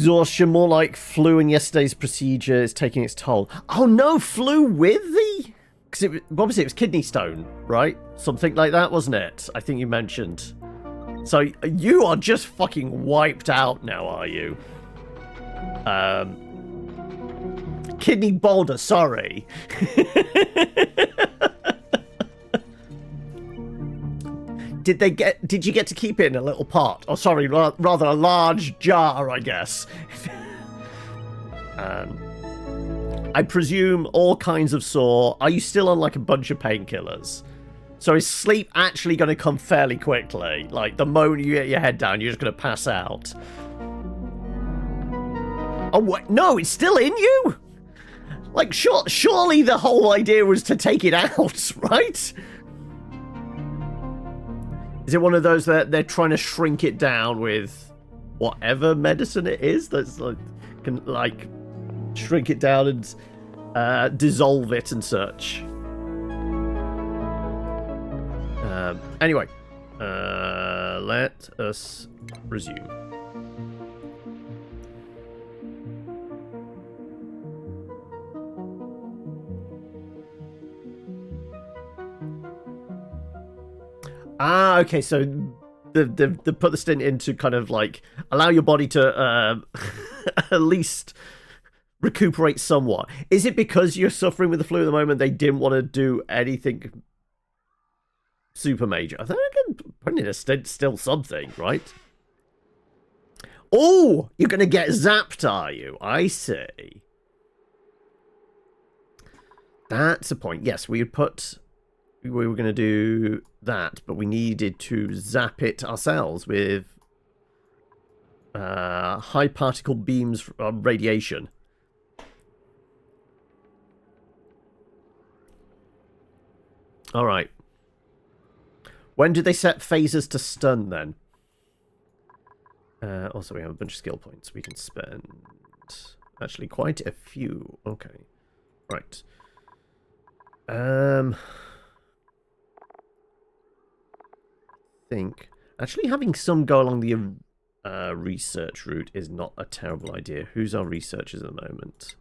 exhaustion, more like flu, and yesterday's procedure is taking its toll. Oh no, flu with the... Because obviously it was kidney stone, right? Something like that, wasn't it? I think you mentioned. So you are just fucking wiped out now, are you? Kidney boulder, sorry. Did you get to keep it in a little pot? Oh, sorry, rather a large jar, I guess. I presume all kinds of sore. Are you still on like a bunch of painkillers? So is sleep actually going to come fairly quickly? Like the moment you get your head down, you're just going to pass out. Oh, what? No, it's still in you? Like, surely the whole idea was to take it out, right? Is it one of those that they're trying to shrink it down with whatever medicine it is that's like can like shrink it down and dissolve it and such? Anyway, let us resume. Ah, okay, so they put the stint in to kind of like allow your body to at least recuperate somewhat. Is it because you're suffering with the flu at the moment they didn't want to do anything super major? I think I can put in a stint still something, right? Oh, you're going to get zapped, are you? I see. That's a point. Yes, we were going to do that, but we needed to zap it ourselves with high particle beams of radiation. All right. When do they set phasers to stun, then? Also, we have a bunch of skill points we can spend. Actually, quite a few. Okay. Right. Think actually having some go along the research route is not a terrible idea. Who's our researchers at the moment?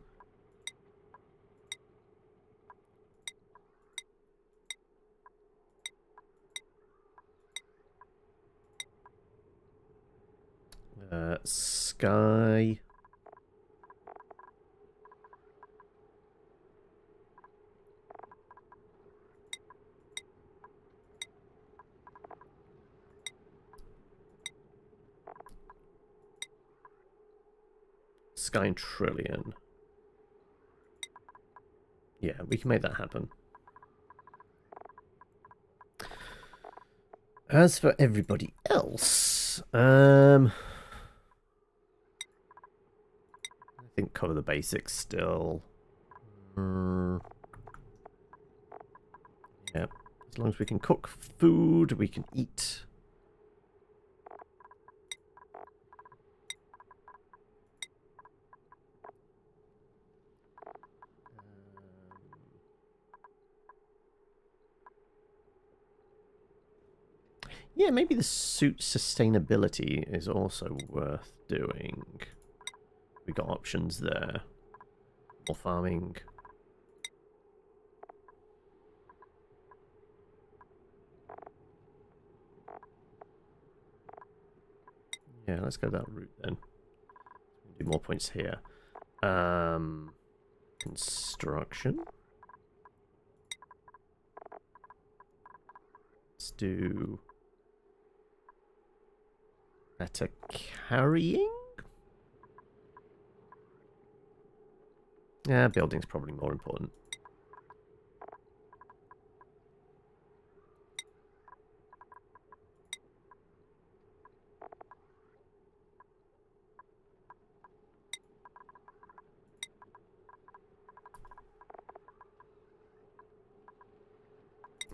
Sky. Sky and Trillion. Yeah, we can make that happen. As for everybody else, I think cover the basics still. Yeah, as long as we can cook food, we can eat. Yeah, maybe the suit sustainability is also worth doing. We got options there. More farming. Yeah, let's go that route then. Do more points here. Construction. Let's do better carrying. Yeah, building's probably more important.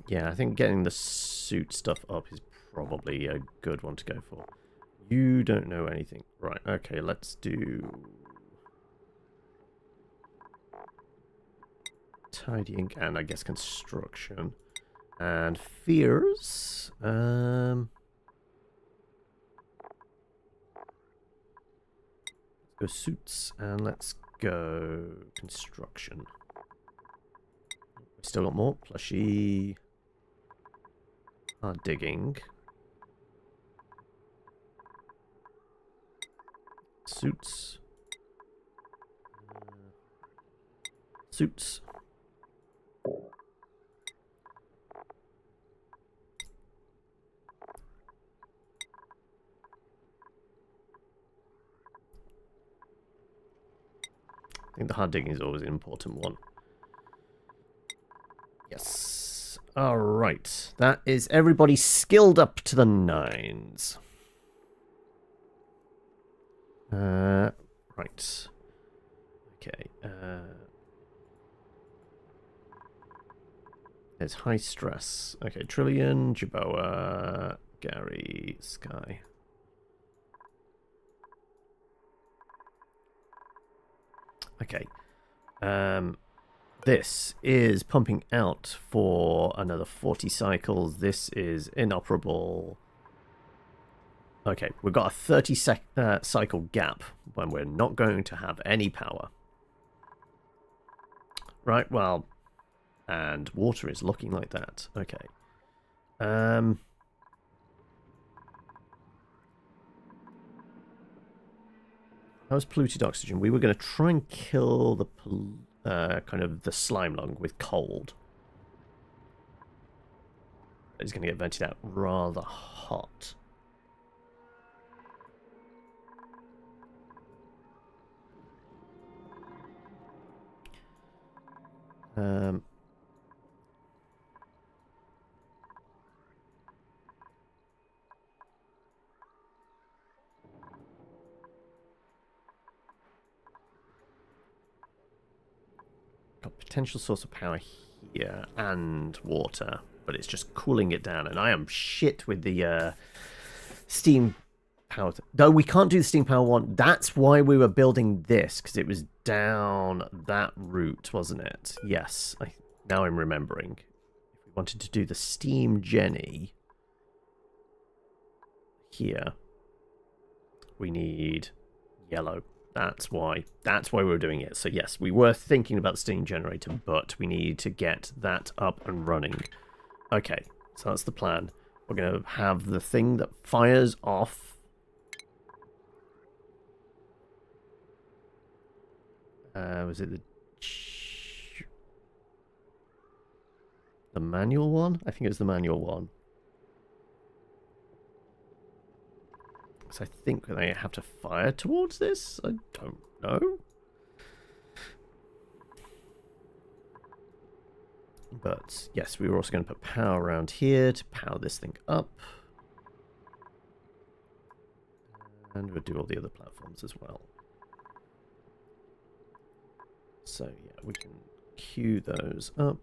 Yeah, I think getting the suit stuff up is probably a good one to go for. You don't know anything. Right, okay, let's do tidying and I guess construction. And fears. Go suits, and let's go construction. Still got more. Plushy. Digging. Suits. Suits. I think the hard digging is always an important one. Yes. Alright. That is everybody skilled up to the nines. Right. Okay. There's high stress. Okay, Trillion, Jerboa, Gary, Sky. Okay. This is pumping out for another 40 cycles. This is inoperable. Okay, we've got a 30 cycle gap when we're not going to have any power. Right, well, and water is looking like that. Okay. How's polluted oxygen? We were going to try and kill the kind of the slime lung with cold. It's going to get vented out rather hot. Got potential source of power here and water, but it's just cooling it down, and I am shit with the steam power. Though we can't do the steam power one. That's why we were building this, because it was down that route, wasn't it? Yes. Now I'm remembering. If we wanted to do the steam Jenny here, we need yellow. That's why we were doing it. So yes, we were thinking about the steam generator, but we need to get that up and running. Okay, so that's the plan. We're going to have the thing that fires off. Was it the manual one? I think it was the manual one. So I think they have to fire towards this? I don't know. But yes, we were also going to put power around here to power this thing up. And we'll do all the other platforms as well. So yeah, we can queue those up.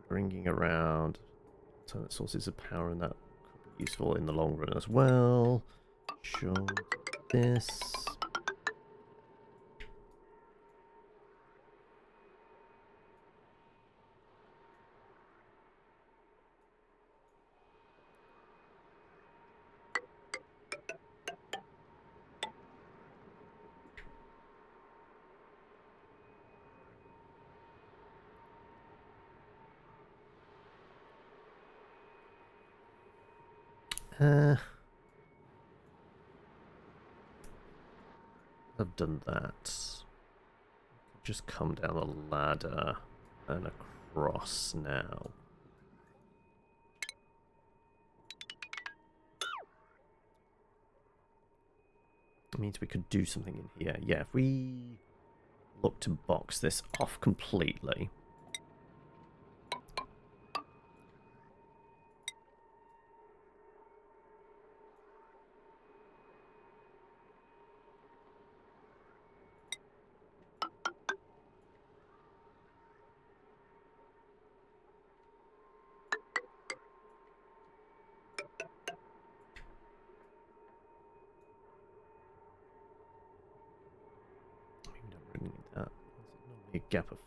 Bringing around alternate sources of power, and that could be useful in the long run as well. Sure, this. I've done that. Just come down the ladder and across now. It means we could do something in here. Yeah, if we look to box this off completely. need that. There's normally a gap of 4.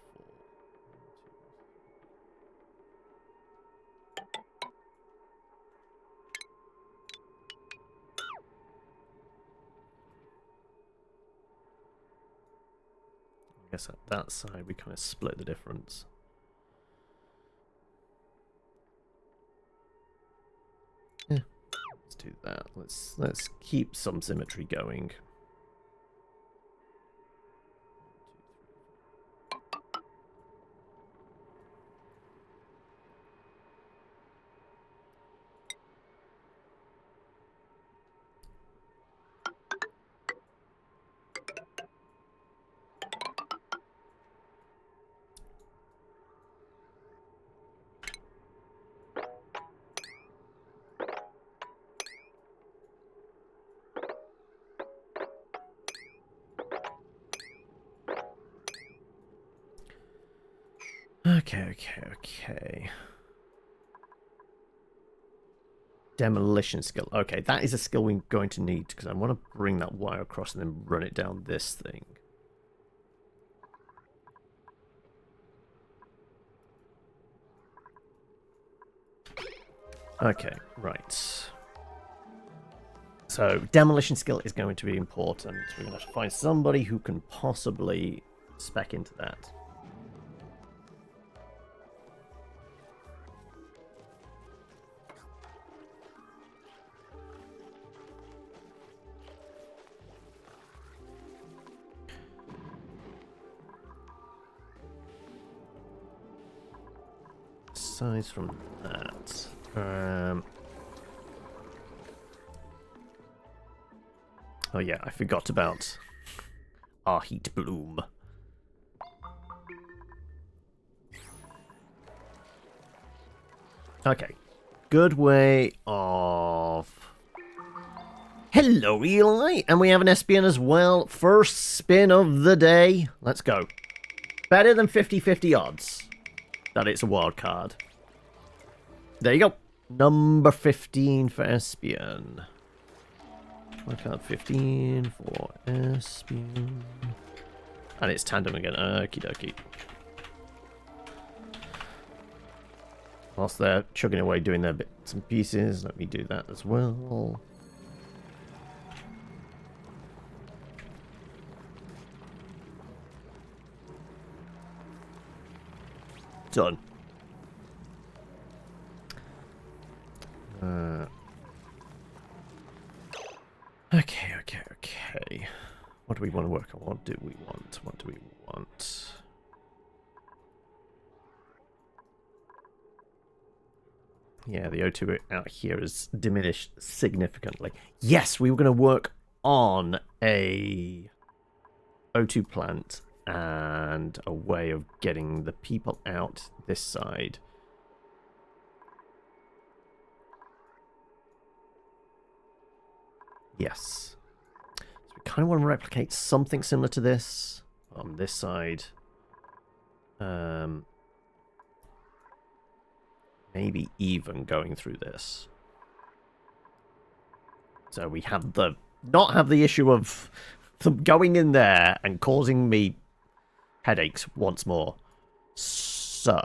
I guess at that side we kind of split the difference. Yeah, let's do that. Let's keep some symmetry going. Okay. Demolition skill. Okay, that is a skill we're going to need because I want to bring that wire across and then run it down this thing. Okay, right. So, demolition skill is going to be important. We're going to have to find somebody who can possibly spec into that. Size from that. Oh yeah, I forgot about our heat bloom. Okay. Good way of... Hello, Eli! And we have an SPN as well. First spin of the day. Let's go. Better than 50-50 odds that it's a wild card. There you go. Number 15 for SPN. Wild card 15 for SPN. And it's tandem again. Okie dokie. Whilst they're chugging away doing their bits and pieces, let me do that as well. Done. Okay. What do we want to work on? What do we want? Yeah, the O2 out here is diminished significantly. Yes, we were going to work on a O2 plant and a way of getting the people out this side. Yes. So we kind of want to replicate something similar to this on this side. Maybe even going through this. So we have the... not have the issue of them going in there and causing me headaches once more. So...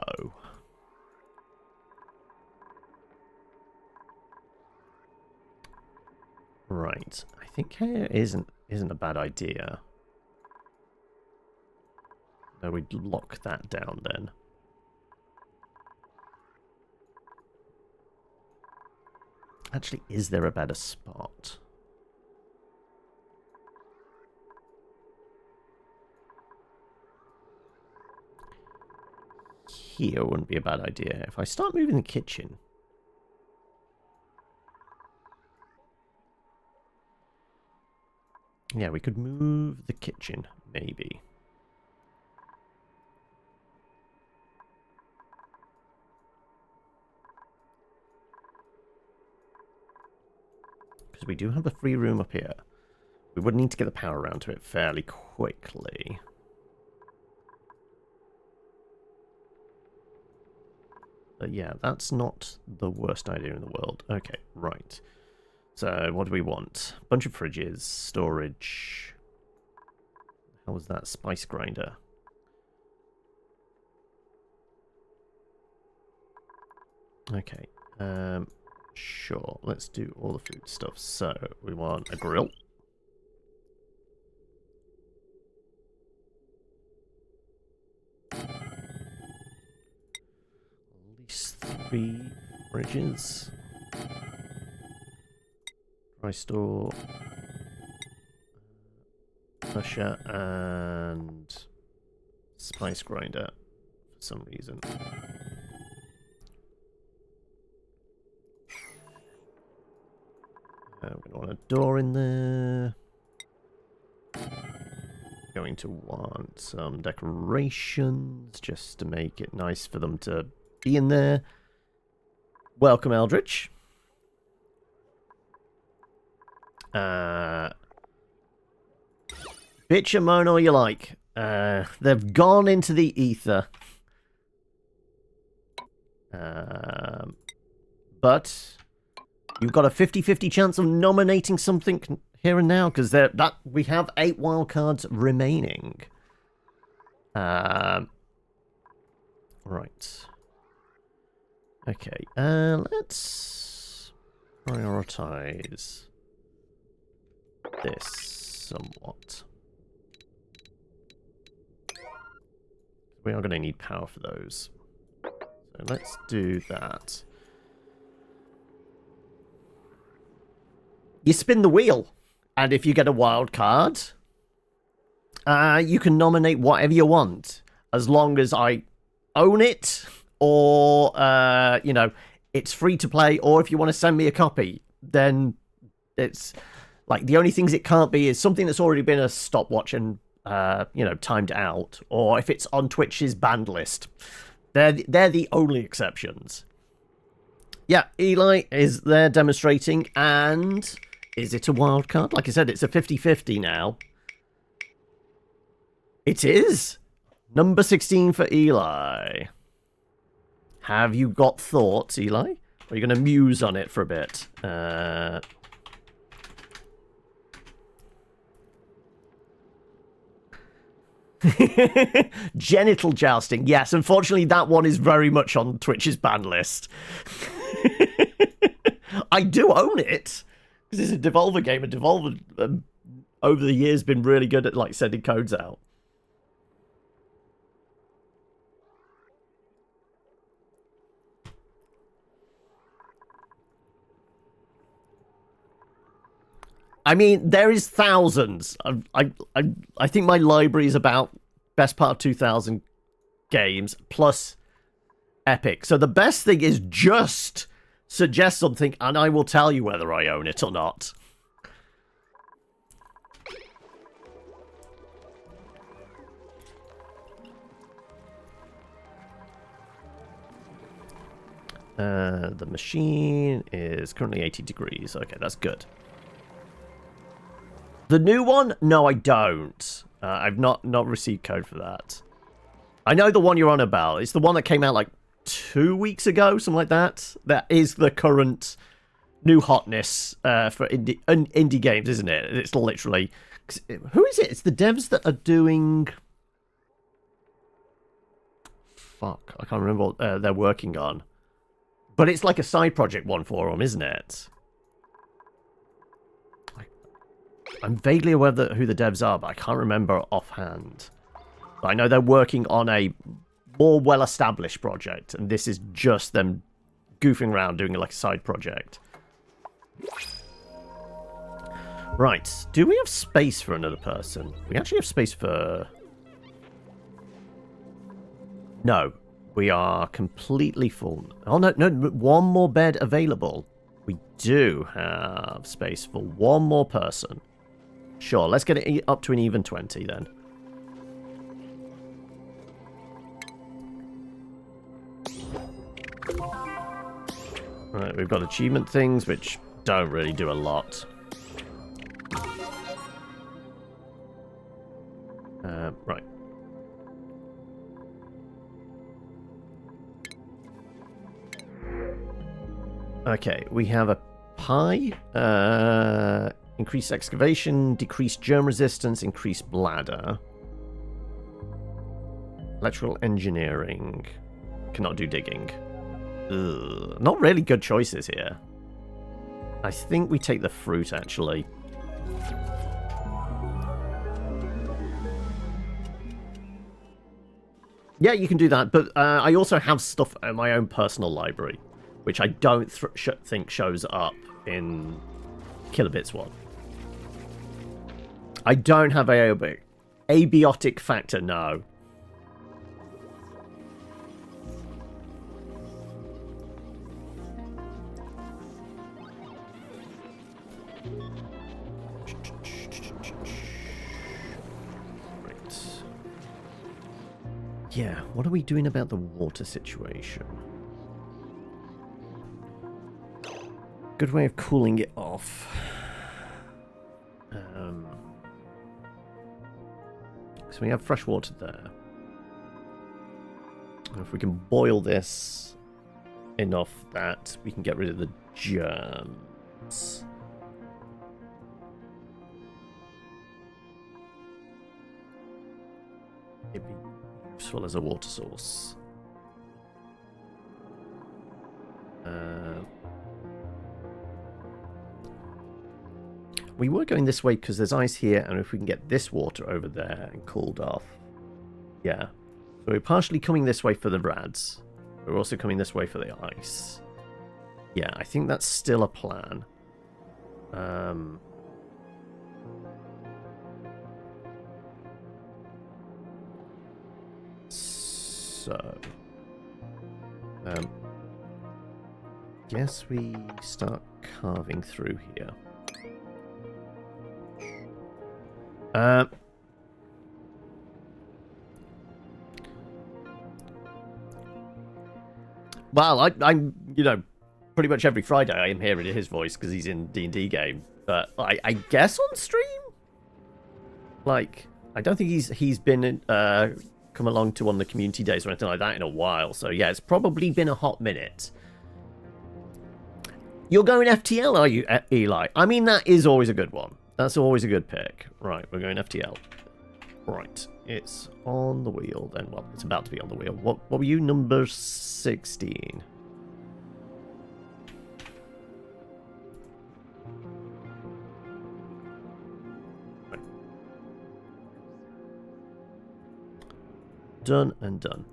right. I think here isn't a bad idea. No, we'd lock that down then. Actually, is there a better spot? Here wouldn't be a bad idea. If I start moving the kitchen... yeah, we could move the kitchen, maybe. Because we do have a free room up here. We would need to get the power around to it fairly quickly. But yeah, that's not the worst idea in the world. Okay, right. So, what do we want? Bunch of fridges, storage. How was that? Spice grinder. Okay. Sure. Let's do all the food stuff. So, we want a grill. At least 3 fridges. Dry store. Crusher and spice grinder for some reason. We're going to want a door in there. Going to want some decorations just to make it nice for them to be in there. Welcome, Eldritch. Bitch and moan all you like. They've gone into the ether. But you've got a 50-50 chance of nominating something here and now, because we have 8 wildcards remaining. Right. Okay, let's prioritize this somewhat. We are going to need power for those. So let's do that. You spin the wheel, and if you get a wild card, you can nominate whatever you want, as long as I own it, or, you know, it's free to play, or if you want to send me a copy, then it's, like, the only things it can't be is something that's already been a stopwatch and, you know, timed out, or if it's on Twitch's banned list. They're the only exceptions. Yeah, Eli is there demonstrating, and is it a wild card? Like I said, it's a 50-50 now. It is! Number 16 for Eli. Have you got thoughts, Eli? Or are you going to muse on it for a bit? Genital jousting. Yes, unfortunately that one is very much on Twitch's ban list. I do own it, because it's a Devolver game, and Devolver over the years been really good at, like, sending codes out. I mean, there is thousands. I think my library is about best part of 2,000 games plus Epic. So the best thing is just suggest something, and I will tell you whether I own it or not. The machine is currently 80 degrees. Okay, that's good. The new one? No, I don't. I've not received code for that. I know the one you're on about. It's the one that came out like 2 weeks ago, something like that. That is the current new hotness for indie games, isn't it? It's literally... Who is it? It's the devs that are doing... Fuck, I can't remember what they're working on. But it's like a side project one for them, isn't it? I'm vaguely aware of who the devs are, but I can't remember offhand. But I know they're working on a more well-established project, and this is just them goofing around doing like a side project. Right, do we have space for another person? We actually have space for... No, we are completely full. Oh, no, one more bed available. We do have space for one more person. Sure, let's get it up to an even 20 then. Right, we've got achievement things, which don't really do a lot. Right. Okay, we have a pie. Increased excavation, decreased germ resistance, increased bladder. Electrical engineering. Cannot do digging. Ugh. Not really good choices here. I think we take the fruit, actually. Yeah, you can do that, but I also have stuff in my own personal library, which I don't think shows up in Kilobits 1. I don't have abiotic factor, no. Yeah, what are we doing about the water situation? Good way of cooling it off. So we have fresh water there. And if we can boil this enough that we can get rid of the germs. It'd be useful as a water source. We were going this way because there's ice here, and if we can get this water over there and cooled off. Yeah. So we're partially coming this way for the rads. We're also coming this way for the ice. Yeah, I think that's still a plan. Guess we start carving through here. Well, I'm, you know, pretty much every Friday I am hearing his voice because he's in D&D game. But I guess on stream? Like, I don't think he's been come along to one of the community days or anything like that in a while. So yeah, it's probably been a hot minute. You're going FTL, are you, Eli? I mean, that is always a good one. That's always a good pick. Right, we're going FTL. Right, it's on the wheel then. Well, it's about to be on the wheel. What were you? Number 16. Right. Done and done.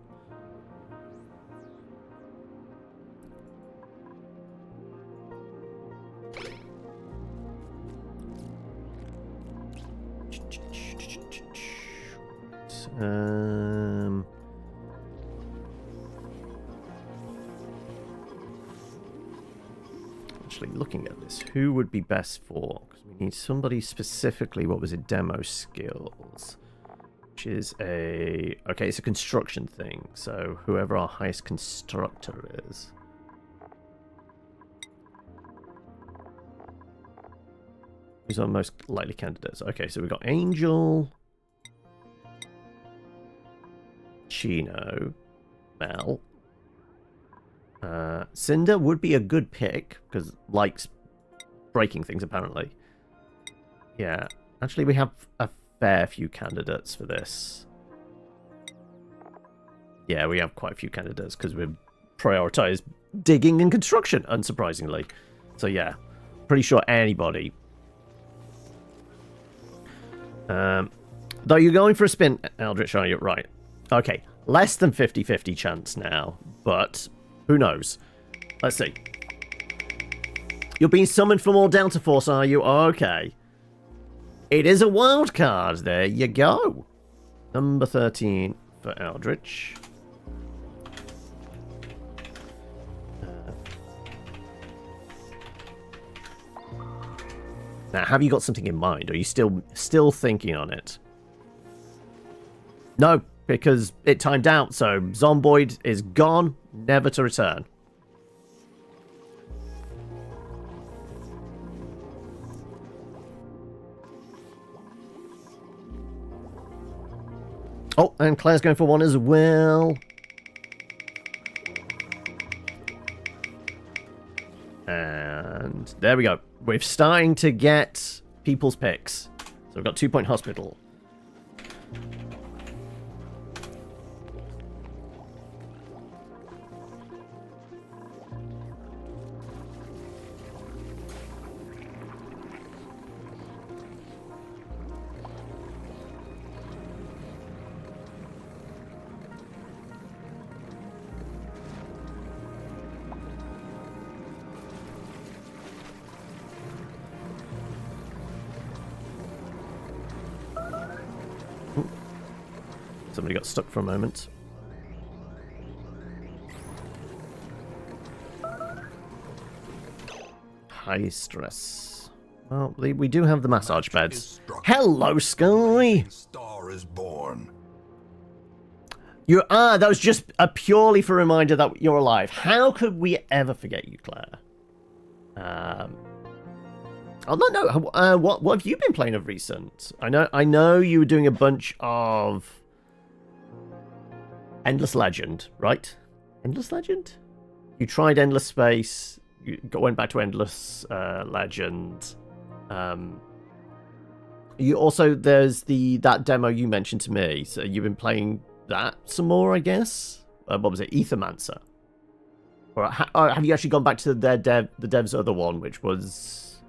Actually, looking at this, who would be best for? Because we need somebody specifically. What was it? Demo skills, which is a okay. It's a construction thing. So whoever our highest constructor is. Who's our most likely candidates? Okay, so we've got Angel, Chino, Mel. Cinder would be a good pick because likes breaking things apparently. Yeah, actually we have a fair few candidates for this. Yeah, we have quite a few candidates because we've prioritized digging and construction, unsurprisingly. So yeah, pretty sure anybody. Though you're going for a spin, Eldritch, are you? Right. Okay, less than 50-50 chance now, but who knows? Let's see. You're being summoned for more Delta Force, are you? Okay. It is a wild card. There you go. Number 13 for Eldritch. Now, have you got something in mind? Or are you still thinking on it? No, because it timed out, so Zomboid is gone, never to return. Oh, and Claire's going for one as well. And there we go. We're starting to get people's picks. So we've got 2 Point Hospital. Ooh. Somebody got stuck for a moment. High stress. Well, we do have the massage beds. Hello, Sky! Star is born. That was just a purely for a reminder that you're alive. How could we ever forget you, Claire? Oh no. What have you been playing of recent? I know you were doing a bunch of Endless Legend, right? Endless Legend? You tried Endless Space. You went back to Endless Legend. You also there's that demo you mentioned to me. So you've been playing that some more, I guess. What was it, Ethermancer? Or have you actually gone back to the dev's other one, which was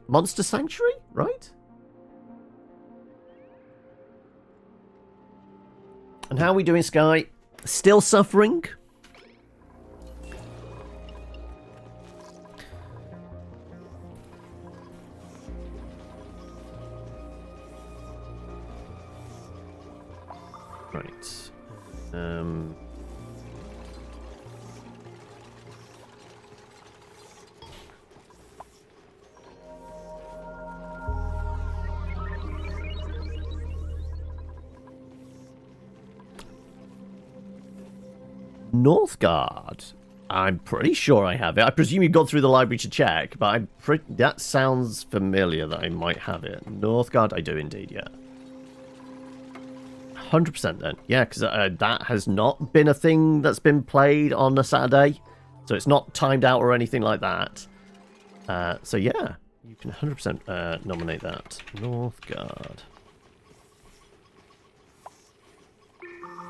Monster Sanctuary, right? And how are we doing, Sky? Still suffering? Right. Northgard. I'm pretty sure I have it. I presume you've gone through the library to check, but that sounds familiar that I might have it. Northgard, I do indeed, yeah. 100% then. Yeah, because that has not been a thing that's been played on a Saturday. So it's not timed out or anything like that. So yeah, you can 100% nominate that. Northgard.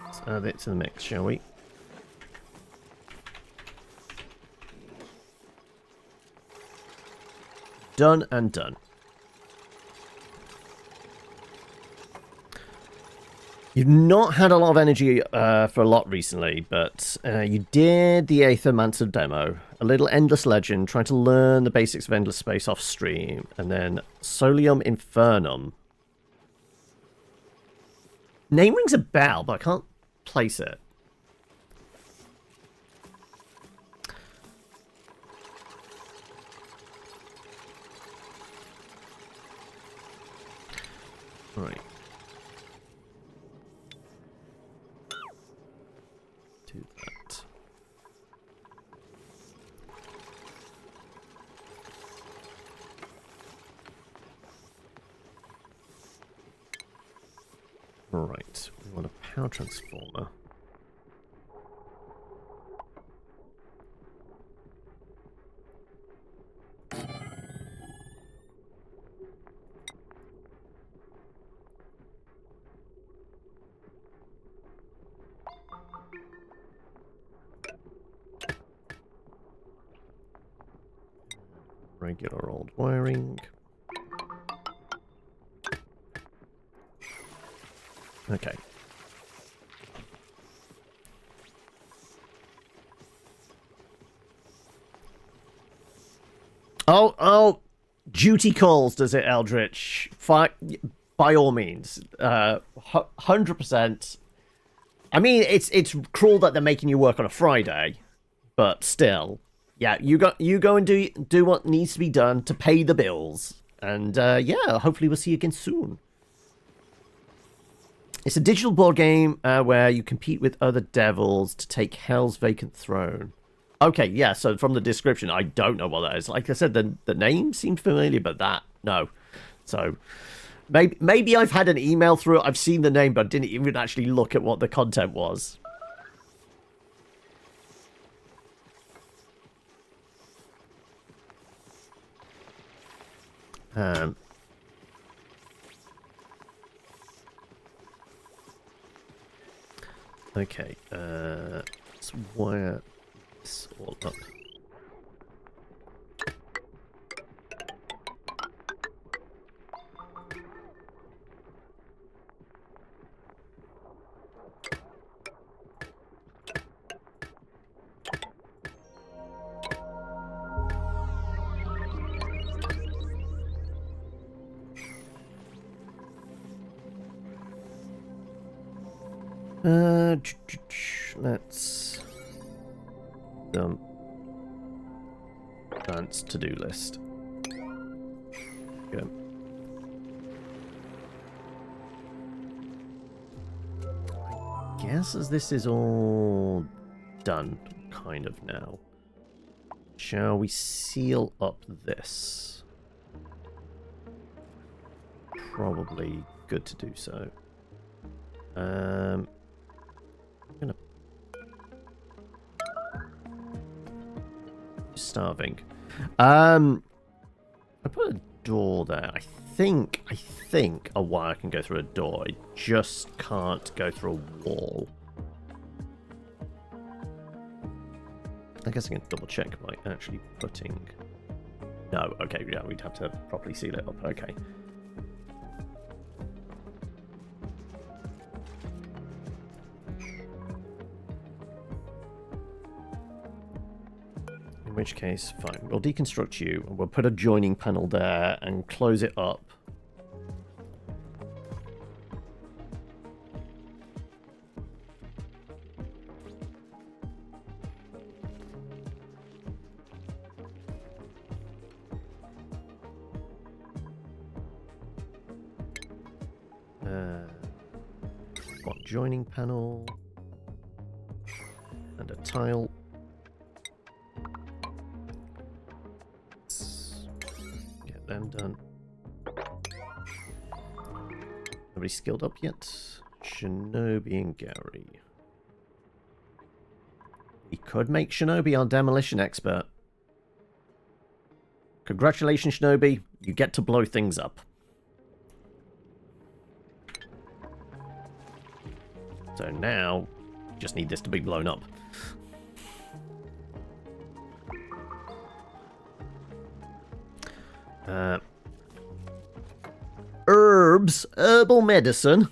Let's add it to the mix, shall we? Done and done. You've not had a lot of energy for a lot recently, but you did the Aethermancer demo, a little Endless Legend, trying to learn the basics of Endless Space off stream, and then Solium Infernum. Name rings a bell, but I can't place it. Right. Do that. Right. We want a power transformer. Regular old wiring. Okay. Oh, duty calls, does it, Eldritch? By all means. 100%. I mean, it's cruel that they're making you work on a Friday, but still. Yeah, you go and do what needs to be done to pay the bills. And yeah, hopefully we'll see you again soon. It's a digital board game where you compete with other devils to take Hell's vacant throne. Okay, yeah, so from the description, I don't know what that is. Like I said, the name seemed familiar, but that, no. So, maybe I've had an email through it, I've seen the name, but didn't even actually look at what the content was. Okay, let's wire this all up. Let's advanced to-do list. Good. I guess as this is all done, kind of now, shall we seal up this? Probably good to do so. I'm gonna starving. I put a door there. I think a wire can go through a door. I just can't go through a wall. I guess I can double check by actually putting. No, okay, yeah, we'd have to properly seal it up. Okay. In which case, fine. We'll deconstruct you, and we'll put a joining panel there and close it up. Got joining panel and a tile. Get them done. Nobody skilled up yet? Shinobi and Gary. We could make Shinobi our demolition expert. Congratulations, Shinobi. You get to blow things up. So now, just need this to be blown up. Herbs, herbal medicine.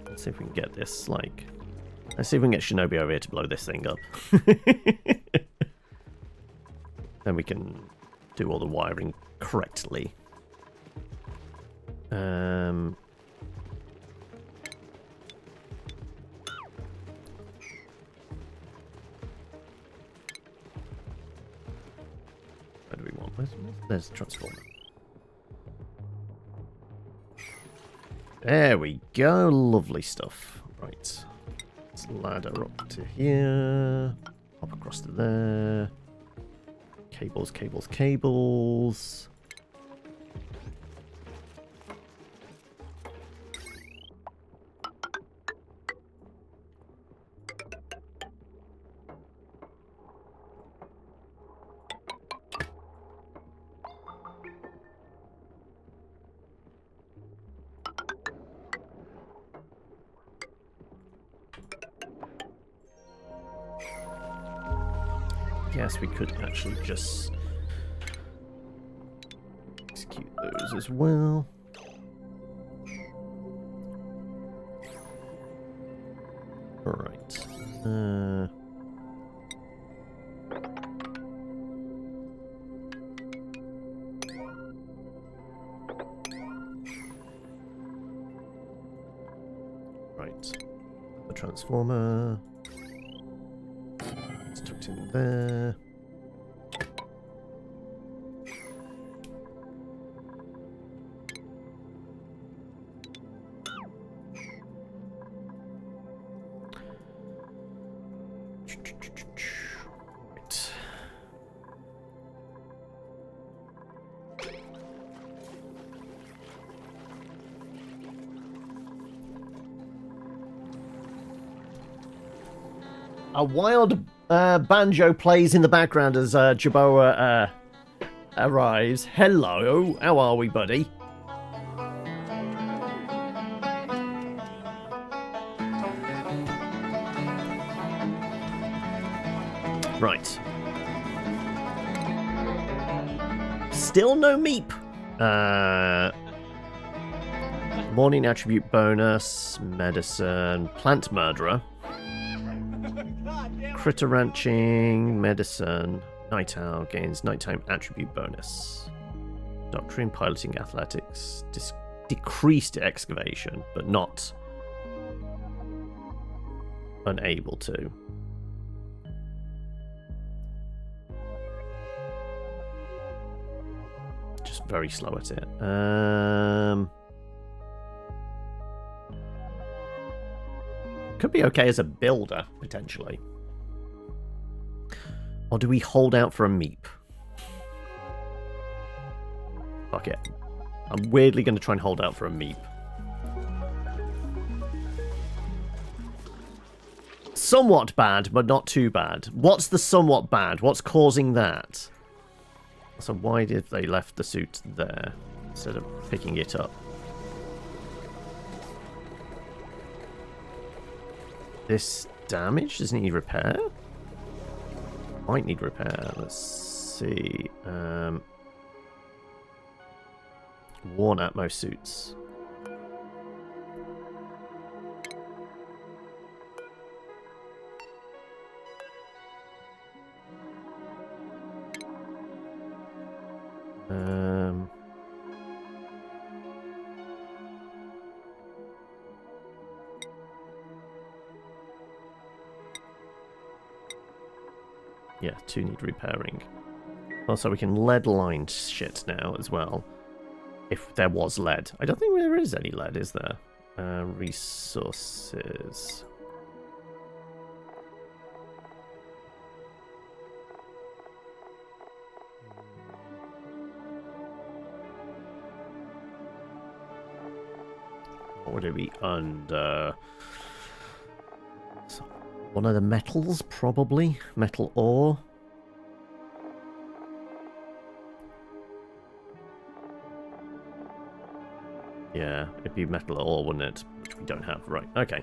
Let's see if we can get this, like... Let's see if we can get Shinobi over here to blow this thing up. Then we can do all the wiring correctly. Where do we want? There's the transformer. There we go. Lovely stuff. Right. Let's ladder up to here. Hop across to there. Cables, cables, cables. Guess we could actually just execute those as well. Alright. Right. The transformer. Tucked in there. Right. A wild banjo plays in the background as Jaboa arrives. Hello, how are we, buddy? Right. Still no meep. Morning attribute bonus, medicine, plant murderer. critter ranching, medicine, night owl gains nighttime attribute bonus. Doctrine, piloting, athletics, decreased excavation, but not unable to. Just very slow at it. Could be okay as a builder, potentially. Or do we hold out for a meep? Fuck it. I'm weirdly going to try and hold out for a meep. Somewhat bad, but not too bad. What's the somewhat bad? What's causing that? So why did they left the suit there instead of picking it up? This damage doesn't need repair? Might need repair. Let's see. Worn Atmo suits. Yeah, 2 need repairing. Also, we can lead line shit now as well. If there was lead. I don't think there is any lead, is there? Resources. What would it be under? One of the metals, probably. Metal ore. Yeah, it'd be metal ore, wouldn't it? Which we don't have. Right, okay.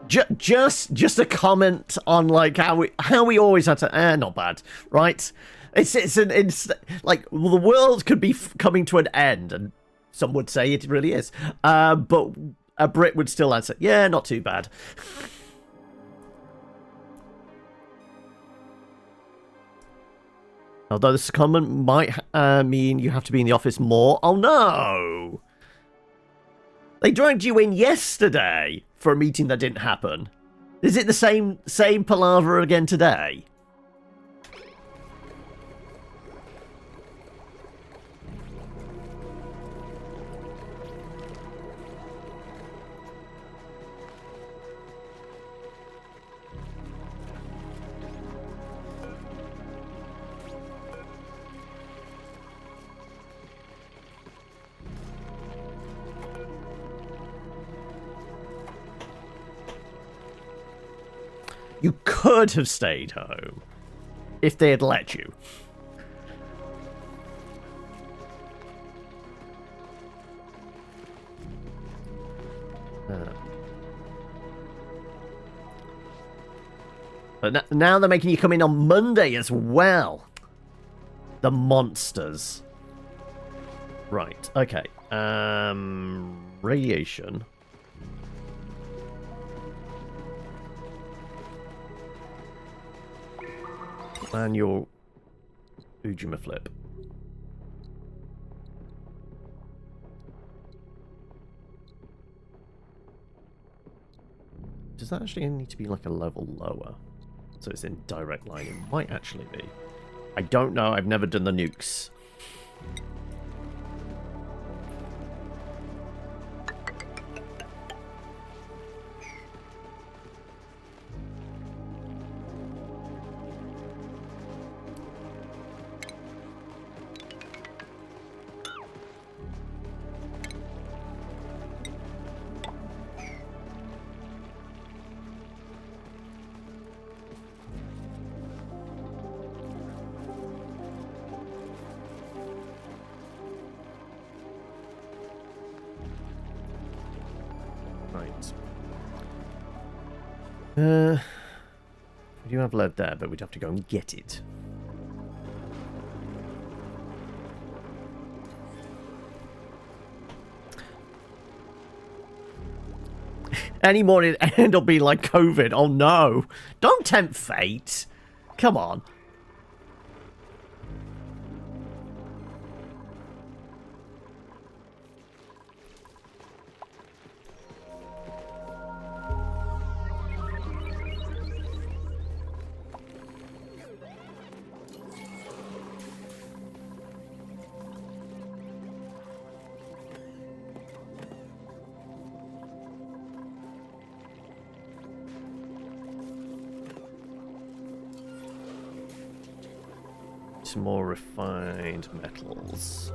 Just a comment on like how we always had to not bad, right? It's like well, the world could be coming to an end, and some would say it really is. But a Brit would still answer, yeah, not too bad. Although this comment might mean you have to be in the office more. Oh no! They dragged you in yesterday for a meeting that didn't happen. Is it the same palaver again today? You could have stayed home if they had let you. But now they're making you come in on Monday as well. The monsters. Right, okay. Radiation. And your Ujima flip. Does that actually need to be like a level lower? So it's in direct line. It might actually be. I don't know. I've never done the nukes. We do have lead there, but we'd have to go and get it. anymore it'd end up being like COVID. Oh no. Don't tempt fate. Come on. Some more refined metals.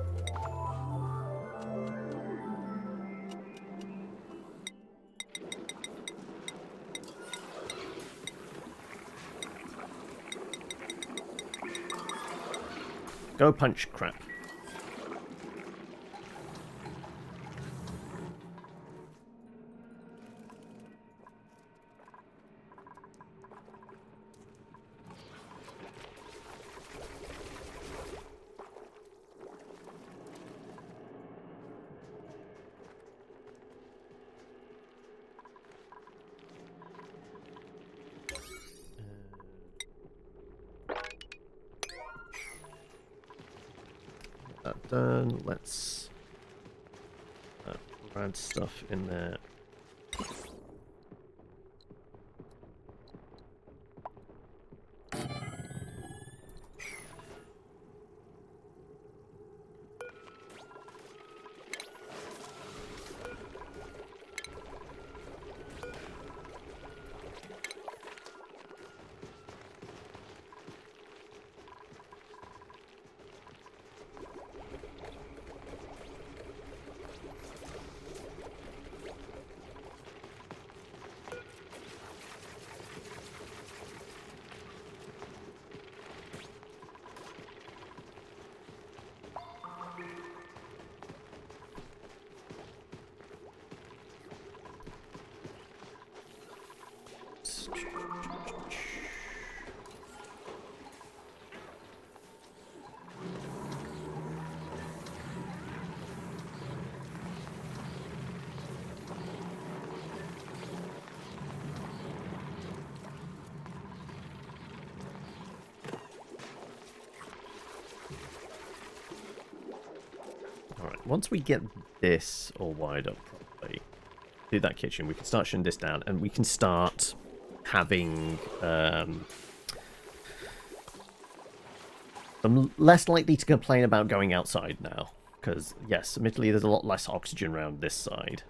Go punch crap. That done. Let's add stuff in there. Once we get this all wired up properly, do that kitchen, we can start shutting this down, and we can start having I'm less likely to complain about going outside now, because yes, admittedly there's a lot less oxygen around this side.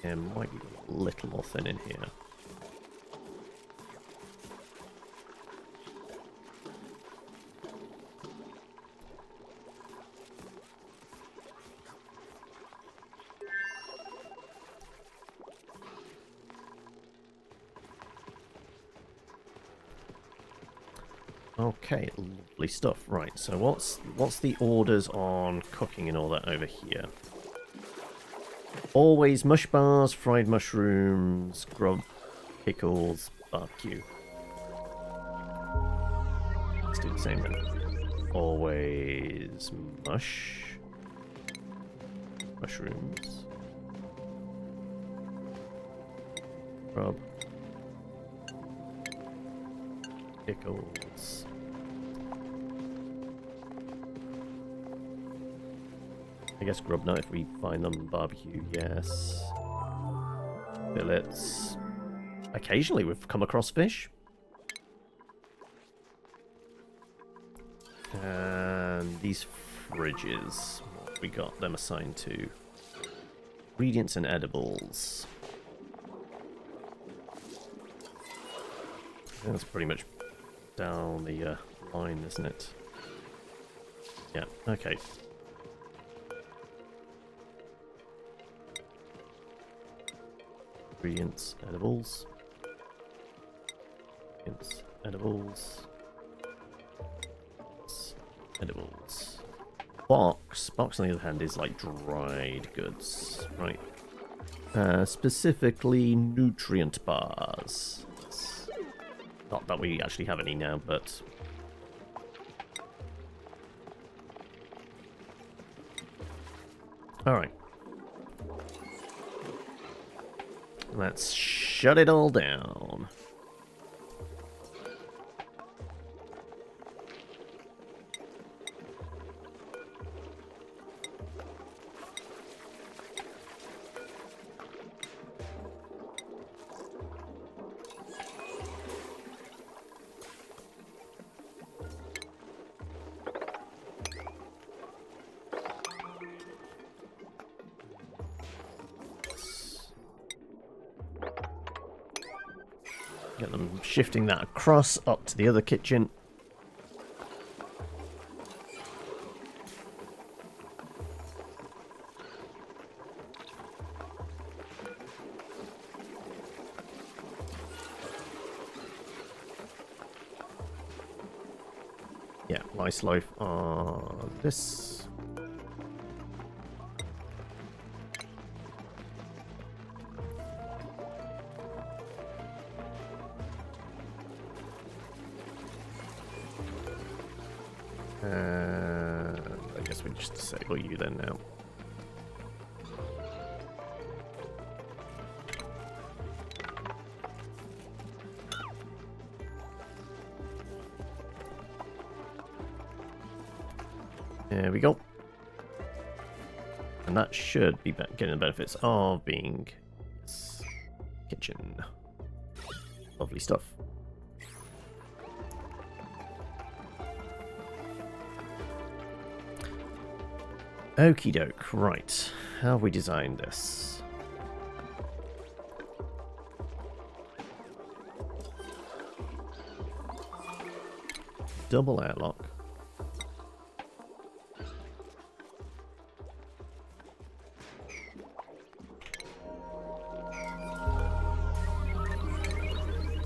It might be a little more thin in here. Okay, lovely stuff. Right, so what's the orders on cooking and all that over here? Always mush bars, fried mushrooms, grub, pickles, barbecue. Let's do the same then. Always mushrooms, grub, pickles. I guess grub nut if we find them. Barbecue, yes. Fillets. Occasionally we've come across fish. And these fridges. What have we got them assigned to? Ingredients and edibles. That's pretty much down the line, isn't it? Yeah, okay. Ingredients, edibles. Ingredients, edibles. Edibles. Box on the other hand is like dried goods, right? Specifically nutrient bars. Not that we actually have any now, but Alright. Let's shut it all down. Get them shifting that across up to the other kitchen. Yeah, nice loaf on this. I guess we just disable you then now. There we go. And that should be getting the benefits of being this kitchen. Lovely stuff. Okie doke, right. How have we designed this? Double airlock.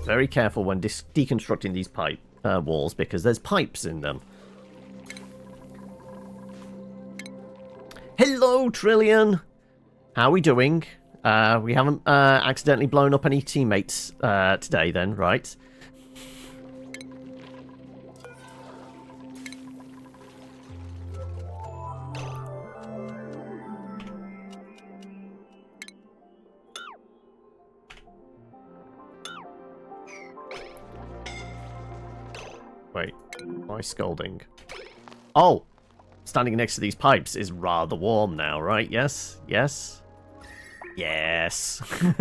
Very careful when deconstructing these pipe walls because there's pipes in them. Hello, Trillion! How are we doing? We haven't accidentally blown up any teammates today then, right? Wait, why scolding? Oh! Standing next to these pipes is rather warm now, right? Yes? Yes? Yes! Let's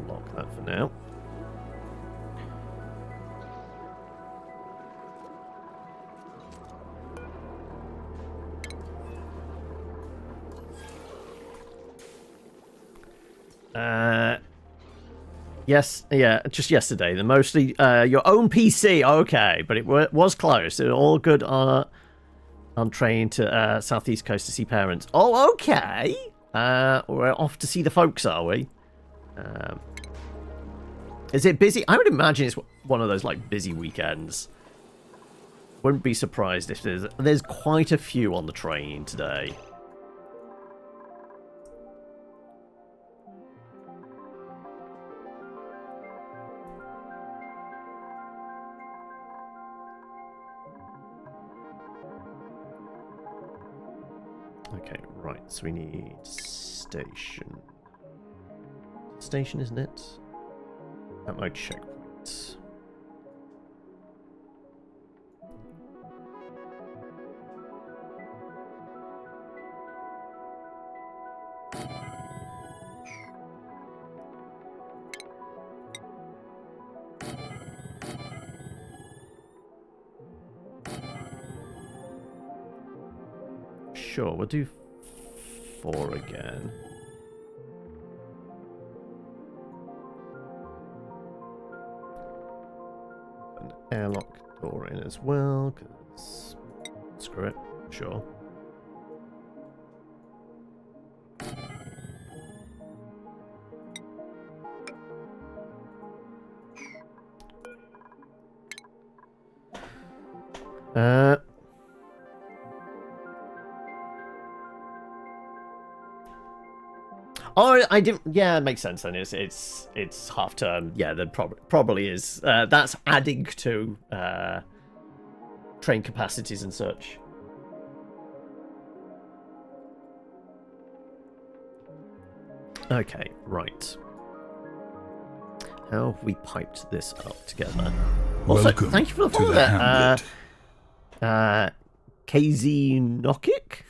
lock that for now. Yes, yeah, just yesterday. The mostly your own PC, okay, but it was close. It was all good on train to Southeast Coast to see parents. Oh, okay. We're off to see the folks, are we? Is it busy? I would imagine it's one of those like busy weekends. Wouldn't be surprised if there's quite a few on the train today. Okay, right, so we need station. Station, isn't it? At my checkpoint. Sure, we'll do 4 again. An airlock door in as well, because screw it, sure. Oh, I didn't. Yeah, it makes sense then. It's half term. Yeah, there probably is. That's adding to train capacities and such. Okay, right. How have we piped this up together? Also, Welcome thank you for the follow to the there. hamlet. KZ Nokic?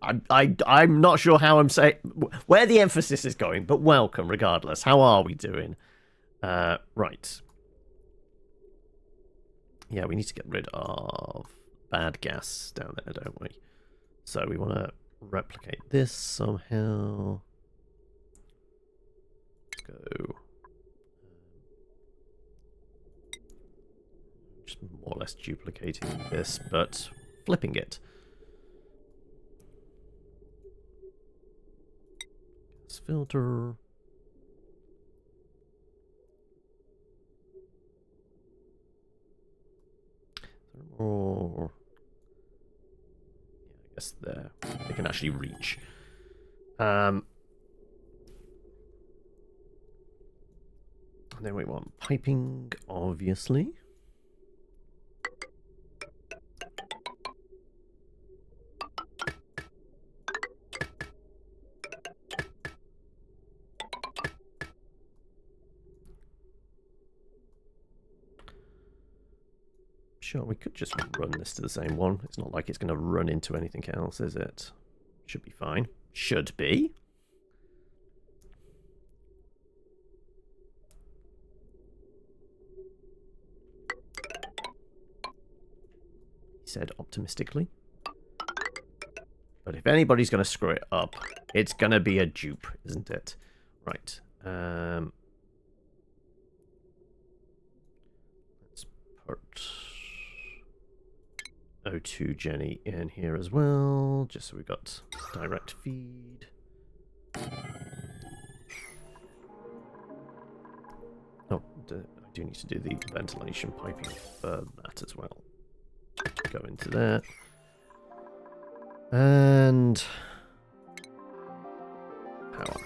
I'm not sure how I'm saying where the emphasis is going, but welcome regardless. How are we doing? Right. Yeah, we need to get rid of bad gas down there, don't we? So we want to replicate this somehow. Let's go. Just more or less duplicating this, but flipping it. Gas filter. Or yeah, I guess there they can actually reach. And then we want piping, obviously. Sure, we could just run this to the same one. It's not like it's going to run into anything else, is it? Should be fine. Should be. He said optimistically. But if anybody's going to screw it up, it's going to be a dupe, isn't it? Right. Let's put O2 Jenny in here as well, just so we've got direct feed. Oh, I do need to do the ventilation piping for that as well. Go into there. And power.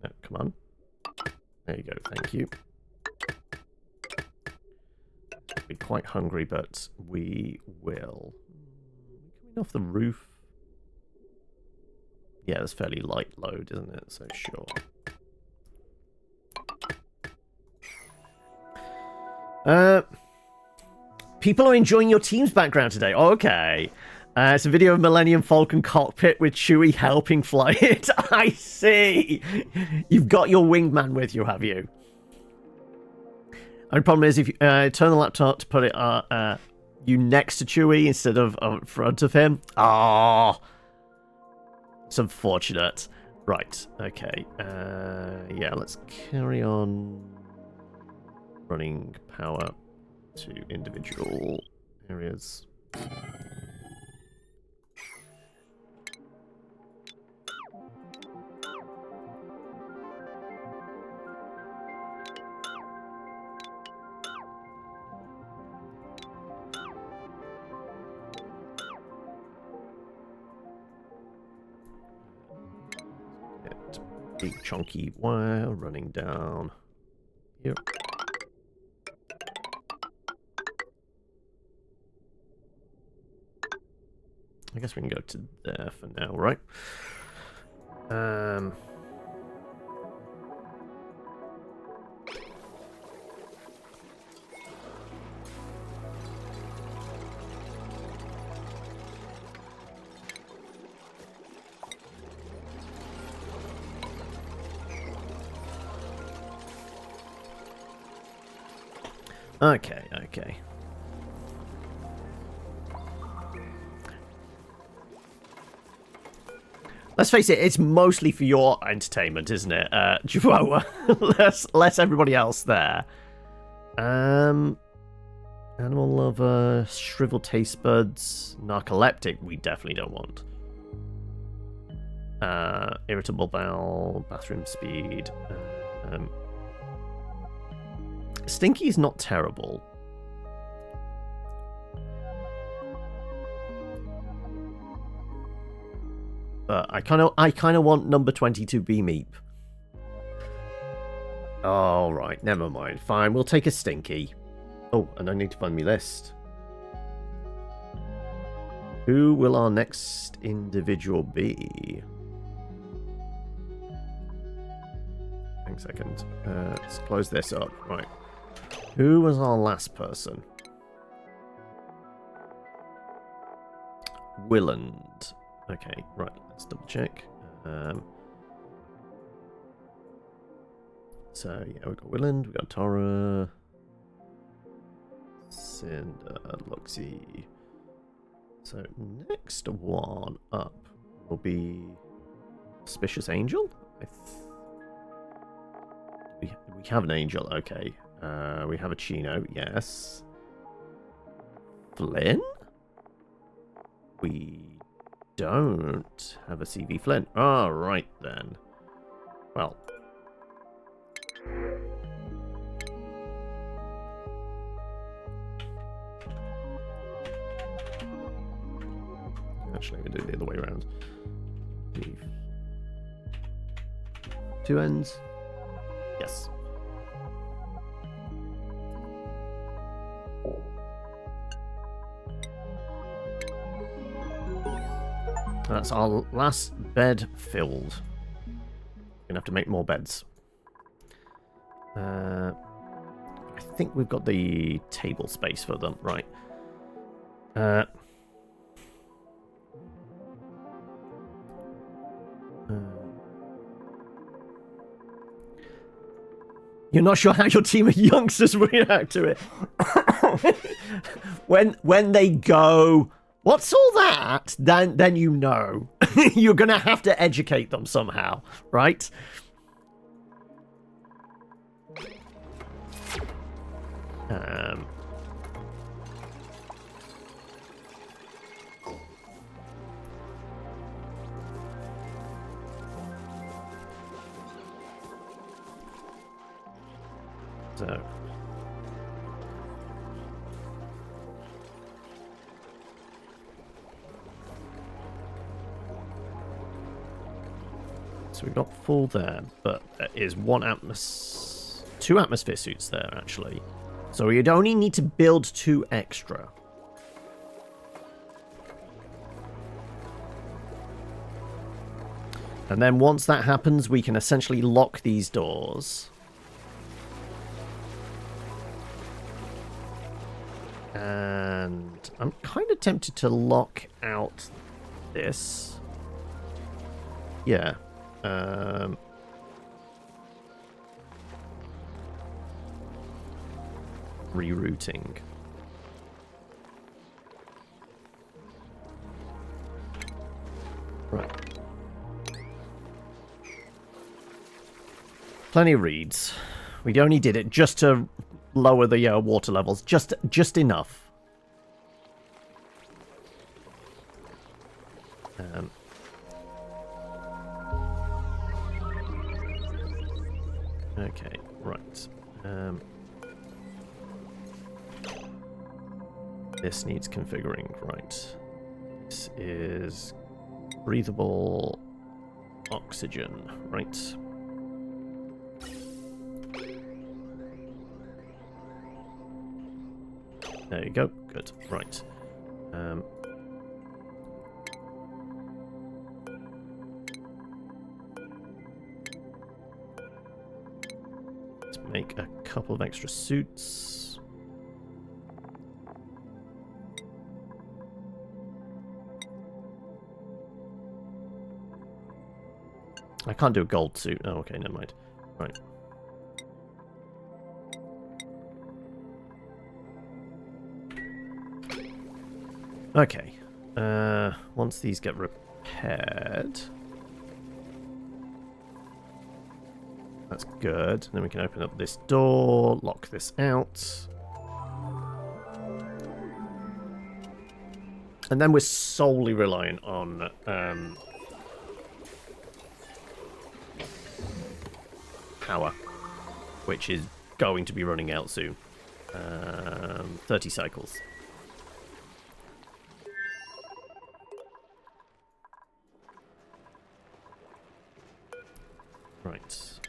No, come on. There you go, thank you. Be quite hungry, but we will. Coming off the roof. Yeah, it's fairly light load, isn't it? So sure. People are enjoying your team's background today. Okay. It's a video of Millennium Falcon cockpit with Chewie helping fly it. I see. You've got your wingman with you, have you? Only problem is if you turn the laptop to put it you next to Chewie instead of in front of him. Oh, it's unfortunate. Right. Okay. Yeah. Let's carry on running power to individual areas. Big chunky wire running down here. I guess we can go to there for now, right? Okay. Let's face it, it's mostly for your entertainment, isn't it? Chihuahua. less everybody else there. Animal lover, shriveled taste buds, narcoleptic, we definitely don't want. Irritable bowel, bathroom speed. Stinky's not terrible. But I kind of want number 20 to be Meep. All right, never mind. Fine, we'll take a Stinky. Oh, and I need to find my list. Who will our next individual be? Hang a second. Let's close this up. Right. Who was our last person? Willand. Okay, right. Let's double check. So, yeah, we've got Willand, we've got Tara, Cinder, Luxie. So, next one up will be Suspicious Angel? We have an Angel, okay. We have a Chino, yes. Flynn? We don't have a CV Flynn. All right, then. Well. Actually, we do it the other way around. Two ends. Yes. That's our last bed filled. Gonna have to make more beds. I think we've got the table space for them, right? You're not sure how your team of youngsters react to it. when they go, what's all that? Then you know. You're gonna have to educate them somehow, right? So we've got full there, but there is two atmosphere suits there, actually. So you'd only need to build 2 extra. And then once that happens, we can essentially lock these doors. And I'm kind of tempted to lock out this. Yeah. Rerouting. Right. Plenty of reeds. We only did it just to lower the water levels, just enough. Okay, right. This needs configuring, right. This is breathable oxygen, right. There you go, good, right. Let's make a couple of extra suits. I can't do a gold suit. Oh, okay, never mind. Right. Okay. Once these get repaired, that's good. Then we can open up this door, lock this out. And then we're solely reliant on power, which is going to be running out soon. 30 cycles. Right.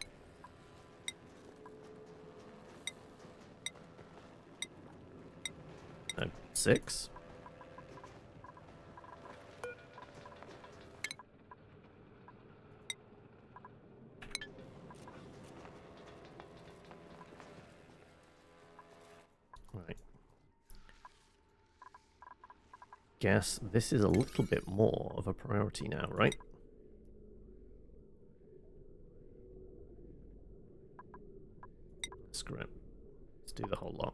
No, 6. Right. Guess this is a little bit more of a priority now, right? Screw it. Let's do the whole lot.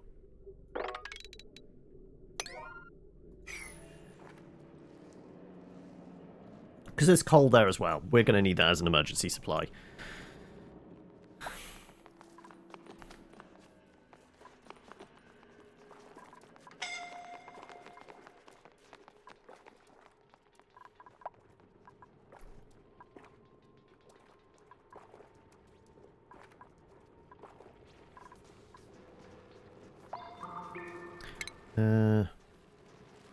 Because there's coal there as well. We're going to need that as an emergency supply.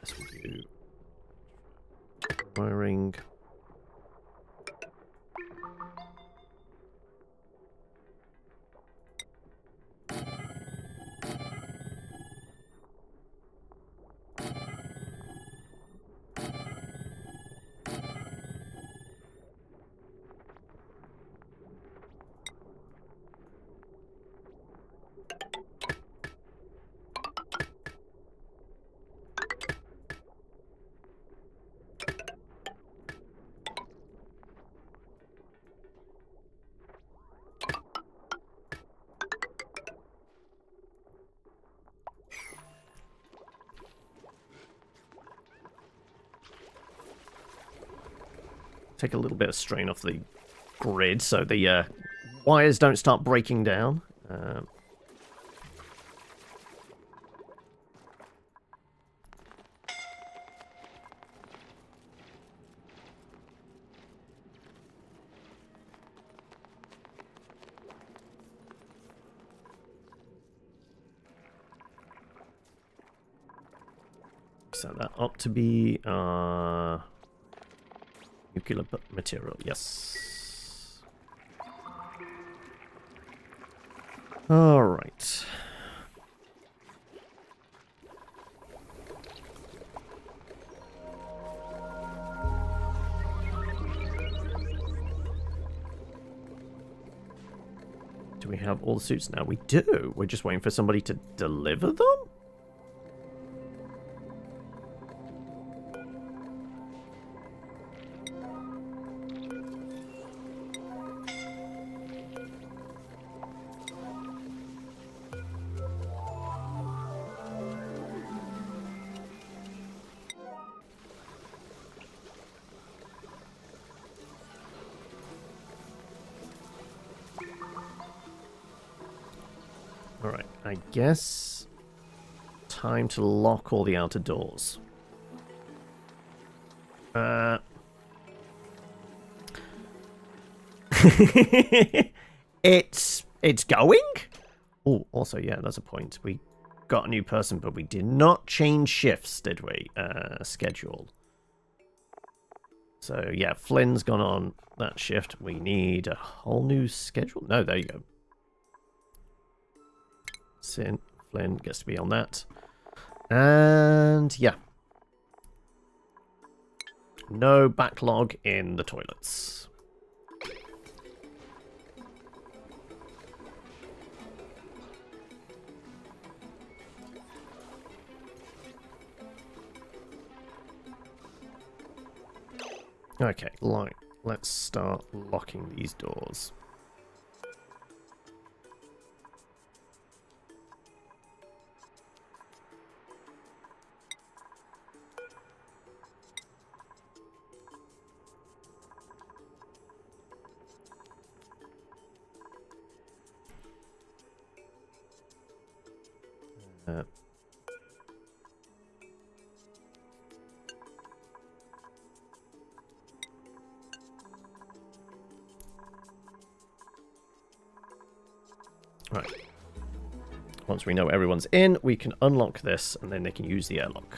This will do wiring. Take a little bit of strain off the grid so the wires don't start breaking down. Set that up to be nuclear material, yes. All right. Do we have all the suits now? We do. We're just waiting for somebody to deliver them? Alright, I guess time to lock all the outer doors. It's going? Oh, also, yeah, that's a point. We got a new person, but we did not change shifts, did we? Schedule. So, yeah, Flynn's gone on that shift. We need a whole new schedule. No, there you go. Flynn gets to be on that. And, yeah. No backlog in the toilets. Okay, let's start locking these doors. Right. Once we know everyone's in, we can unlock this, and then they can use the airlock.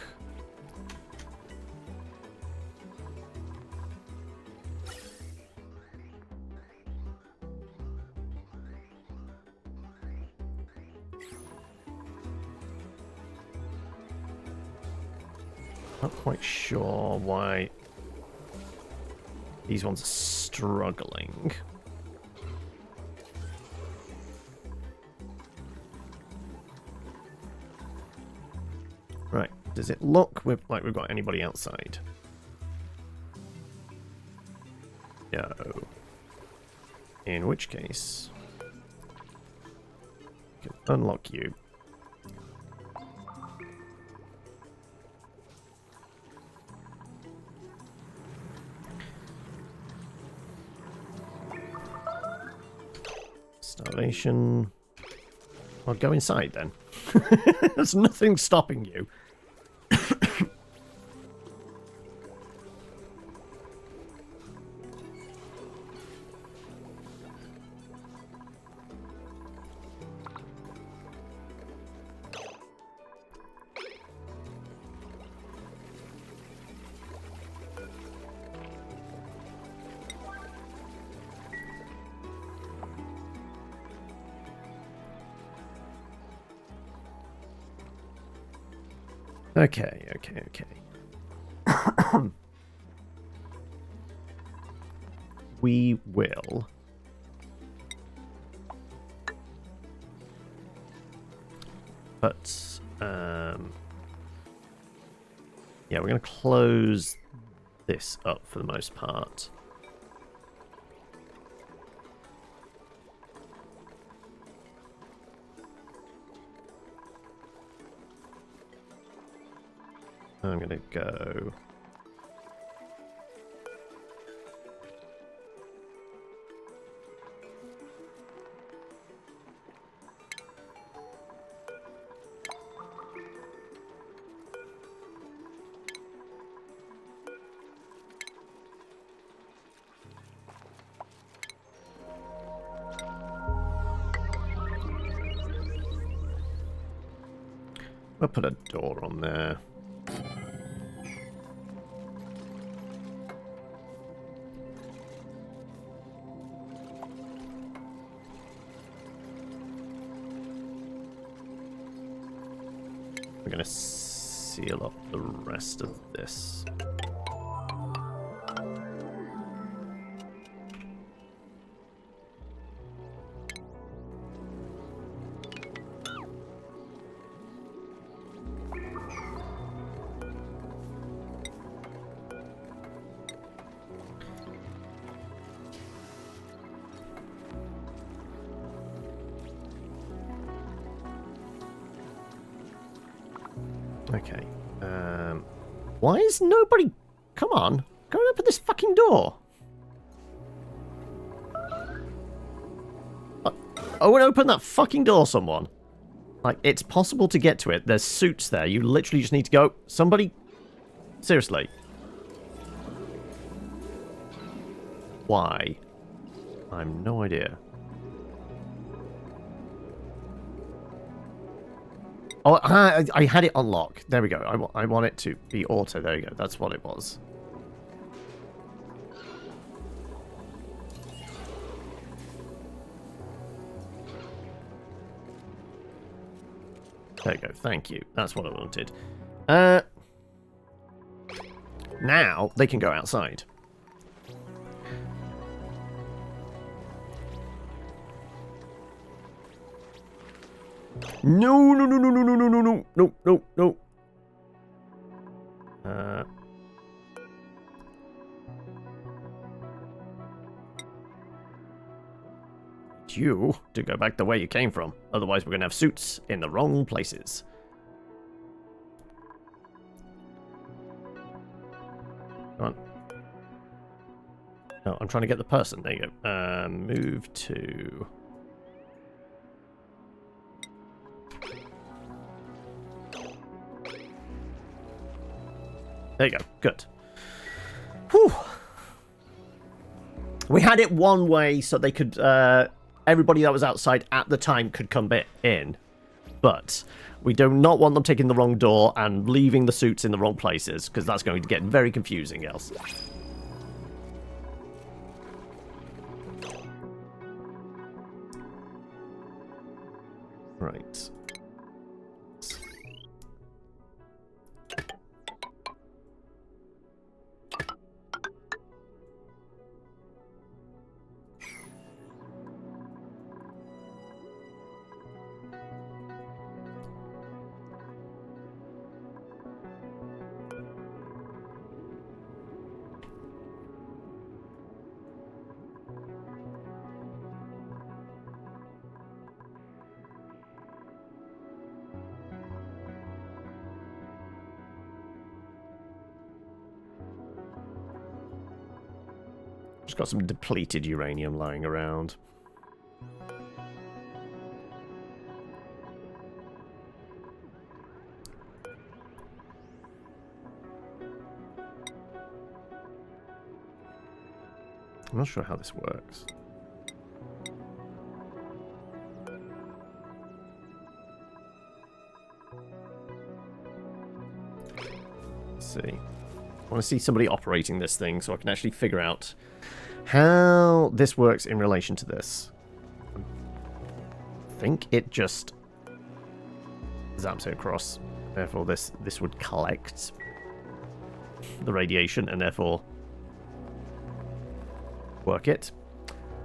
Not quite sure why these ones are struggling. Right, does it look like we've got anybody outside? No. In which case, we can unlock you. Starvation. Well, go inside then. There's nothing stopping you. Okay. We will. But, yeah, we're going to close this up for the most part. I'm going to go... I'll put a door on there. We're going to seal up the rest of this. Okay. Why is nobody... Come on. Go and open this fucking door. Oh, and open that fucking door, someone. Like, it's possible to get to it. There's suits there. You literally just need to go... Somebody... Seriously. Why? I have no idea. Oh, I had it on lock. There we go. I want it to be auto. There you go. That's what it was. There you go. Thank you. That's what I wanted. Now they can go outside. No. You to go back the way you came from. Otherwise, we're going to have suits in the wrong places. Come on. No, I'm trying to get the person. There you go. Move to... There you go. Good. Whew. We had it one way so they could... everybody that was outside at the time could come in. But we do not want them taking the wrong door and leaving the suits in the wrong places, because that's going to get very confusing else. Right. Just got some depleted uranium lying around. I'm not sure how this works. Let's see. I want to see somebody operating this thing so I can actually figure out how this works in relation to this. I think it just zaps it across. Therefore, this would collect the radiation and therefore work it.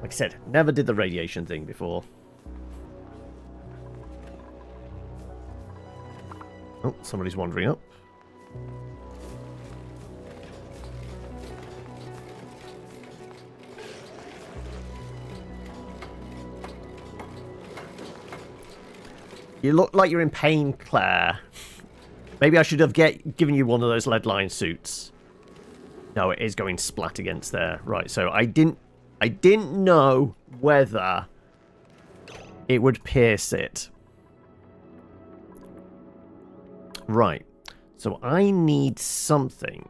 Like I said, never did the radiation thing before. Oh, somebody's wandering up. You look like you're in pain, Claire. Maybe I should have given you one of those lead-lined suits. No, it is going splat against there. Right, so I didn't know whether it would pierce it. Right. So I need something.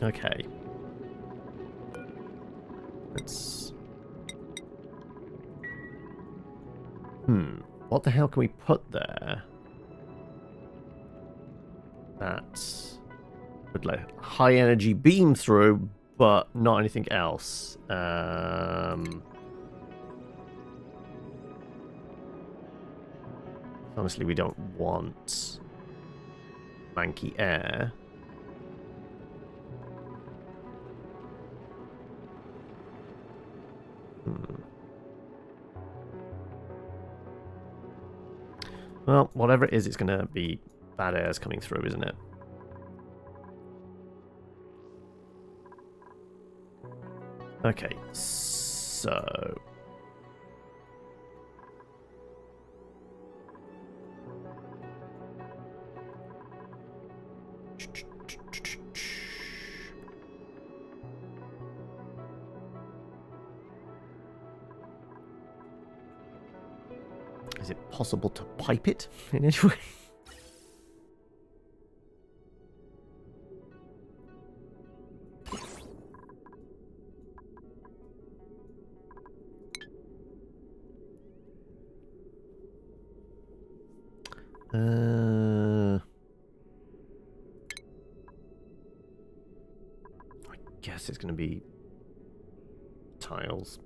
Okay. Let's... What the hell can we put there? That would let high energy beam through, but not anything else. Honestly, we don't want manky air. Well, whatever it is, it's going to be bad airs coming through, isn't it? Okay, so... Is it possible to pipe it in any way? I guess it's going to be tiles.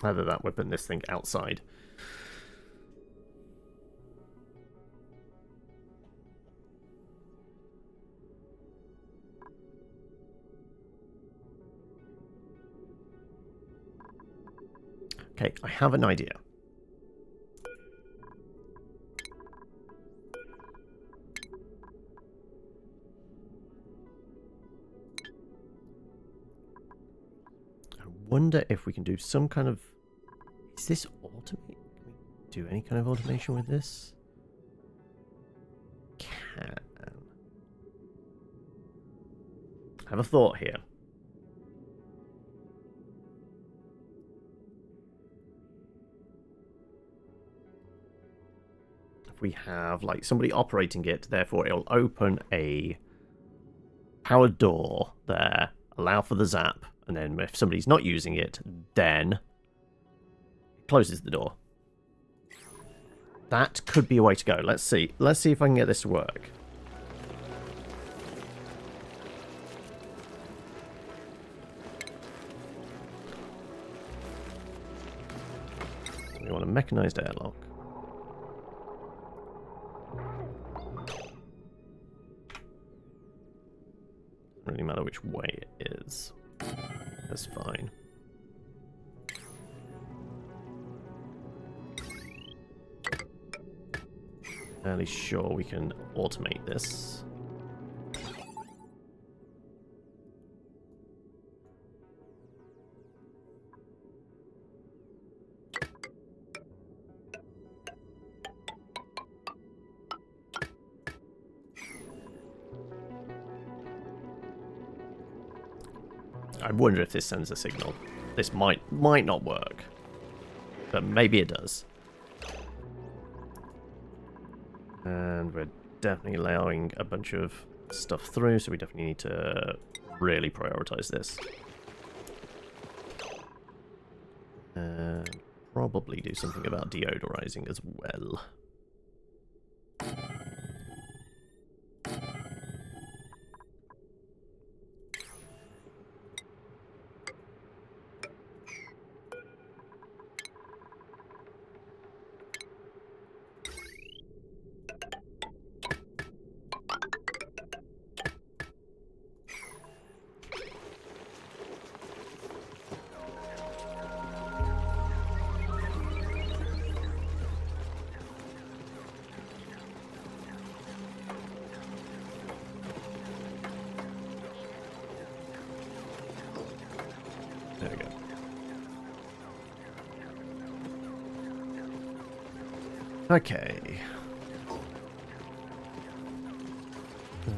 Either that, we're putting this thing outside. Okay, I have an idea. I wonder if we can do some kind of... Is this automate? Can we do any kind of automation with this? Can. I have a thought here. If we have like somebody operating it, therefore it'll open a powered door there, allow for the zap, and then if somebody's not using it, then closes the door. That could be a way to go. Let's see. Let's see if I can get this to work. We want a mechanized airlock. Doesn't really matter which way it is. That's fine. Fairly sure we can automate this. I wonder if this sends a signal. This might not work, but maybe it does. And we're definitely allowing a bunch of stuff through, so we definitely need to really prioritize this. And probably do something about deodorizing as well. There we go. Okay.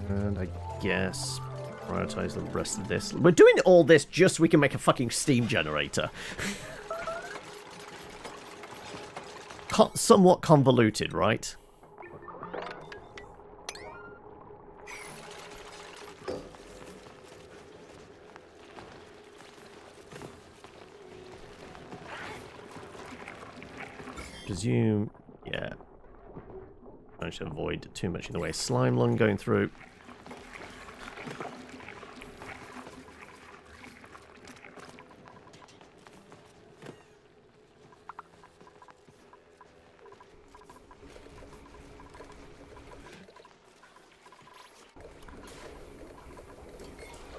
And I guess prioritize the rest of this. We're doing all this just so we can make a fucking steam generator. Somewhat convoluted, right? Presume, yeah. Managed to avoid too much in the way of slime lung going through.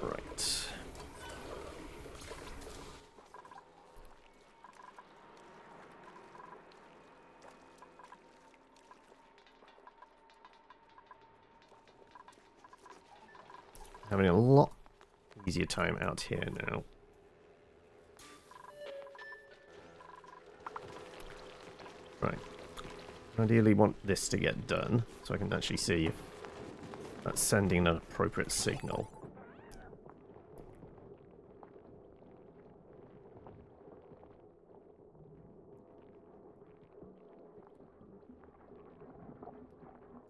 Right. Having a lot easier time out here now. Right. Ideally want this to get done, so I can actually see if that's sending an appropriate signal.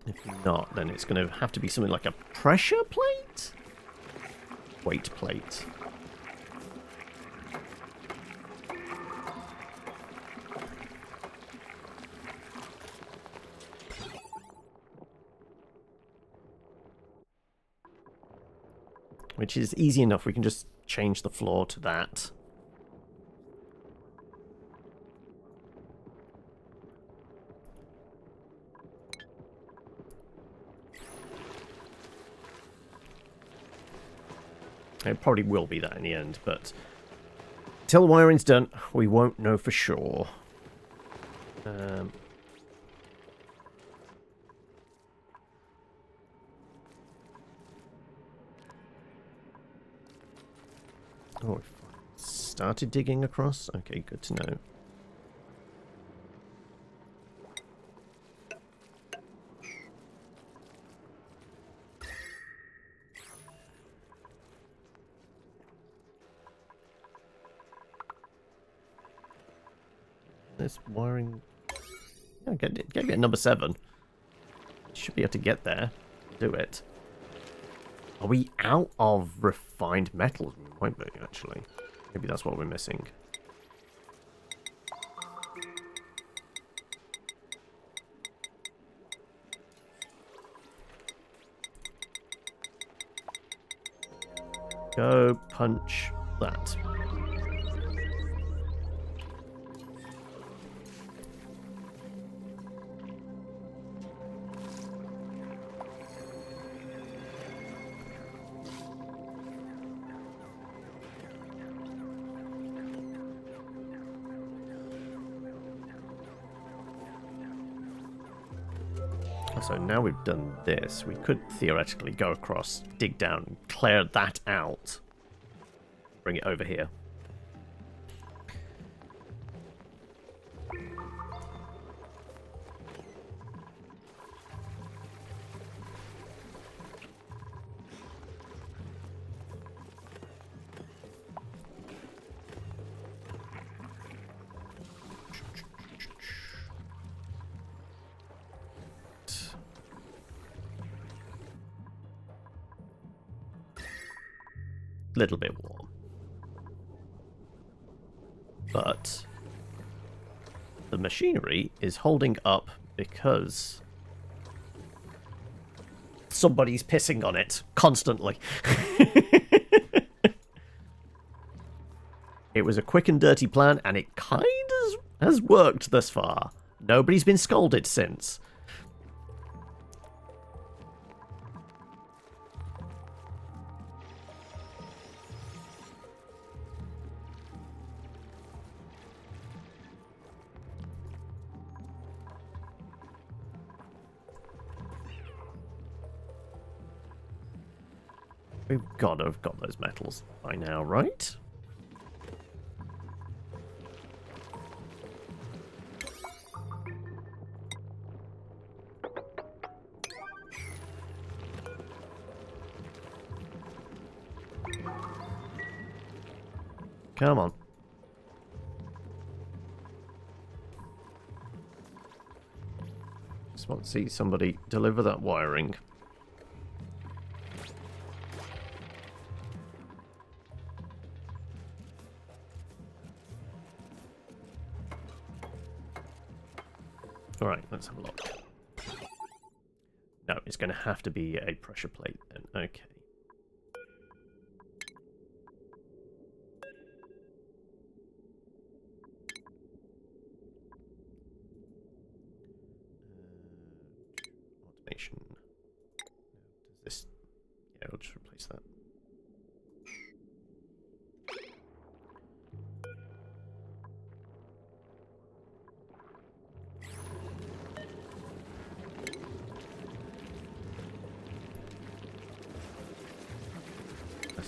If not, then it's going to have to be something like a pressure plate? Weight plate. Which is easy enough, we can just change the floor to that. It probably will be that in the end, but till the wiring's done, we won't know for sure. Oh, we started digging across? Okay, good to know. This wiring... Yeah, get me at number 7. Should be able to get there. Do it. Are we out of refined metals? We might be, actually. Maybe that's what we're missing. Go punch that. So now we've done this, we could theoretically go across, dig down, clear that out, bring it over here. Little bit warm. But the machinery is holding up because somebody's pissing on it constantly. It was a quick and dirty plan, and it kind of has worked thus far. Nobody's been scolded since. We've got to have got those metals by now, right? Come on. Just want to see somebody deliver that wiring. Alright, let's have a look. No, it's going to have to be a pressure plate then. Okay. Automation. Does this... Yeah, we'll just replace that.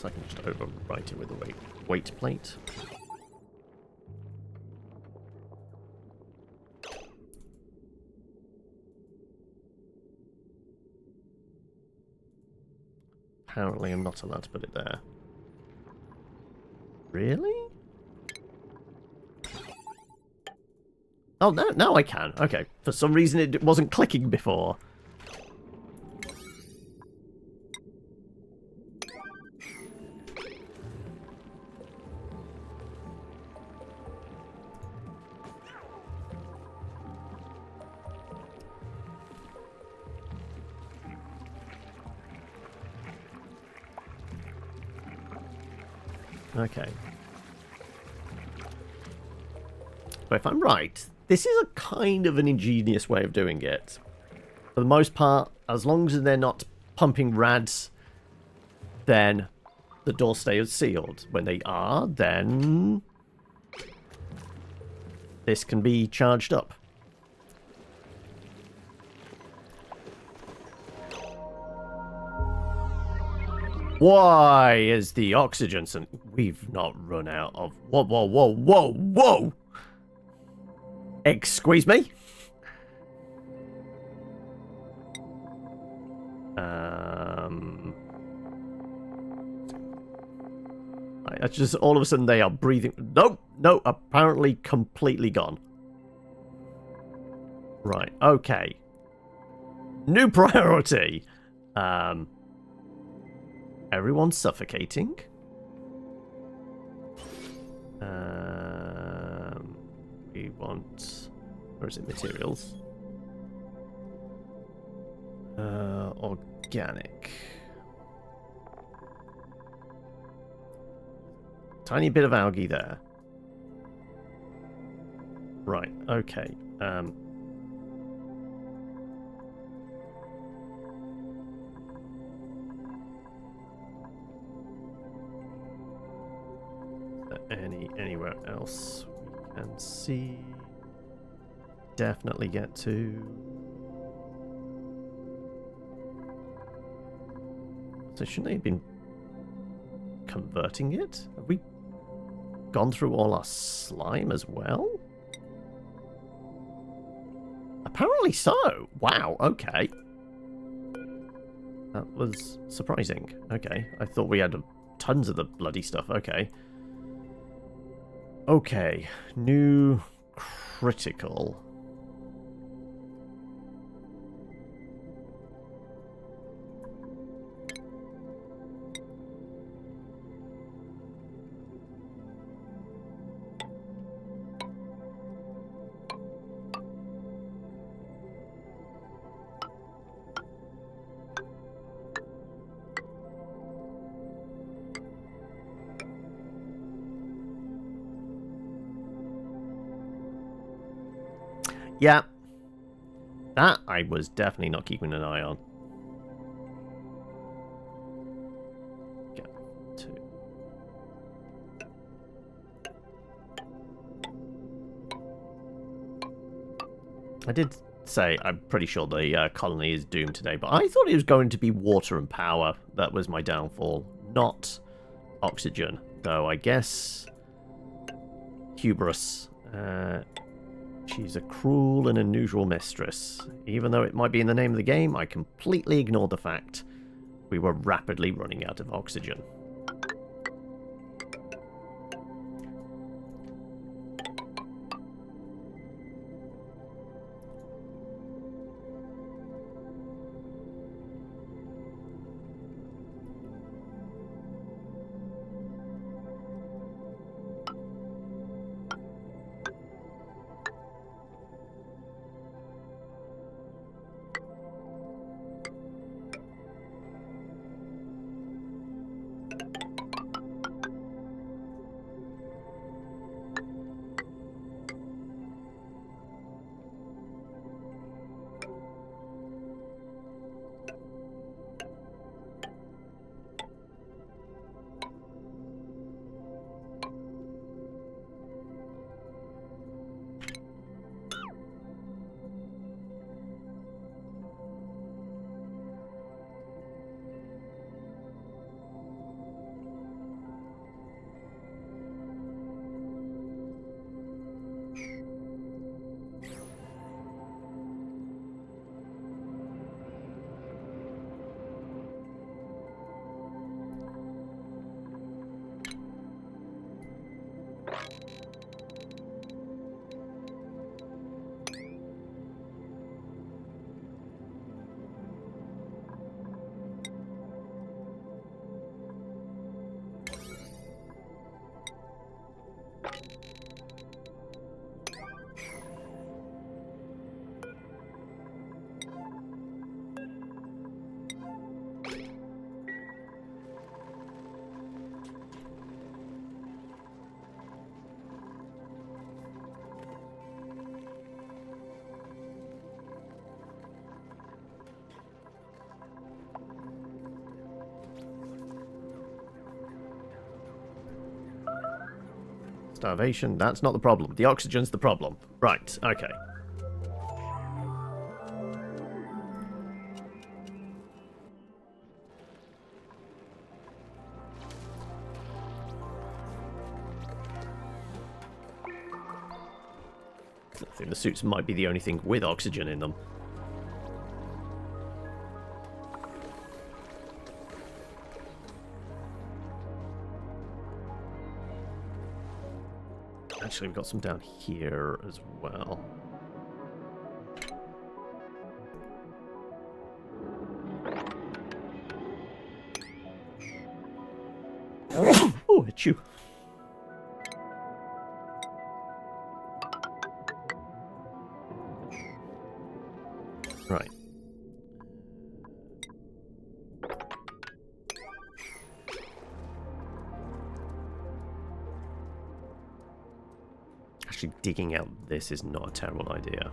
I can just overwrite it with a weight plate. Apparently I'm not allowed to put it there. Really? Oh, no, now I can. Okay. For some reason it wasn't clicking before. Okay. But if I'm right, this is a kind of an ingenious way of doing it. For the most part, as long as they're not pumping rads, then the doors stay sealed. When they are, then this can be charged up. Why is the oxygen... We've not run out of... Whoa, whoa, whoa, whoa, whoa! Excuse me? I just... All of a sudden they are breathing... Nope! No, apparently completely gone. Right, okay. New priority! Everyone's suffocating. We want... Where is it? Materials. Organic. Tiny bit of algae there. Right, okay. Anywhere else we can see? Definitely get to. So shouldn't they have been converting it? Have we gone through all our slime as well? Apparently so. Wow, okay. That was surprising. Okay, I thought we had tons of the bloody stuff. Okay. Okay, new critical. Yeah. That I was definitely not keeping an eye on. Get 2. I did say I'm pretty sure the colony is doomed today, but I thought it was going to be water and power. That was my downfall, not oxygen. Though I guess hubris. She's a cruel and unusual mistress. Even though it might be in the name of the game, I completely ignored the fact we were rapidly running out of oxygen. Starvation, that's not the problem. The oxygen's the problem. Right, okay. I think the suits might be the only thing with oxygen in them. Actually, we've got some down here as well. Oh, hit you. Right. Actually, digging out this is not a terrible idea.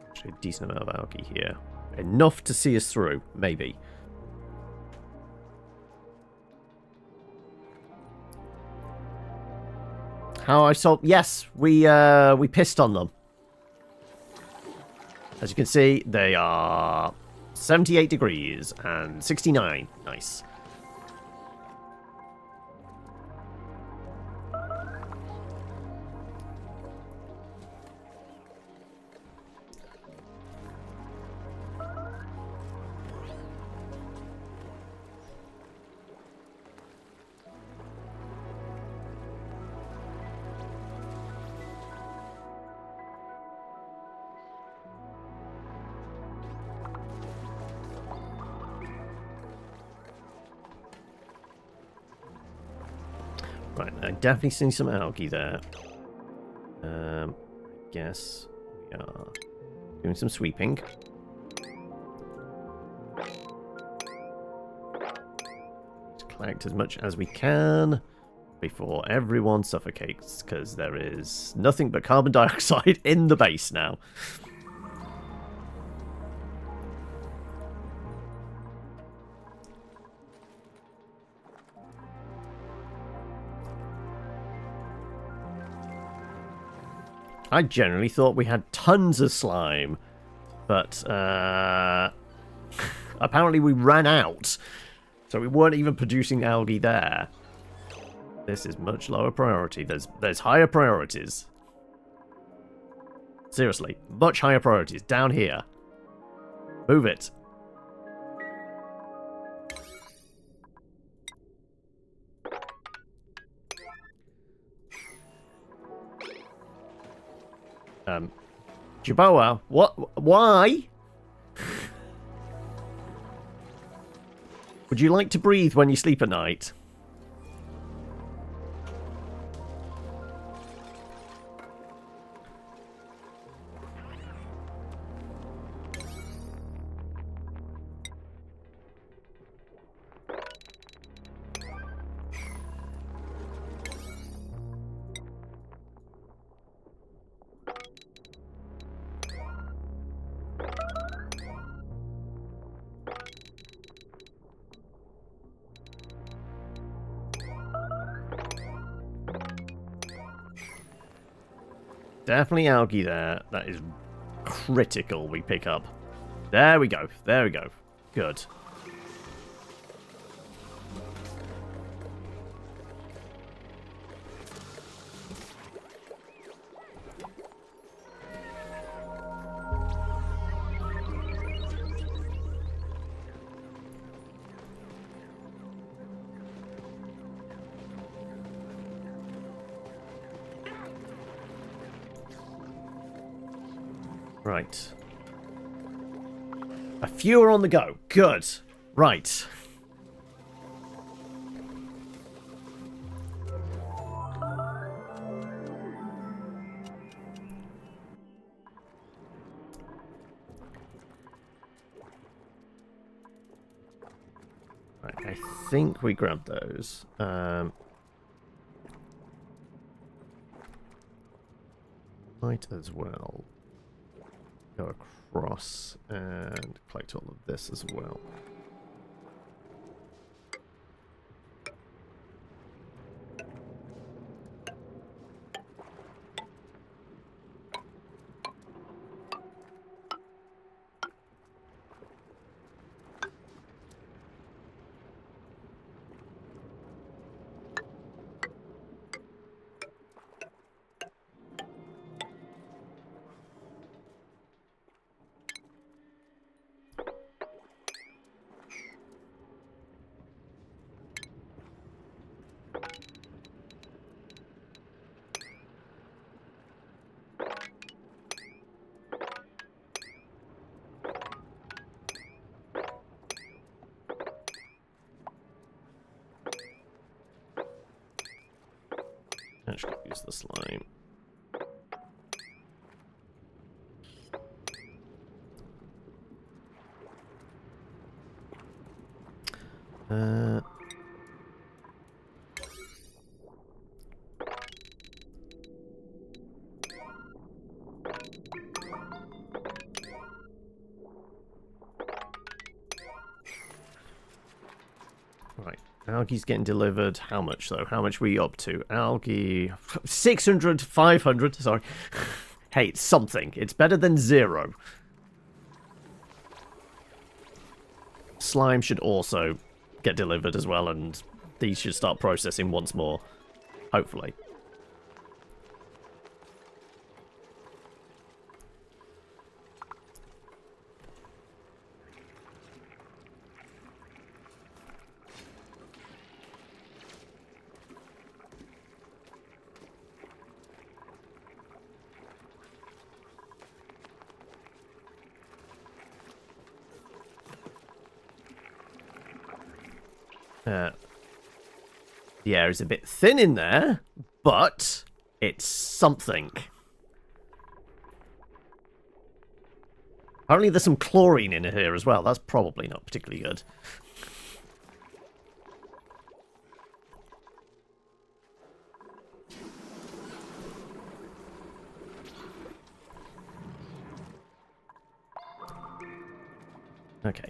Actually, a decent amount of algae here. Enough to see us through, maybe. How I solved... Yes, we pissed on them. As you can see, they are 78 degrees and 69. Nice. Right, I definitely see some algae there. I guess we are doing some sweeping. Let's collect as much as we can before everyone suffocates, because there is nothing but carbon dioxide in the base now. I generally thought we had tons of slime, but apparently we ran out, so we weren't even producing algae there. This is much lower priority. There's higher priorities. Seriously, much higher priorities down here. Move it. Jaboa, what? Why? Would you like to breathe when you sleep at night? Definitely algae there. That is critical we pick up. There we go. There we go. Good. Right. A few are on the go. Good. Right. Right, I think we grabbed those. Might as well go across and collect all of this as well. Actually, use the slime. Right. Algae's getting delivered. How much, though? How much are we up to? Algae... 600, 500, sorry. Hey, it's something. It's better than 0. Slime should also get delivered as well, and these should start processing once more. Hopefully. The air is a bit thin in there, but it's something. Apparently there's some chlorine in here as well. That's probably not particularly good. Okay.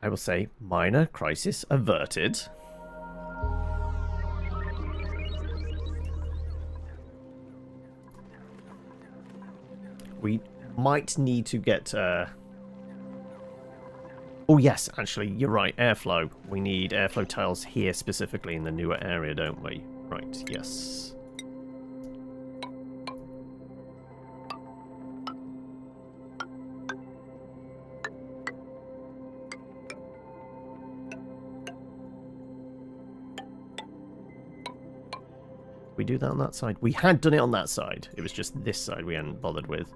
I will say minor crisis averted. We might need to get... Oh, yes, actually, you're right. Airflow. We need airflow tiles here specifically in the newer area, don't we? Right, yes. We do that on that side? We had done it on that side. It was just this side we hadn't bothered with.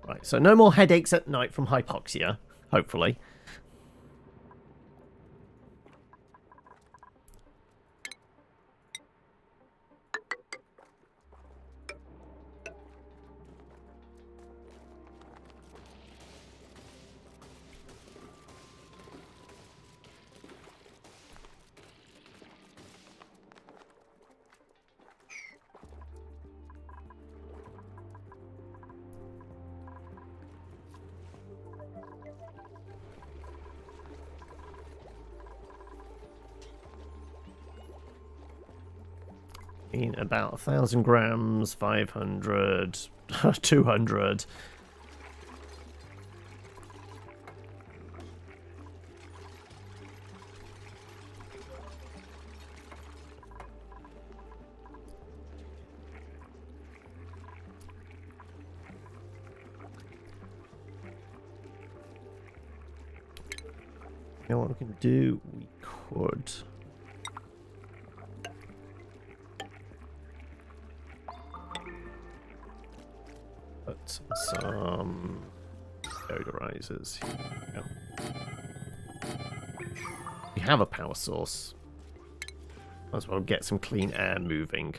Right, so no more headaches at night from hypoxia, hopefully. In about 1,000 grams, 500, 200. You know what we can do? We could... put some deodorizers here. We have a power source. Might as well get some clean air moving.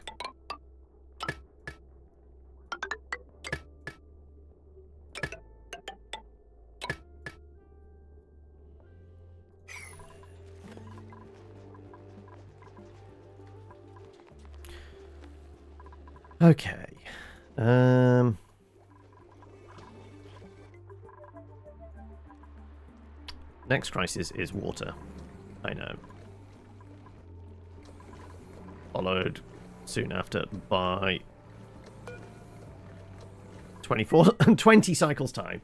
Okay. Next crisis is water. I know. Followed soon after by 20 cycles time.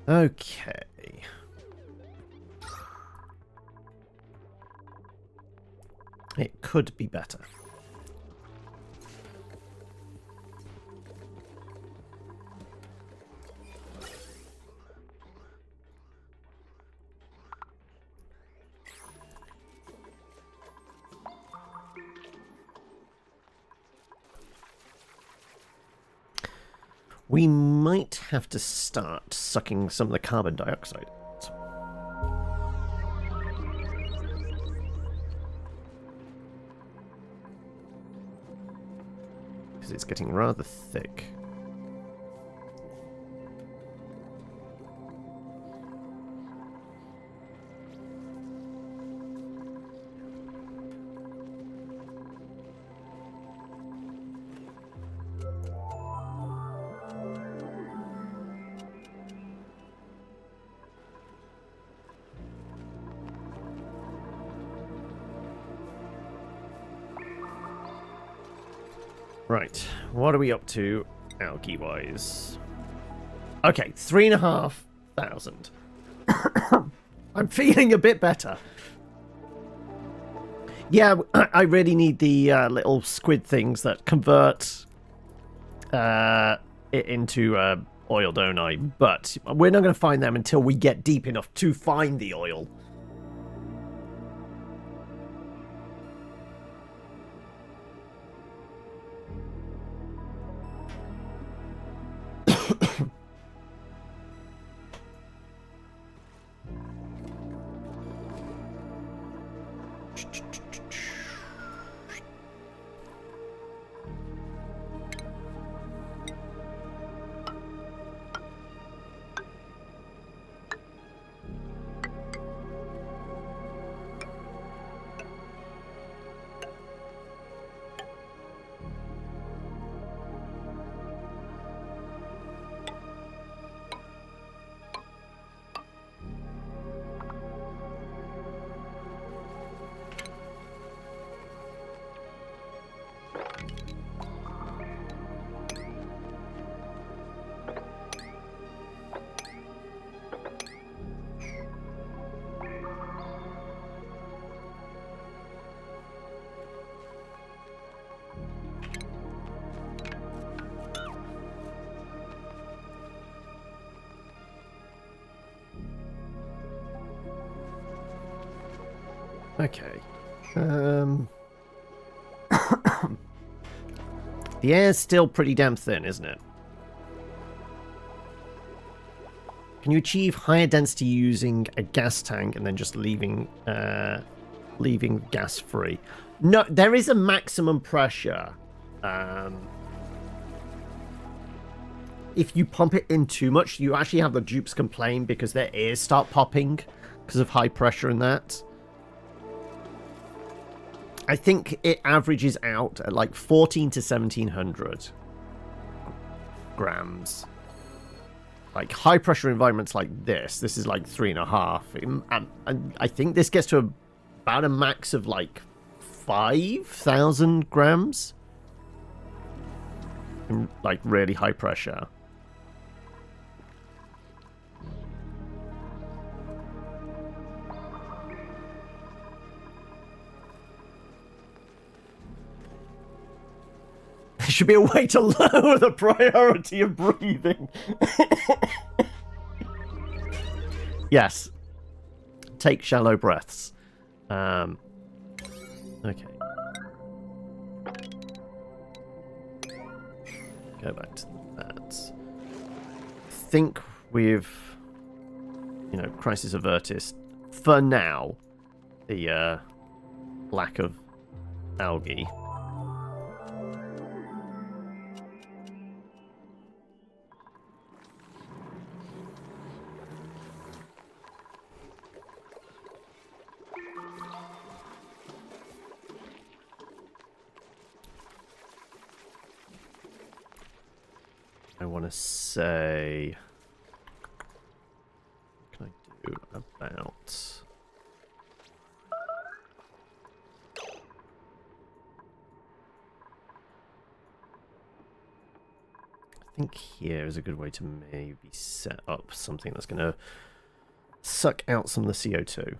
Okay. It could be better. We might have to start sucking some of the carbon dioxide. Because it's getting rather thick. Right, what are we up to algae-wise? Okay, 3,500. I'm feeling a bit better. Yeah, I really need the little squid things that convert it into oil, don't I? But we're not going to find them until we get deep enough to find the oil. Okay. The air's still pretty damn thin, isn't it? Can you achieve higher density using a gas tank and then just leaving gas free? No, there is a maximum pressure. If you pump it in too much, you actually have the dupes complain because their ears start popping because of high pressure in that. I think it averages out at like 14 to 1700 grams. Like high pressure environments like this is like 3.5. And I think this gets to about a max of like 5,000 grams. In like really high pressure. There should be a way to lower the priority of breathing. Yes. Take shallow breaths. Okay. Go back to that. Think with, you know, Crisis Avertis. For now, the lack of algae. I want to say, what can I do about? I think here is a good way to maybe set up something that's going to suck out some of the CO2.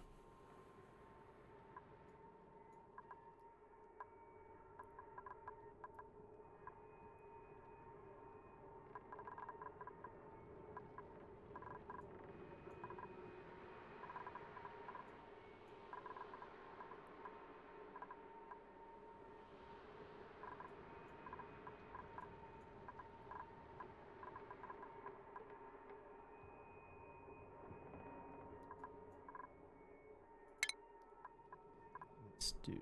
Let's do.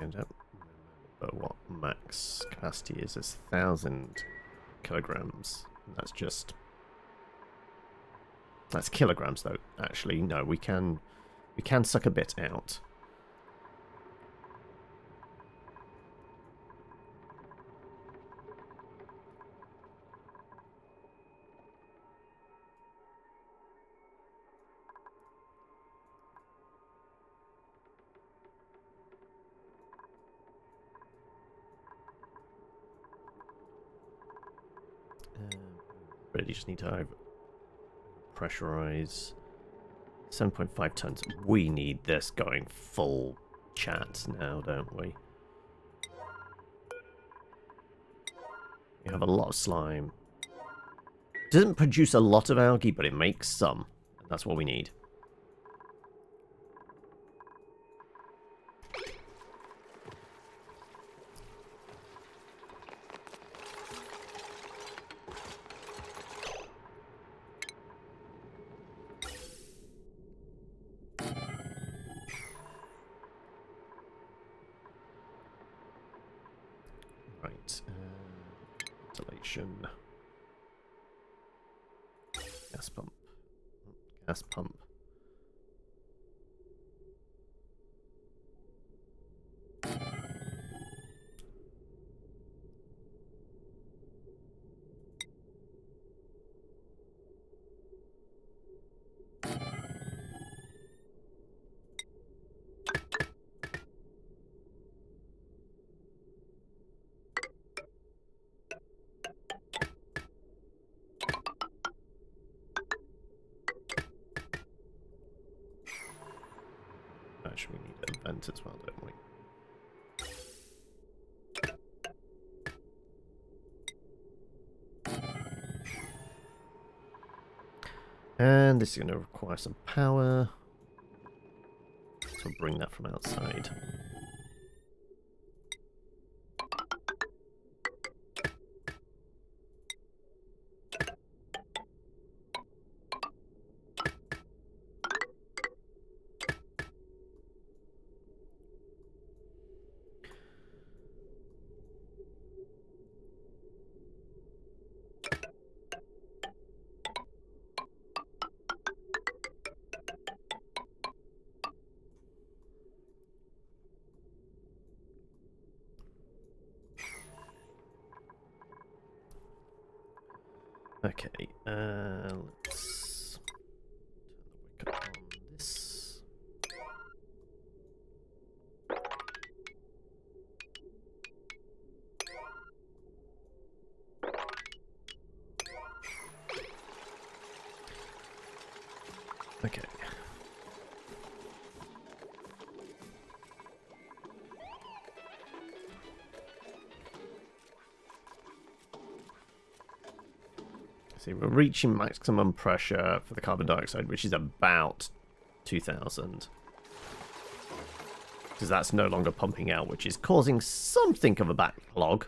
I don't remember what max capacity is. It's 1,000 kilograms. That's kilograms though. Actually, no, we can suck a bit out. Really just need to pressurize 7.5 tons. We need this going full chat now, don't we? We have a lot of slime. It doesn't produce a lot of algae, but it makes some. That's what we need. Right. Ventilation. Gas pump. Gas pump. Actually, we need a vent as well, don't we? And this is going to require some power. So we'll bring that from outside. Okay, let's turn the wick up on this. Okay. See, we're reaching maximum pressure for the carbon dioxide, which is about 2,000. Because that's no longer pumping out, which is causing something of a backlog.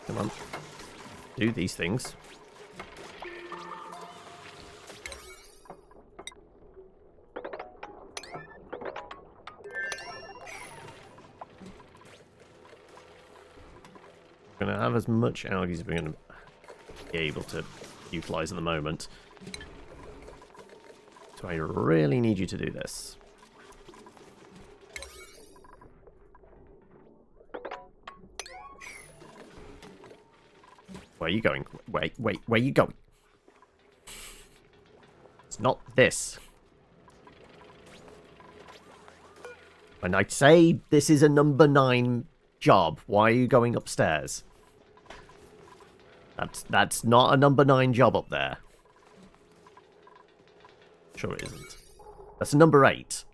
Come on. Do these things. We're going to have as much algae as we're going to be able to utilize at the moment. So I really need you to do this. Where are you going? Wait, where are you going? It's not this. When I say this is a number 9 job, why are you going upstairs? That's not a number 9 job up there. Sure it isn't. That's a number 8.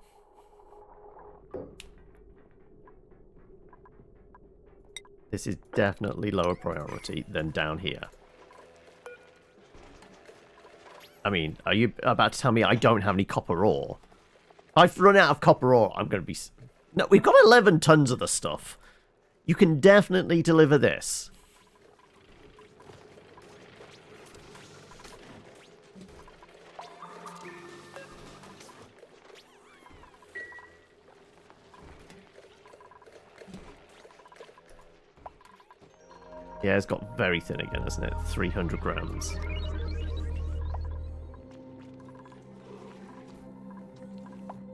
This is definitely lower priority than down here. I mean, are you about to tell me I don't have any copper ore? If I've run out of copper ore, I'm going to be... No, we've got 11 tons of the stuff. You can definitely deliver this. Yeah, it's got very thin again, isn't it? 300 grams.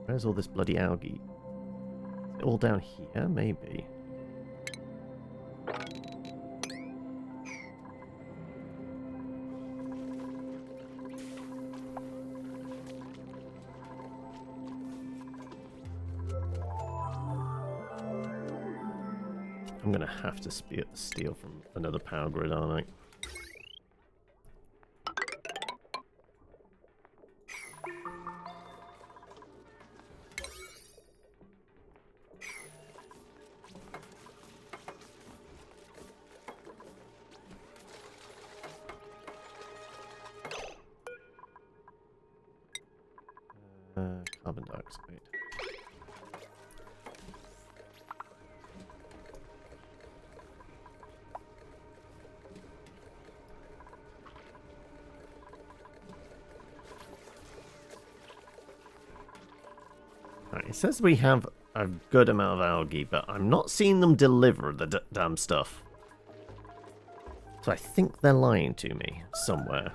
Where's all this bloody algae? Is it all down here? Maybe. I'm gonna have to steal from another power grid, aren't I? Carbon dioxide. Right, it says we have a good amount of algae, but I'm not seeing them deliver the damn stuff. So I think they're lying to me somewhere.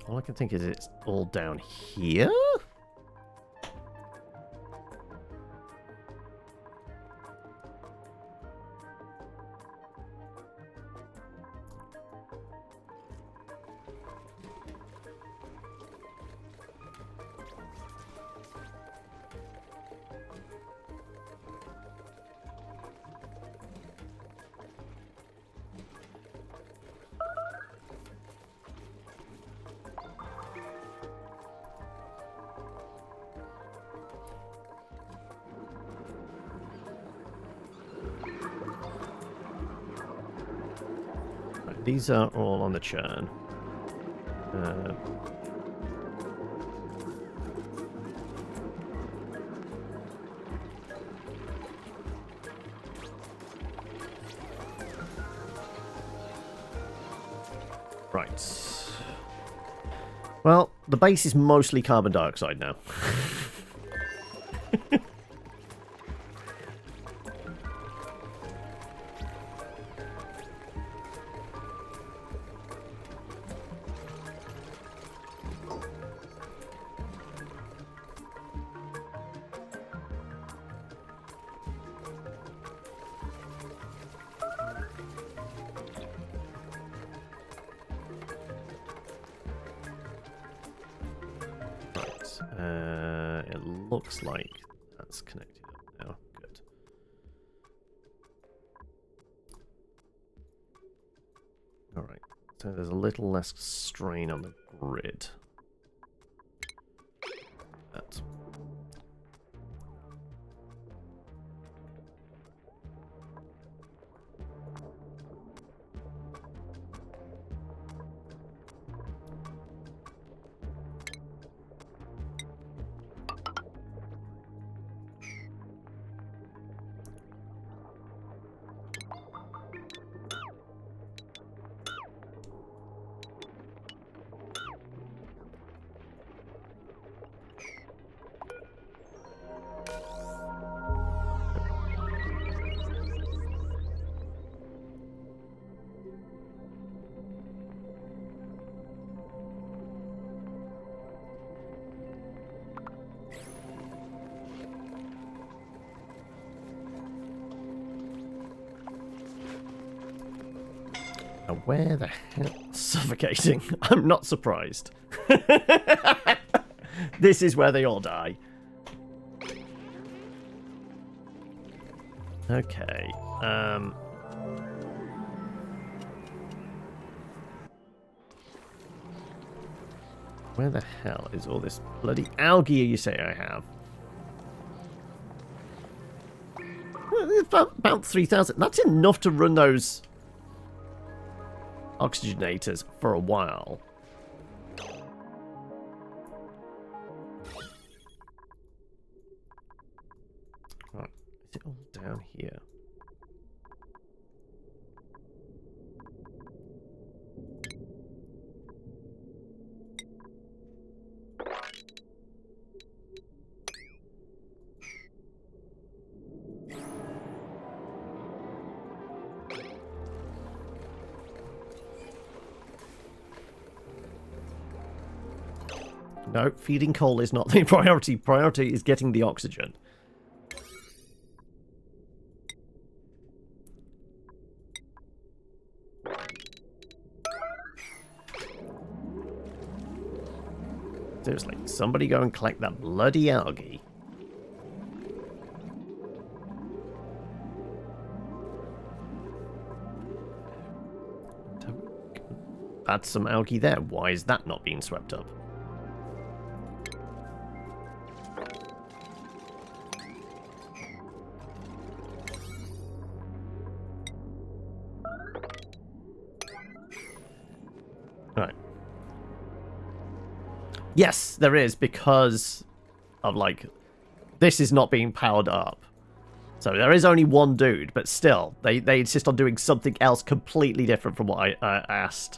All I can think is it's all down here? These are all on the churn. Right. Well, the base is mostly carbon dioxide now. It looks like that's connected up now. Good. Alright, so there's a little less strain on the grid. That. Now where the hell? Suffocating. I'm not surprised. This is where they all die. Okay. Where the hell is all this bloody algae you say I have? Well, it's about 3,000. That's enough to run those oxygenators for a while. Right, is it all down here? No, feeding coal is not the priority. Priority is getting the oxygen. Seriously, somebody go and collect that bloody algae. That's some algae there. Why is that not being swept up? Right. Yes, there is, because of, like, this is not being powered up. So there is only one dude, but still, they insist on doing something else completely different from what I asked.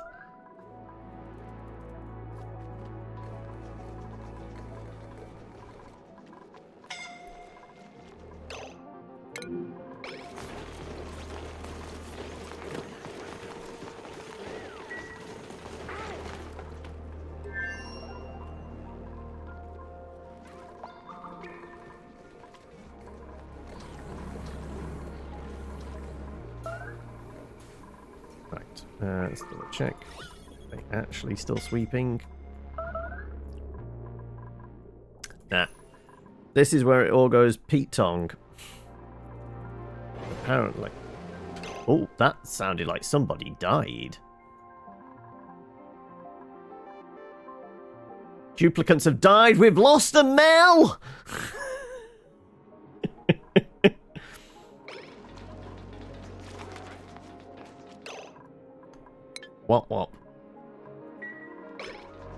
Let's double check. Are they actually still sweeping? Nah. This is where it all goes Pete Tong. Apparently. Oh, that sounded like somebody died. Duplicants have died. We've lost a Mel! Wop.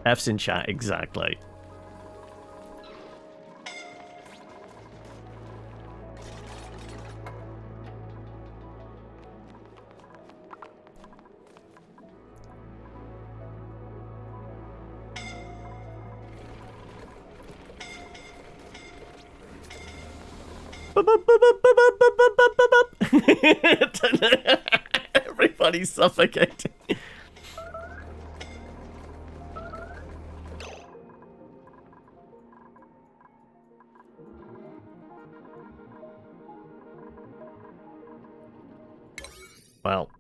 F's in chat, exactly. Everybody's suffocating. Well,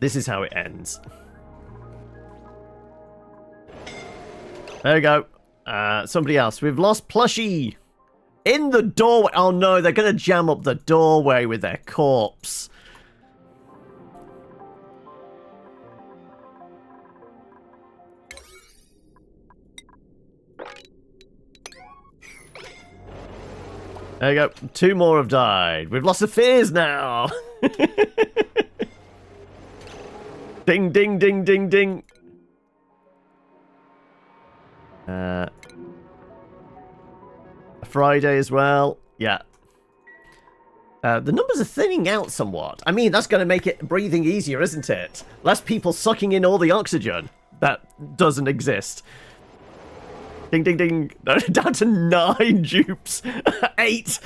this is how it ends. There we go. Somebody else. We've lost Plushie in the doorway. Oh no, they're going to jam up the doorway with their corpse. There you go. 2 more have died. We've lost the fears now. Ding, ding, ding, ding, ding. Friday as well. Yeah. The numbers are thinning out somewhat. I mean, that's going to make it breathing easier, isn't it? Less people sucking in all the oxygen that doesn't exist. Ding, ding, ding. Down to 9 dupes. 8.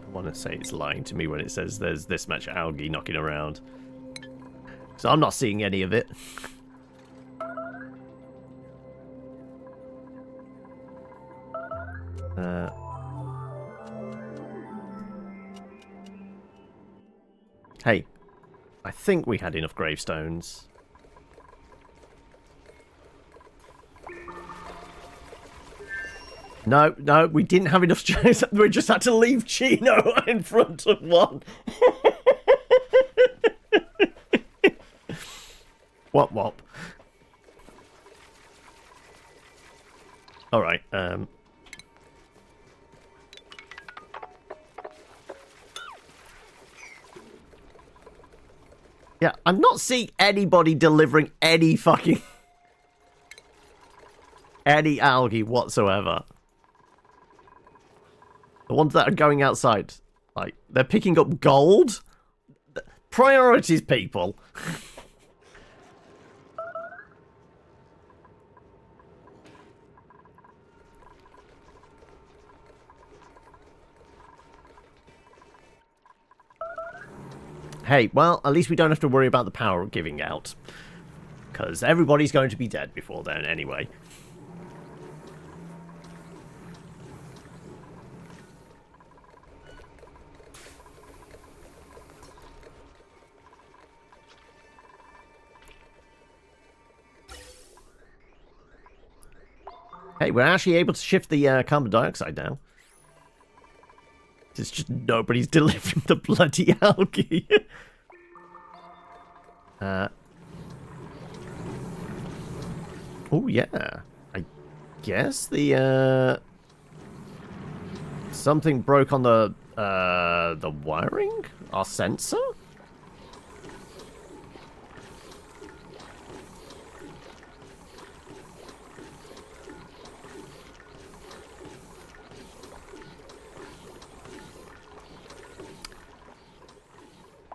I want to say it's lying to me when it says there's this much algae knocking around. So I'm not seeing any of it. Hey, I think we had enough gravestones. No, we didn't have enough. We just had to leave Chino in front of one. Wop. All right. Yeah, I'm not seeing anybody delivering any fucking... any algae whatsoever. The ones that are going outside, like, they're picking up gold? Priorities, people. Hey, well, at least we don't have to worry about the power giving out. Because everybody's going to be dead before then anyway. Hey, we're actually able to shift the carbon dioxide now. It's just nobody's delivering the bloody algae. Oh, yeah. I guess the, something broke on the wiring? Our sensor?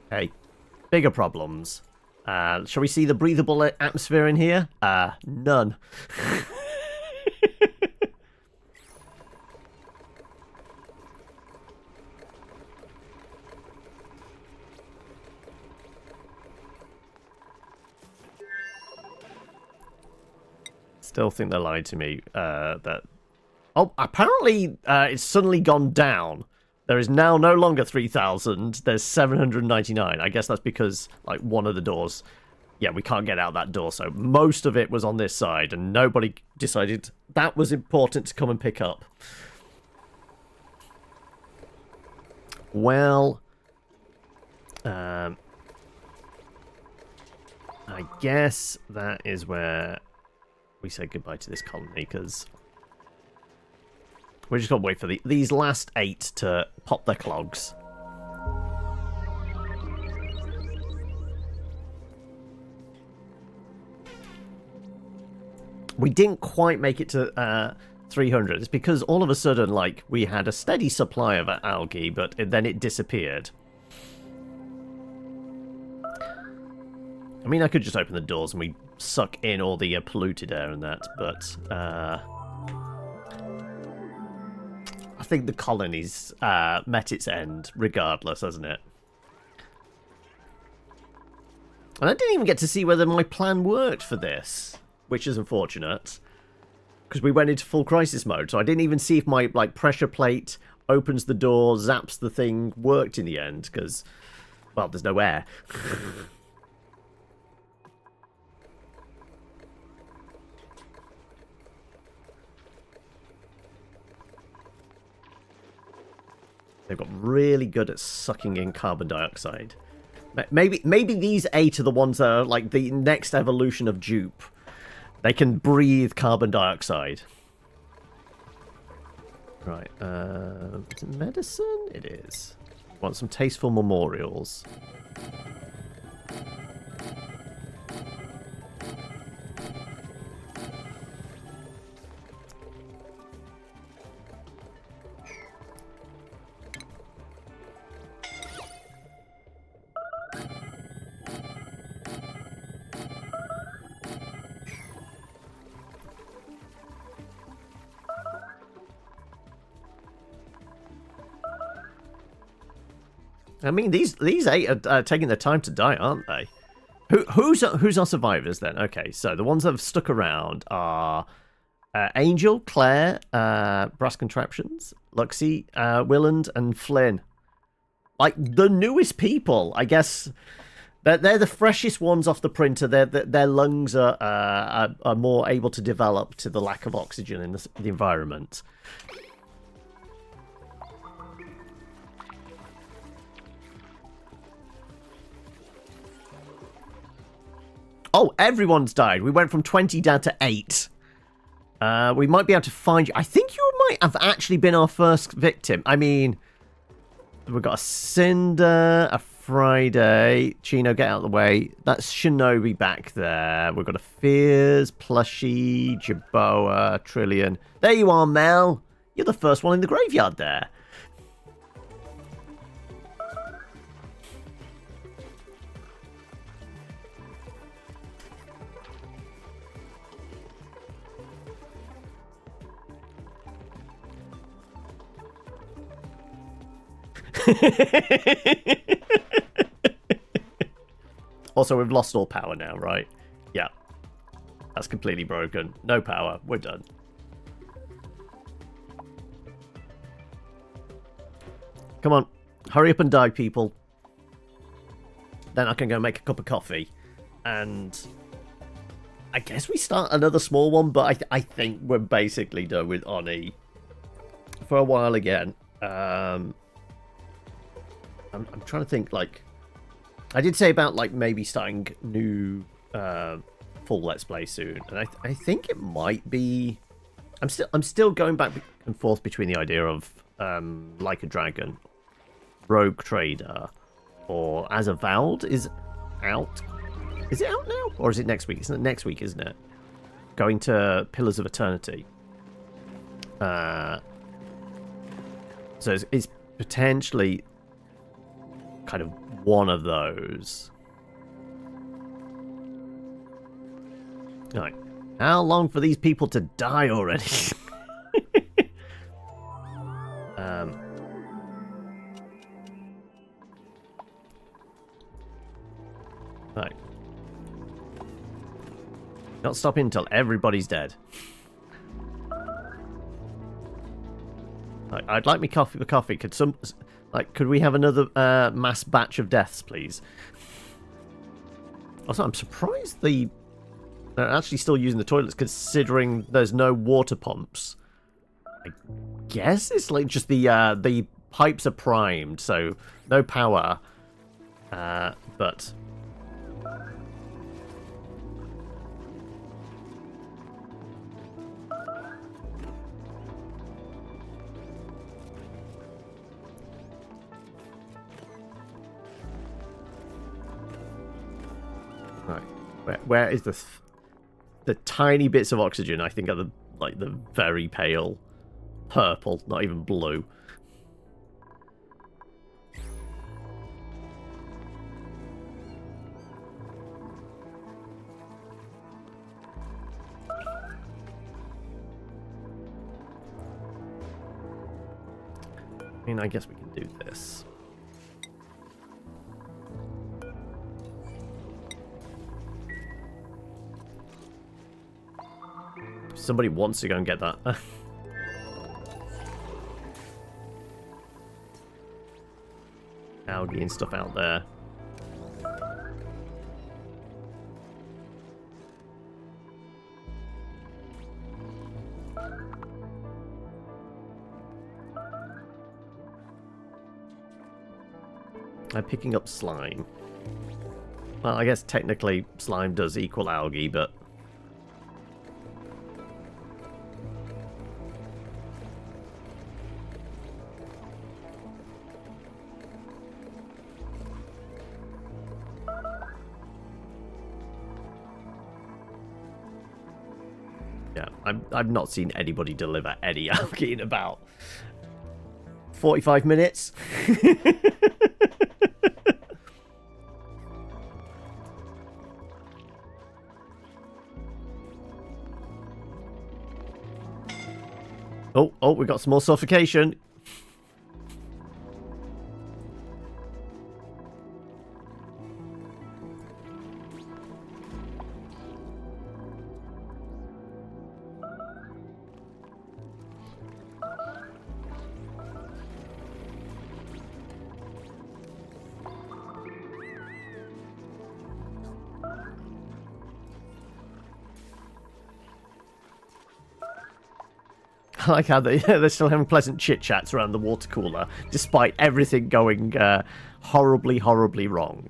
Hey, bigger problems. Shall we see the breathable atmosphere in here? None. Still think they lied to me. That. Oh, apparently it's suddenly gone down. There is now no longer 3,000. There's 799. I guess that's because, like, one of the doors... Yeah, we can't get out that door, so most of it was on this side, and nobody decided that was important to come and pick up. Well... I guess that is where we say goodbye to this colony, because... We're just going to wait for these last 8 to pop their clogs. We didn't quite make it to 300. It's because all of a sudden, like, we had a steady supply of algae, but then it disappeared. I mean, I could just open the doors and we suck in all the polluted air and that, but... I think the colony's met its end, regardless, hasn't it? And I didn't even get to see whether my plan worked for this, which is unfortunate, because we went into full crisis mode, so I didn't even see if my pressure plate opens the door, zaps the thing, worked in the end, because, well, there's no air. They've got really good at sucking in carbon dioxide. Maybe these 8 are the ones that are like the next evolution of dupe. They can breathe carbon dioxide. Right, is it medicine? It is. Want some tasteful memorials. I mean, these 8 are taking their time to die, aren't they? Who's our survivors then? Okay, so the ones that have stuck around are Angel, Claire, Brass Contraptions, Luxie, Willand, and Flynn. Like, the newest people, I guess. They're the freshest ones off the printer. Their lungs are more able to develop to the lack of oxygen in the environment. Oh, everyone's died. We went from 20 down to 8. We might be able to find you. I think you might have actually been our first victim. I mean, we've got a Cinder, a Friday. Chino, get out of the way. That's Shinobi back there. We've got a Fears, Plushie, Jaboa, Trillion. There you are, Mel. You're the first one in the graveyard there. Also, we've lost all power now, right? Yeah. That's completely broken. No power. We're done. Come on. Hurry up and die, people. Then I can go make a cup of coffee. And I guess we start another small one, but I think we're basically done with Oni for a while again. I'm trying to think, like, I did say about, like, maybe starting new full Let's Play soon, and I think it might be. I'm still going back and forth between the idea of Like a Dragon, Rogue Trader, or As Avowed is out. Is it out now, or is it next week? It's next week, isn't it? Going to Pillars of Eternity. So it's potentially kind of one of those. Alright. How long for these people to die already? Right. Not stopping until everybody's dead. Right, I'd like me coffee. Could we have another mass batch of deaths, please? Also, I'm surprised they're actually still using the toilets, considering there's no water pumps. I guess it's like just the pipes are primed, so no power. But where is the tiny bits of oxygen? I think are the very pale purple, not even blue. I mean, I guess we can do this. Somebody wants to go and get that. Algae and stuff out there. I'm picking up slime. Well, I guess technically slime does equal algae, but yeah, I've not seen anybody deliver any algae in about 45 minutes. Oh, we got some more suffocation. I like how they're still having pleasant chit-chats around the water cooler, despite everything going horribly, horribly wrong.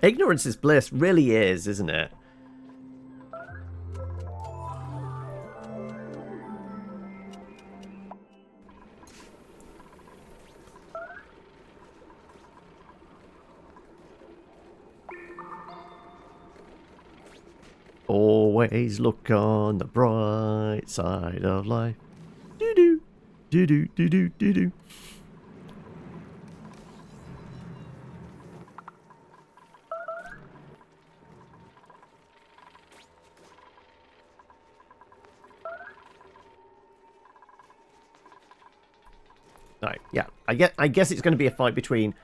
Ignorance is bliss, really is, isn't it? Always look on the bright side of life. Do-do, do-do, do-do, do-do. Right, yeah. I guess it's going to be a fight between,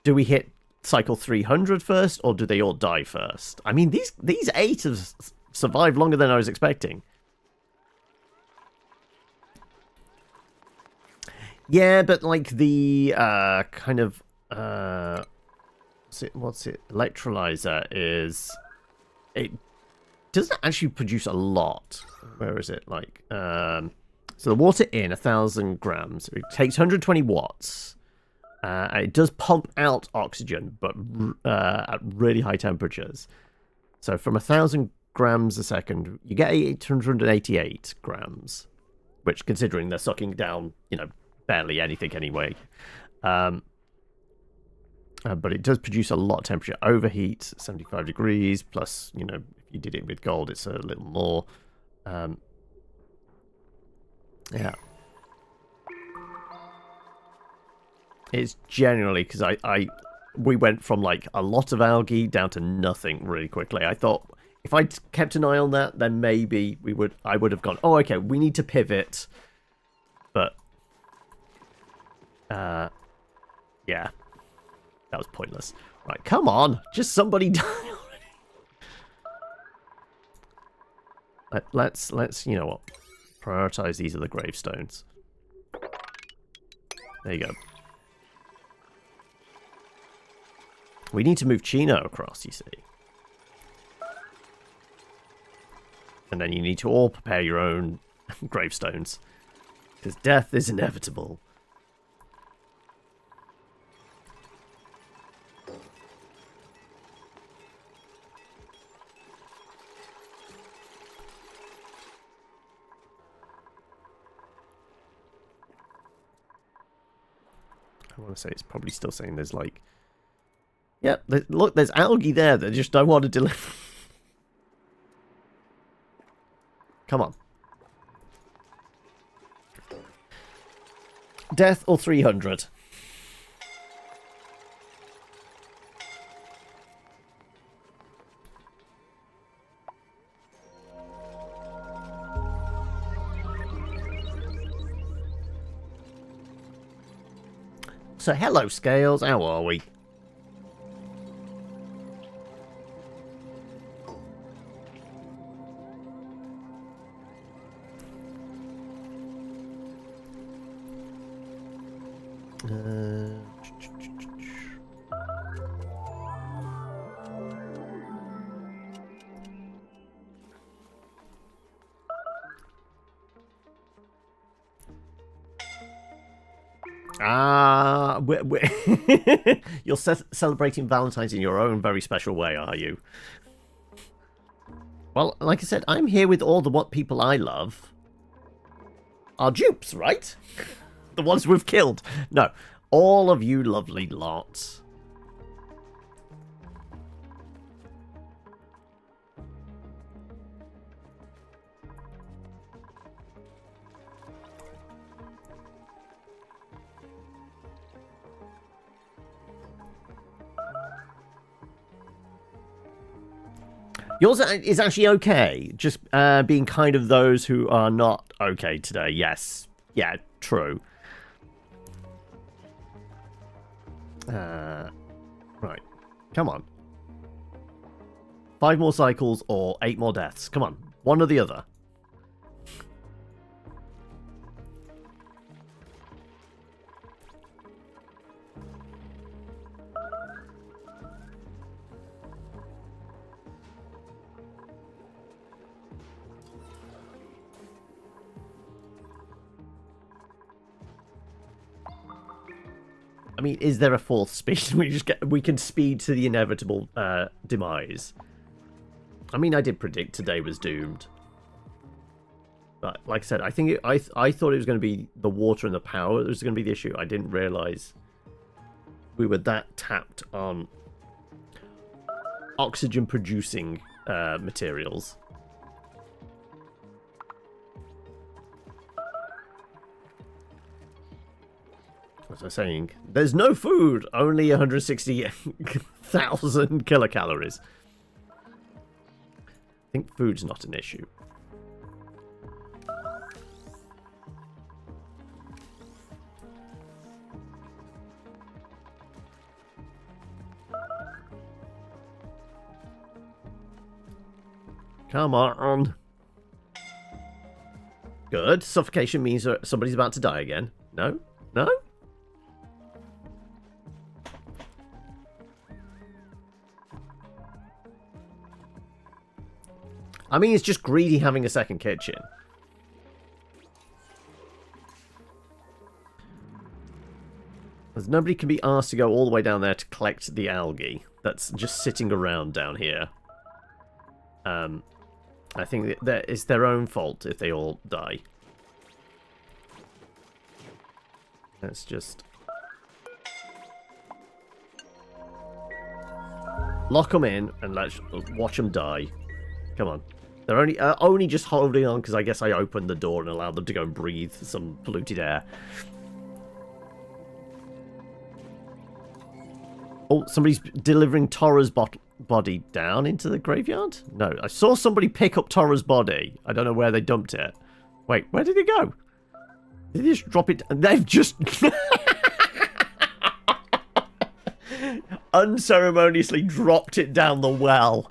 do we hit cycle 300 first, or do they all die first? I mean, these 8 have survived longer than I was expecting. Yeah, but like the kind of what's it? Electrolyzer is, it doesn't actually produce a lot. Where is it? Like so the water in 1,000 grams. It takes 120 watts. It does pump out oxygen, but at really high temperatures. So from 1,000 grams a second, you get 888 grams, which, considering they're sucking down, barely anything anyway. But it does produce a lot of temperature. Overheat, 75 degrees, plus, if you did it with gold, it's a little more. Yeah. It's generally because we went from like a lot of algae down to nothing really quickly. I thought if I'd kept an eye on that, then maybe I would have gone, oh, okay, we need to pivot. But yeah, that was pointless. Right, come on, just somebody die already. Let's you know what, prioritize these are the gravestones. There you go. We need to move Chino across, you see. And then you need to all prepare your own gravestones. Because death is inevitable. I want to say it's probably still saying there's like... Yeah, look, there's algae there that just don't want to deliver. Come on. Death or 300? So, hello, Scales. How are we? You're celebrating Valentine's in your own very special way, are you? Well, like I said, I'm here with all the what people I love. Our dupes, right? The ones we've killed. No, all of you lovely lots. Yours is actually okay. Just being kind of those who are not okay today. Yes. Yeah, true. Right. Come on. 5 more cycles or 8 more deaths. Come on. One or the other. I mean, is there a fourth speed? We can speed to the inevitable demise. I mean, I did predict today was doomed. But like I said, I think I thought it was going to be the water and the power that was going to be the issue. I didn't realize we were that tapped on oxygen producing materials. As I was saying, there's no food, only 160,000 kilocalories. I think food's not an issue. Come on. Good. Suffocation means somebody's about to die again. No? No? I mean, it's just greedy having a second kitchen. Because nobody can be asked to go all the way down there to collect the algae that's just sitting around down here. I think that it's their own fault if they all die. Let's just lock them in and let's watch them die. Come on. They're only just holding on because I guess I opened the door and allowed them to go and breathe some polluted air. Oh, somebody's delivering Tora's body down into the graveyard? No, I saw somebody pick up Tora's body. I don't know where they dumped it. Wait, where did it go? Did they just drop it? They've just unceremoniously dropped it down the well.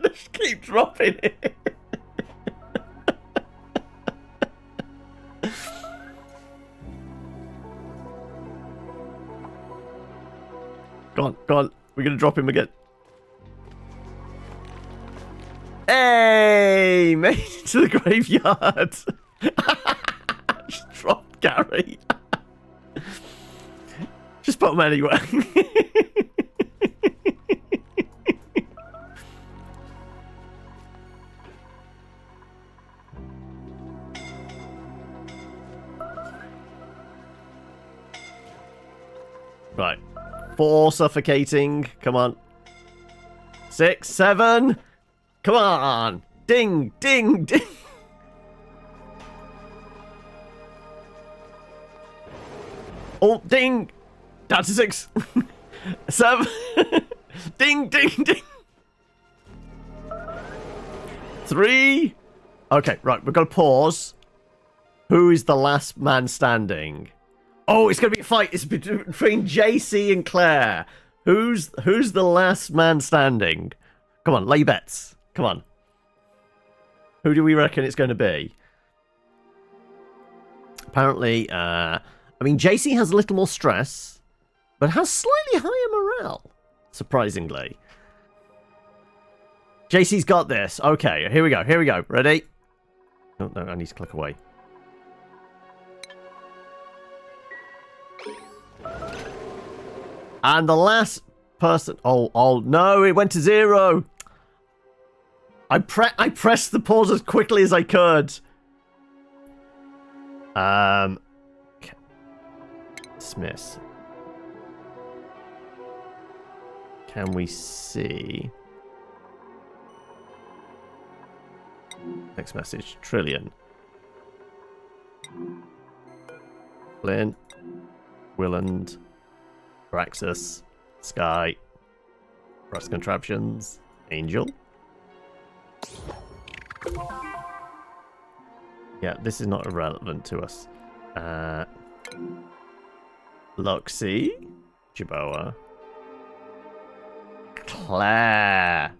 Just keep dropping it. Go on, go on. We're going to drop him again. Hey! Made it to the graveyard. Just dropped Gary. Just put him anywhere. Right. 4 suffocating. Come on. 6, 7. Come on. Ding, ding, ding. Oh, ding. Down to 6. 7. Ding, ding, ding. 3. Okay, right. We've got to pause. Who is the last man standing? Oh, it's going to be a fight. It's between JC and Claire. Who's the last man standing? Come on, lay bets. Come on. Who do we reckon it's going to be? Apparently, I mean, JC has a little more stress, but has slightly higher morale, surprisingly. JC's got this. Okay, here we go. Here we go. Ready? Oh, no, I need to click away. And the last person... Oh, no, it went to 0. I pressed the pause as quickly as I could. Dismiss. Can we see... Next message. Trillion. Flynn. Willand. Praxis, Sky, Rust Contraptions, Angel. Yeah, this is not irrelevant to us. Luxie, Jaboa, Claire.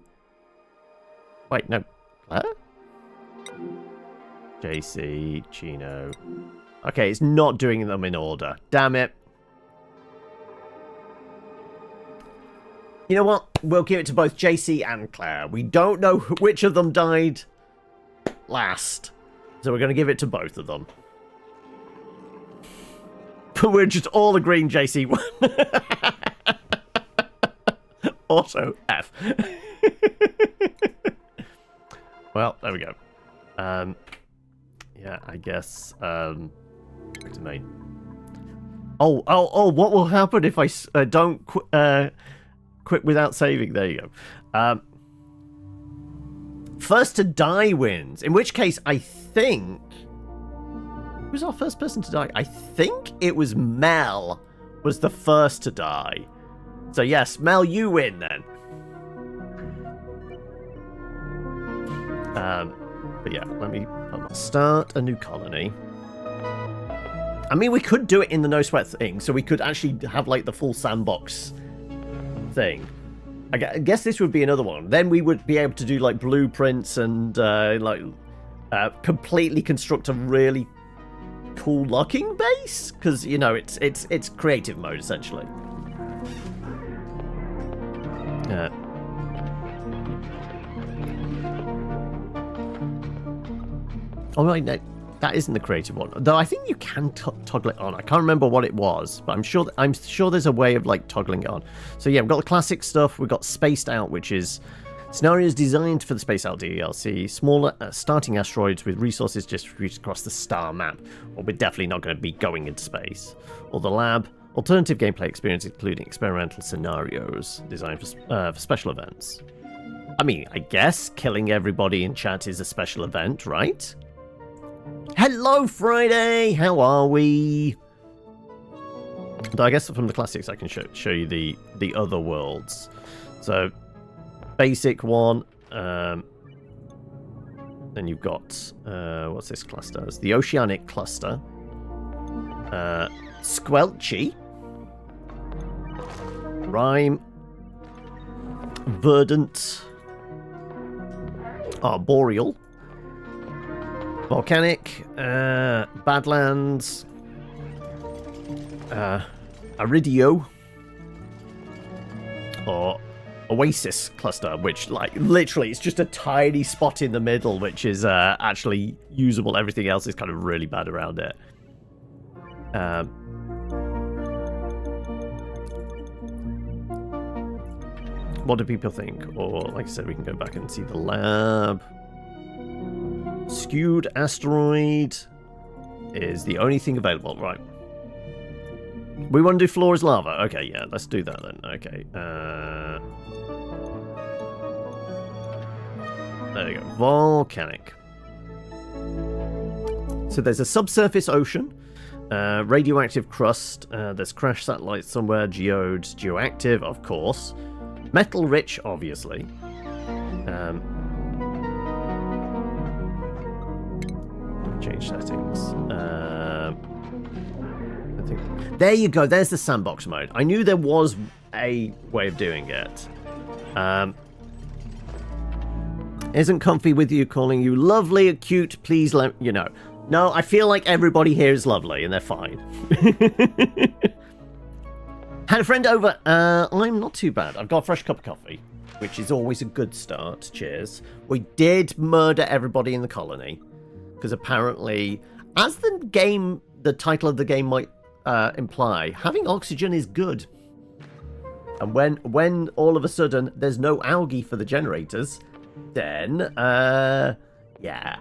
Wait, no, Claire? JC, Chino. Okay, it's not doing them in order. Damn it. You know what? We'll give it to both JC and Claire. We don't know which of them died last. So we're going to give it to both of them. We're just all agreeing, JC. Auto F. Well, there we go. Yeah, I guess. Back to main. Oh! What will happen if I don't quit without saving? There you go. First to die wins. In which case, I think. Who was our first person to die? I think it was Mel. Was the first to die. So yes, Mel, you win then. But yeah, let me start a new colony. I mean, we could do it in the no sweat thing, so we could actually have like the full sandbox thing. I guess this would be another one. Then we would be able to do like blueprints and completely construct a really cool locking base, because you know it's creative mode essentially. Oh right, no, that isn't the creative one. Though I think you can toggle it on. I can't remember what it was, but I'm sure there's a way of like toggling it on. So yeah, we've got the classic stuff. We've got Spaced Out, which is scenarios designed for the Space Out DLC. Smaller starting asteroids with resources distributed across the star map. Well, we're definitely not going to be going into space. Or the lab. Alternative gameplay experience, including experimental scenarios designed for special events. I mean, I guess killing everybody in chat is a special event, right? Hello, Friday! How are we? Though I guess from the classics I can show you the other worlds. So, basic one. Then you've got, what's this cluster? It's the Oceanic cluster. Squelchy. Rime. Verdant. Arboreal. Volcanic, Badlands, Aridio, or Oasis cluster, which, like, literally, it's just a tiny spot in the middle, which is actually usable. Everything else is kind of really bad around it. What do people think? Or, like I said, we can go back and see the lab. Skewed asteroid is the only thing available, right? We want to do floor as lava. Okay, yeah, let's do that then. Okay. There you go. Volcanic. So there's a subsurface ocean, radioactive crust, there's crash satellites somewhere, geodes, geoactive, of course. Metal rich, obviously. Change settings. I think there you go. There's the sandbox mode. I knew there was a way of doing it. Isn't comfy with you calling you lovely or cute? Please let you know. No, I feel like everybody here is lovely and they're fine. Had a friend over. I'm not too bad. I've got a fresh cup of coffee, which is always a good start. Cheers. We did murder everybody in the colony. Because apparently, as the title of the game might imply, having oxygen is good. And when all of a sudden there's no algae for the generators, then, yeah,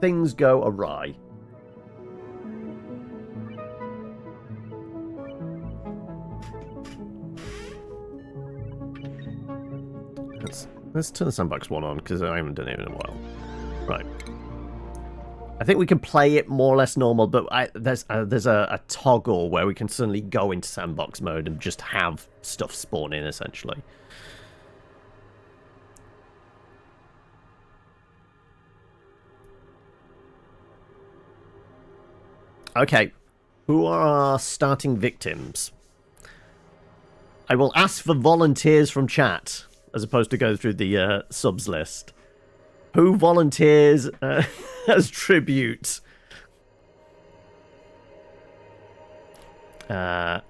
things go awry. Let's turn the sandbox one on, because I haven't done it in a while. Right. I think we can play it more or less normal, but there's a toggle where we can suddenly go into sandbox mode and just have stuff spawn in, essentially. Okay, who are our starting victims? I will ask for volunteers from chat, as opposed to go through the subs list. Who volunteers as tribute? So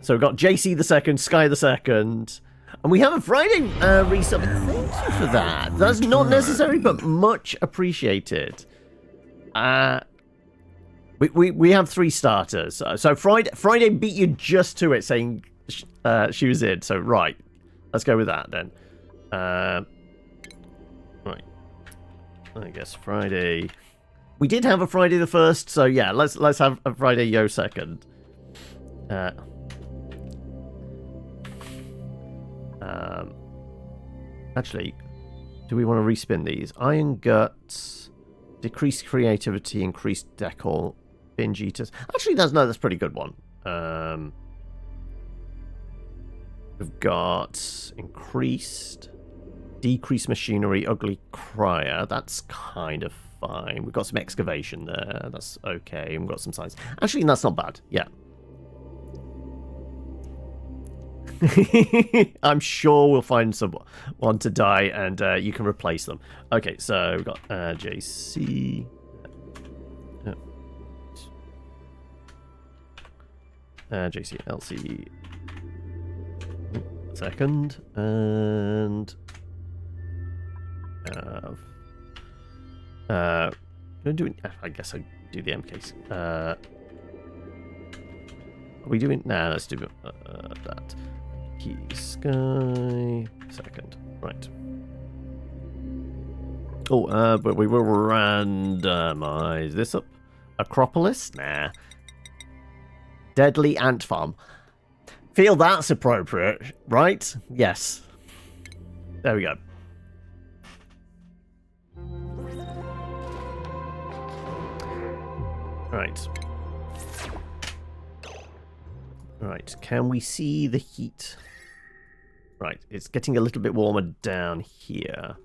we've got JC the second, Sky the second, and we have a Friday resub. Thank you for that. That's not necessary, but much appreciated. We have 3 starters. So Friday beat you just to it, saying she was in. So right, let's go with that then. Right. I guess Friday. We did have a Friday the 1st, so yeah, let's have a Friday Yo second. Actually, do we want to respin these? Iron Guts, decreased creativity, increased decor, binge eaters. Actually, that's a pretty good one. We've got increased, decreased machinery, ugly crier. That's kind of fine. We've got some excavation there. That's okay. We've got some science. Actually, that's not bad. Yeah. I'm sure we'll find someone to die, and you can replace them. Okay, so we've got JC. JC, LC. Second. And... I guess I do the MKs. Are we doing... Nah, let's do that. Key Sky. Second. Right. Oh, but we will randomize this up. Acropolis? Nah. Deadly Ant Farm. Feel that's appropriate, right? Yes. There we go. Right. Right, can we see the heat? Right, it's getting a little bit warmer down here.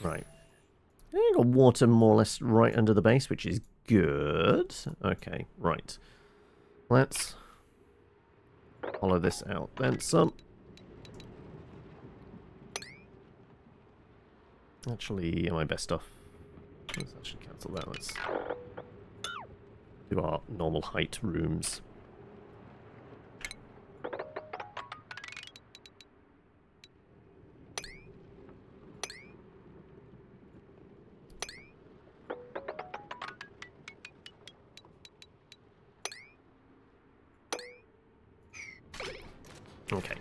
Right. Got water more or less right under the base, which is good. Okay, right. Let's follow this out then some. Actually, am I best off? Let's actually cancel that. Let's do our normal height rooms. Okay.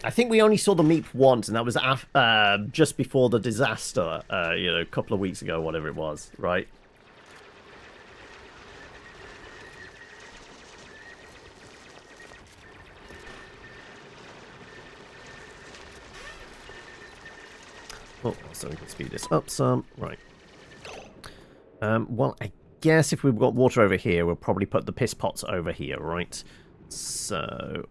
I think we only saw the meep once, and that was just before the disaster, a couple of weeks ago, whatever it was, right? Oh, so we can speed this up some. Right. Well, I guess if we've got water over here, we'll probably put the piss pots over here, right? So,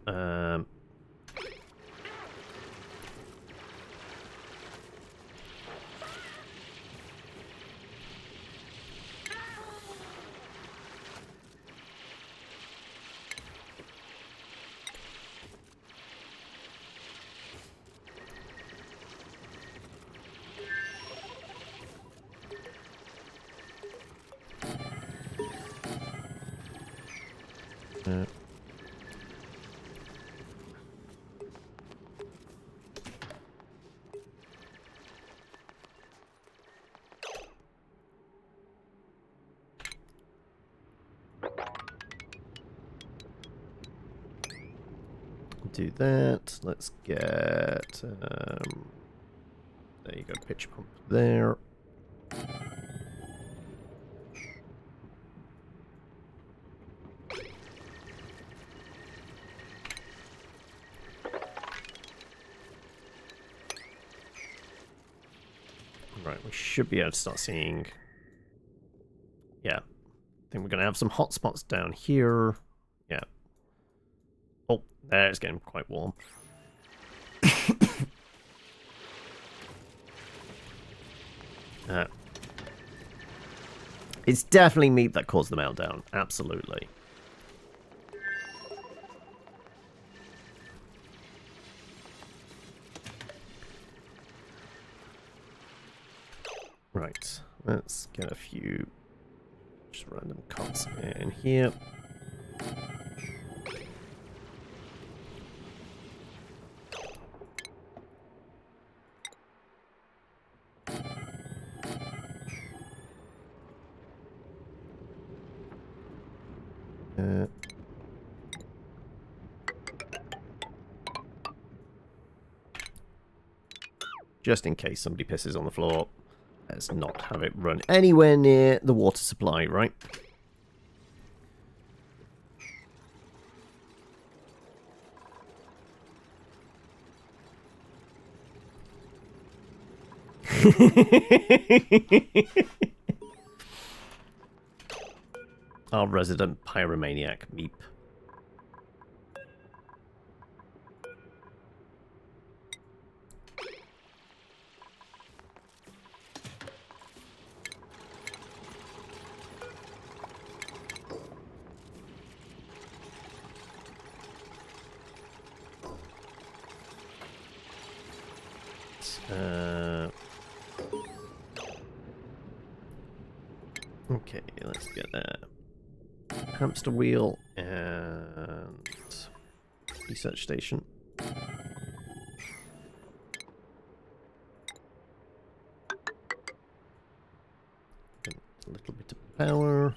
do that. Let's get there you go, pitch pump there. Right, we should be able to start seeing. Yeah, I think we're gonna have some hot spots down here. Yeah. Oh, there, it's getting quite warm. It's definitely meat that caused the meltdown. Absolutely. Right, let's get a few just random cuts in here. just in case somebody pisses on the floor. Let's not have it run anywhere near the water supply, right? Our resident pyromaniac, Meep. Okay, let's get a hamster wheel and research station. And a little bit of power.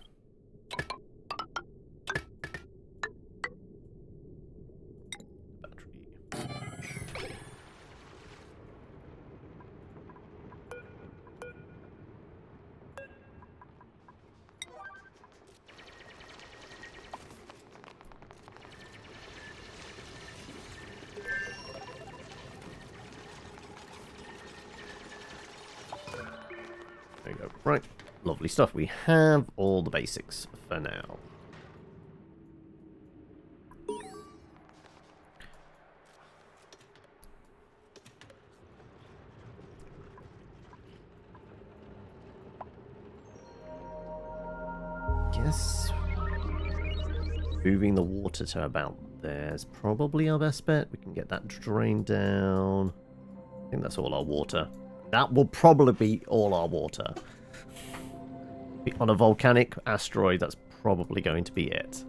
There you go. Right. Lovely stuff. We have all the basics for now. Guess moving the water to about there is probably our best bet. We can get that drained down. I think that's all our water. That will probably be all our water. On a volcanic asteroid, that's probably going to be it.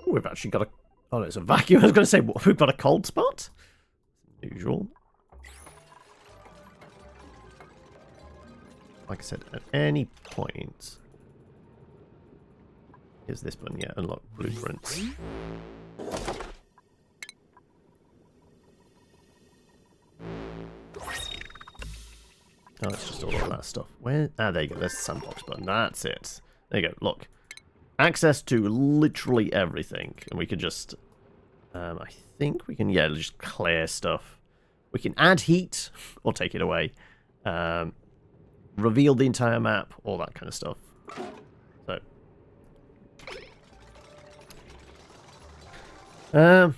We've actually got a... Oh, no, it's a vacuum. I was going to say, what, we've got a cold spot? Usual. Like I said, at any point... Here's this button, yeah, unlock blueprints. Oh, it's just all of that stuff. Where? Ah, there you go. There's the sandbox button. That's it. There you go. Look. Access to literally everything. And we can just... I think we can, yeah, just clear stuff. We can add heat or take it away. Reveal the entire map. All that kind of stuff. So...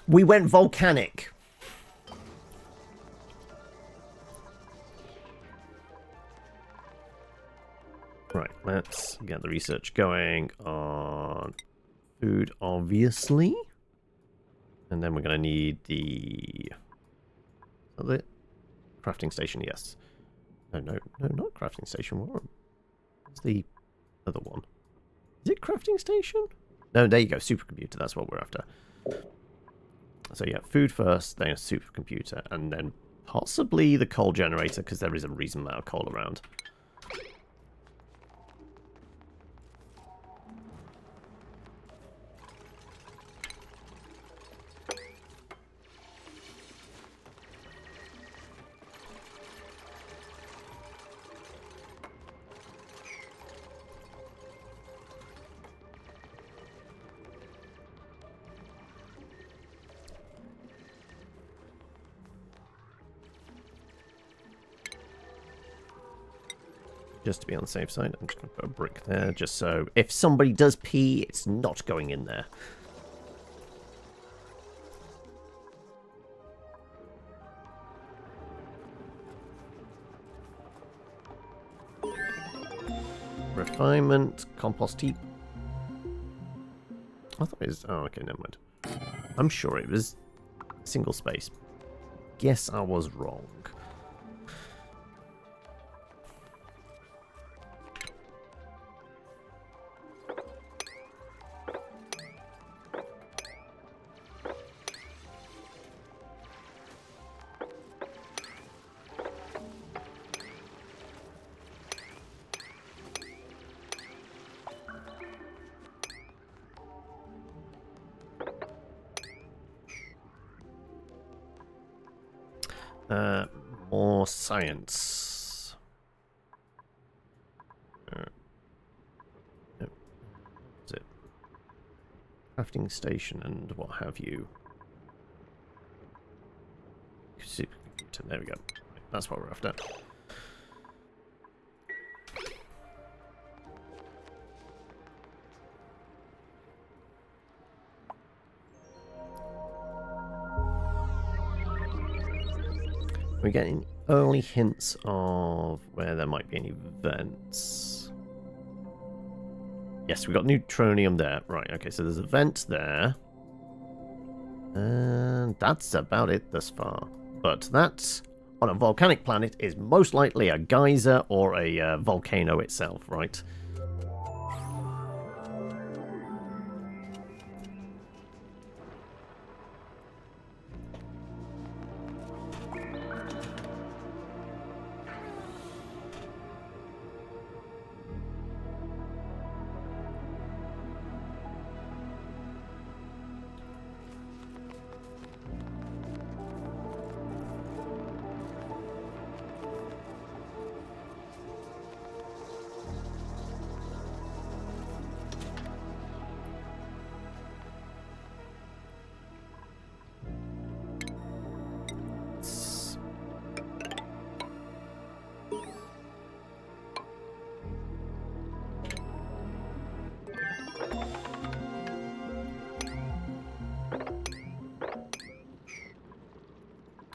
we went volcanic. Right, let's get the research going on food, obviously. And then we're going to need the... Is that it? Crafting station, yes. No, not crafting station. What's the other one? Is it crafting station? No, there you go, supercomputer, that's what we're after. So yeah, food first, then a supercomputer, and then possibly the coal generator, because there is a reasonable amount of coal around. Just to be on the safe side, I'm just going to put a brick there, just so if somebody does pee, it's not going in there. Refinement, compost heap. I thought it was... Oh, okay, never mind. I'm sure it was single space. Guess I was wrong. More science. No. What's it? Crafting station and what have you. Supercomputer. There we go. That's what we're after. We're getting early hints of where there might be any vents. Yes, we got neutronium there. Right, okay, so there's a vent there. And that's about it thus far. But that, on a volcanic planet, is most likely a geyser or a volcano itself, right?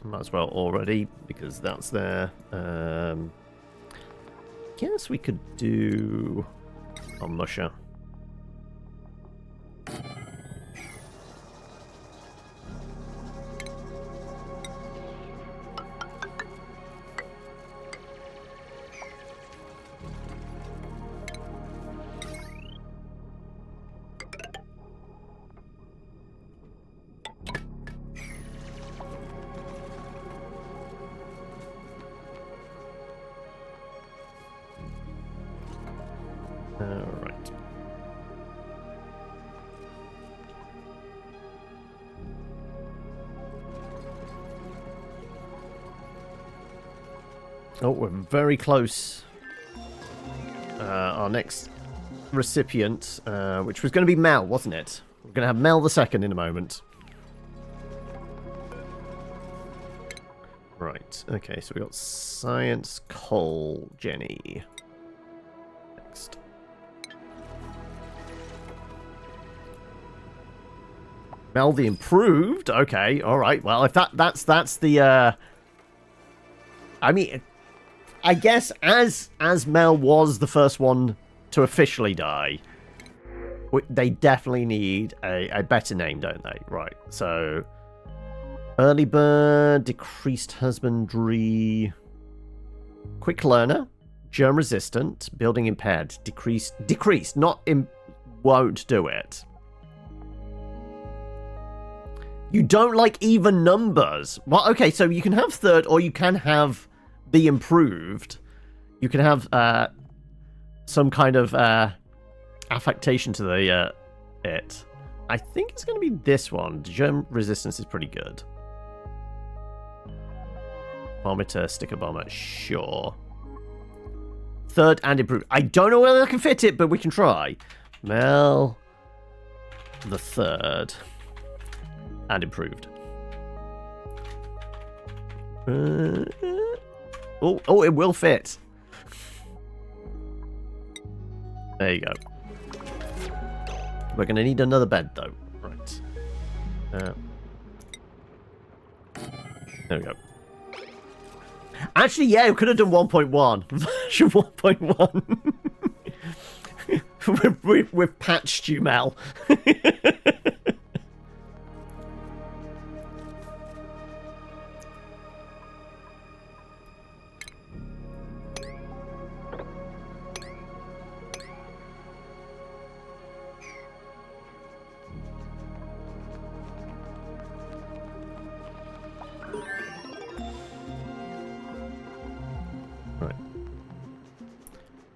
Might as well already, because that's there. Guess we could do a musher. Alright. Oh, we're very close. Our next recipient, which was going to be Mel, wasn't it? We're going to have Mel the second in a moment. Right, okay, so we got science, coal, Jenny. Next. Mel the improved. Okay, all right. Well, if that's the I mean, I guess as Mel was the first one to officially die, they definitely need a better name, don't they? Right. So early bird, decreased husbandry, quick learner, germ resistant, building impaired, decreased, not won't do it. You don't like even numbers. Well, okay, so you can have third or you can have the improved. You can have some kind of affectation to the it. I think it's going to be this one. Germ resistance is pretty good. Vomiter, sticker bomber, sure. Third and improved. I don't know whether I can fit it, but we can try. Mel the third. And improved. Oh, it will fit. There you go. We're going to need another bed, though. Right. There we go. Actually, yeah, we could have done 1.1. Version 1.1. We've patched you, Mel.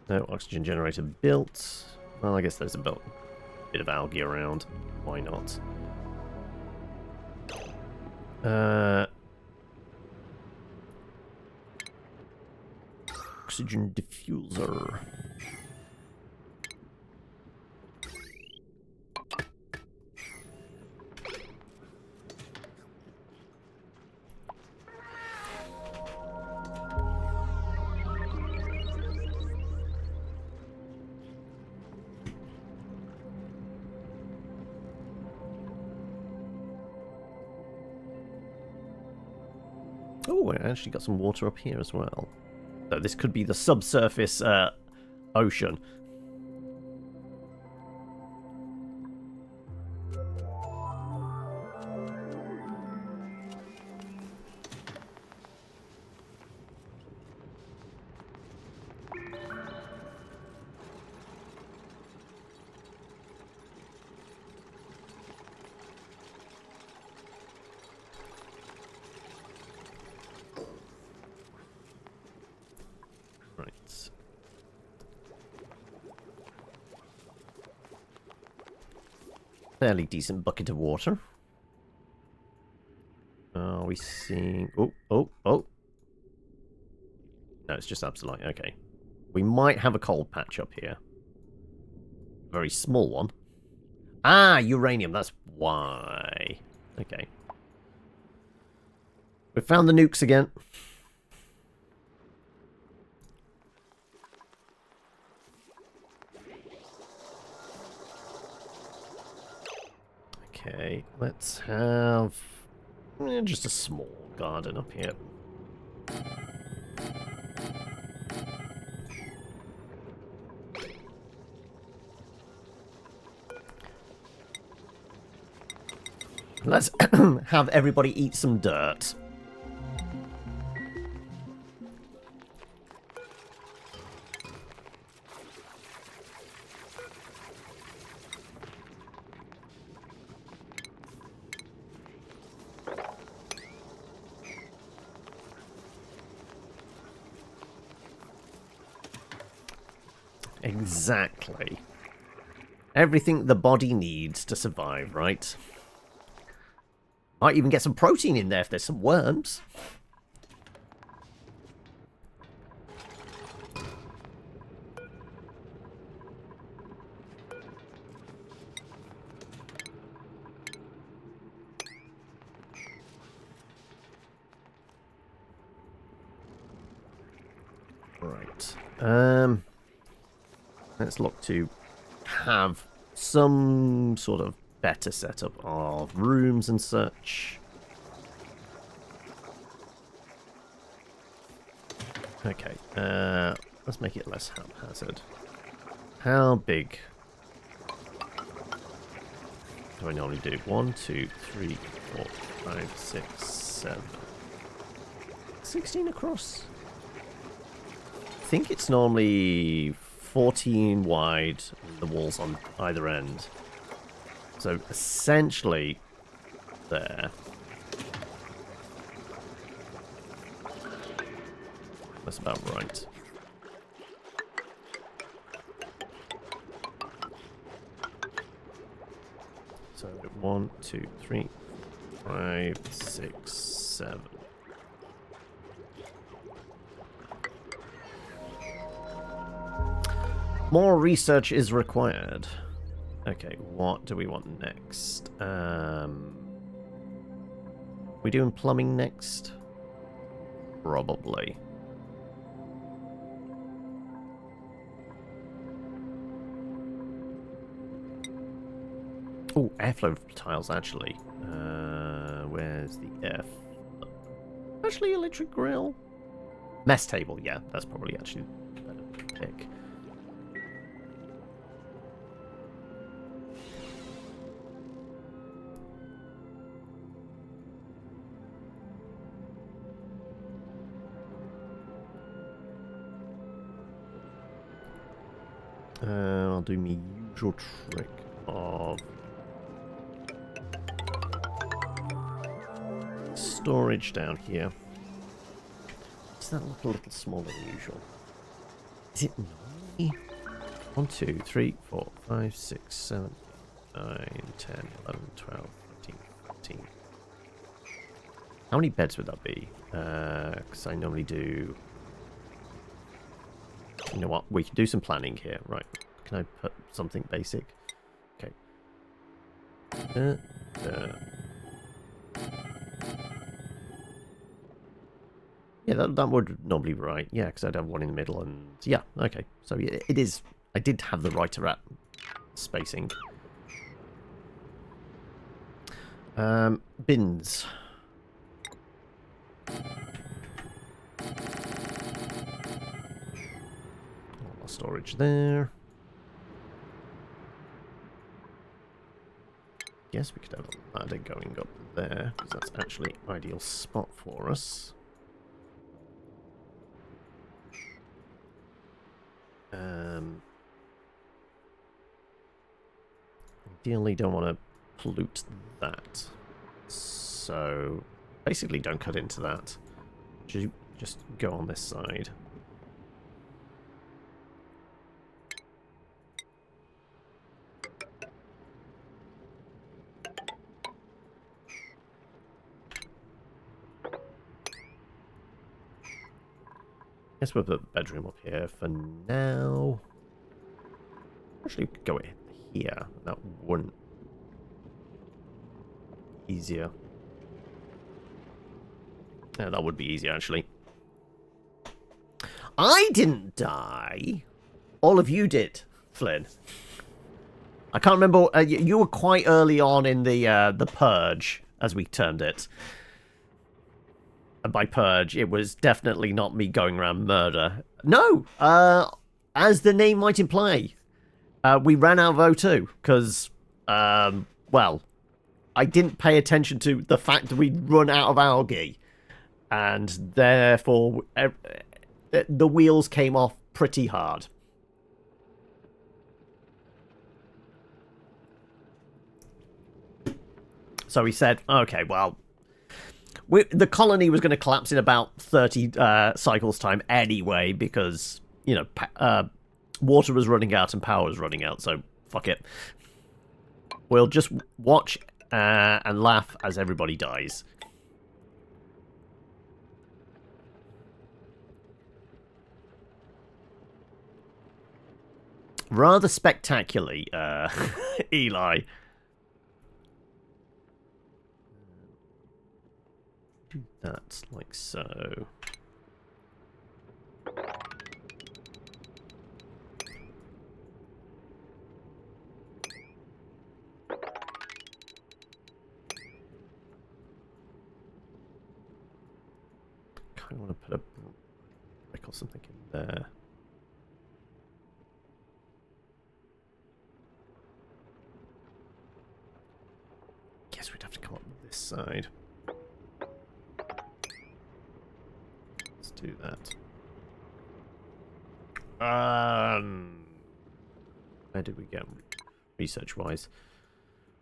No oxygen generator built. Well, I guess there's a bit of algae around. Why not? Oxygen diffuser. Oh, I actually got some water up here as well. So this could be the subsurface ocean. Fairly decent bucket of water. Are we seeing... Oh. No, it's just absolute. Okay. We might have a cold patch up here. Very small one. Ah, uranium. That's why. Okay. We found the nukes again. Okay, let's have just a small garden up here. Let's have everybody eat some dirt. Exactly. Everything the body needs to survive, right? Might even get some protein in there if there's some worms. Right. Let's look to have some sort of better setup of rooms and such. Okay, let's make it less haphazard. How big do I normally do? 1, 2, 3, 4, 5, 6, 7. 16 across. I think it's normally 14 wide, the walls on either end. So essentially, there. That's about right. So 1, 2, 3, 5, 6, 7. More research is required. Okay, what do we want next? We doing plumbing next? Probably. Oh, airflow tiles, actually. Where's the F? Actually, electric grill. Mess table, yeah, that's probably actually a better pick. I'll do my usual trick of storage down here. Does that look a little smaller than usual? Is it 1, 2, 3, 4, 5, 6, 7, 8, 9, 10, 11, 12, 13, 14. How many beds would that be? Because I normally do... You know what? We can do some planning here. Right. Can I put something basic? Okay. Yeah, that would normally be right. Yeah, because I'd have one in the middle and... Yeah, okay. So yeah, it is... I did have the right spacing. Bins. Storage there. Yes, we could have a ladder going up there, because that's actually an ideal spot for us. Ideally don't want to pollute that. So, basically don't cut into that. Just go on this side. Guess we'll put a bedroom up here for now. Actually, we could go here. That wouldn't. Easier. Yeah, that would be easier, actually. I didn't die. All of you did, Flynn. I can't remember. You were quite early on in the purge, as we termed it. And by purge, it was definitely not me going around murder. No, as the name might imply, we ran out of O2 because, well, I didn't pay attention to the fact that we'd run out of algae, and therefore the wheels came off pretty hard. So we said, okay, well, the colony was going to collapse in about 30 cycles time anyway, because, you know, water was running out and power was running out, so fuck it. We'll just watch and laugh as everybody dies. Rather spectacularly, Eli. Do that like so. I want to put a brick or something in there. Guess we'd have to come up this side. Let's do that. Where did we get research-wise?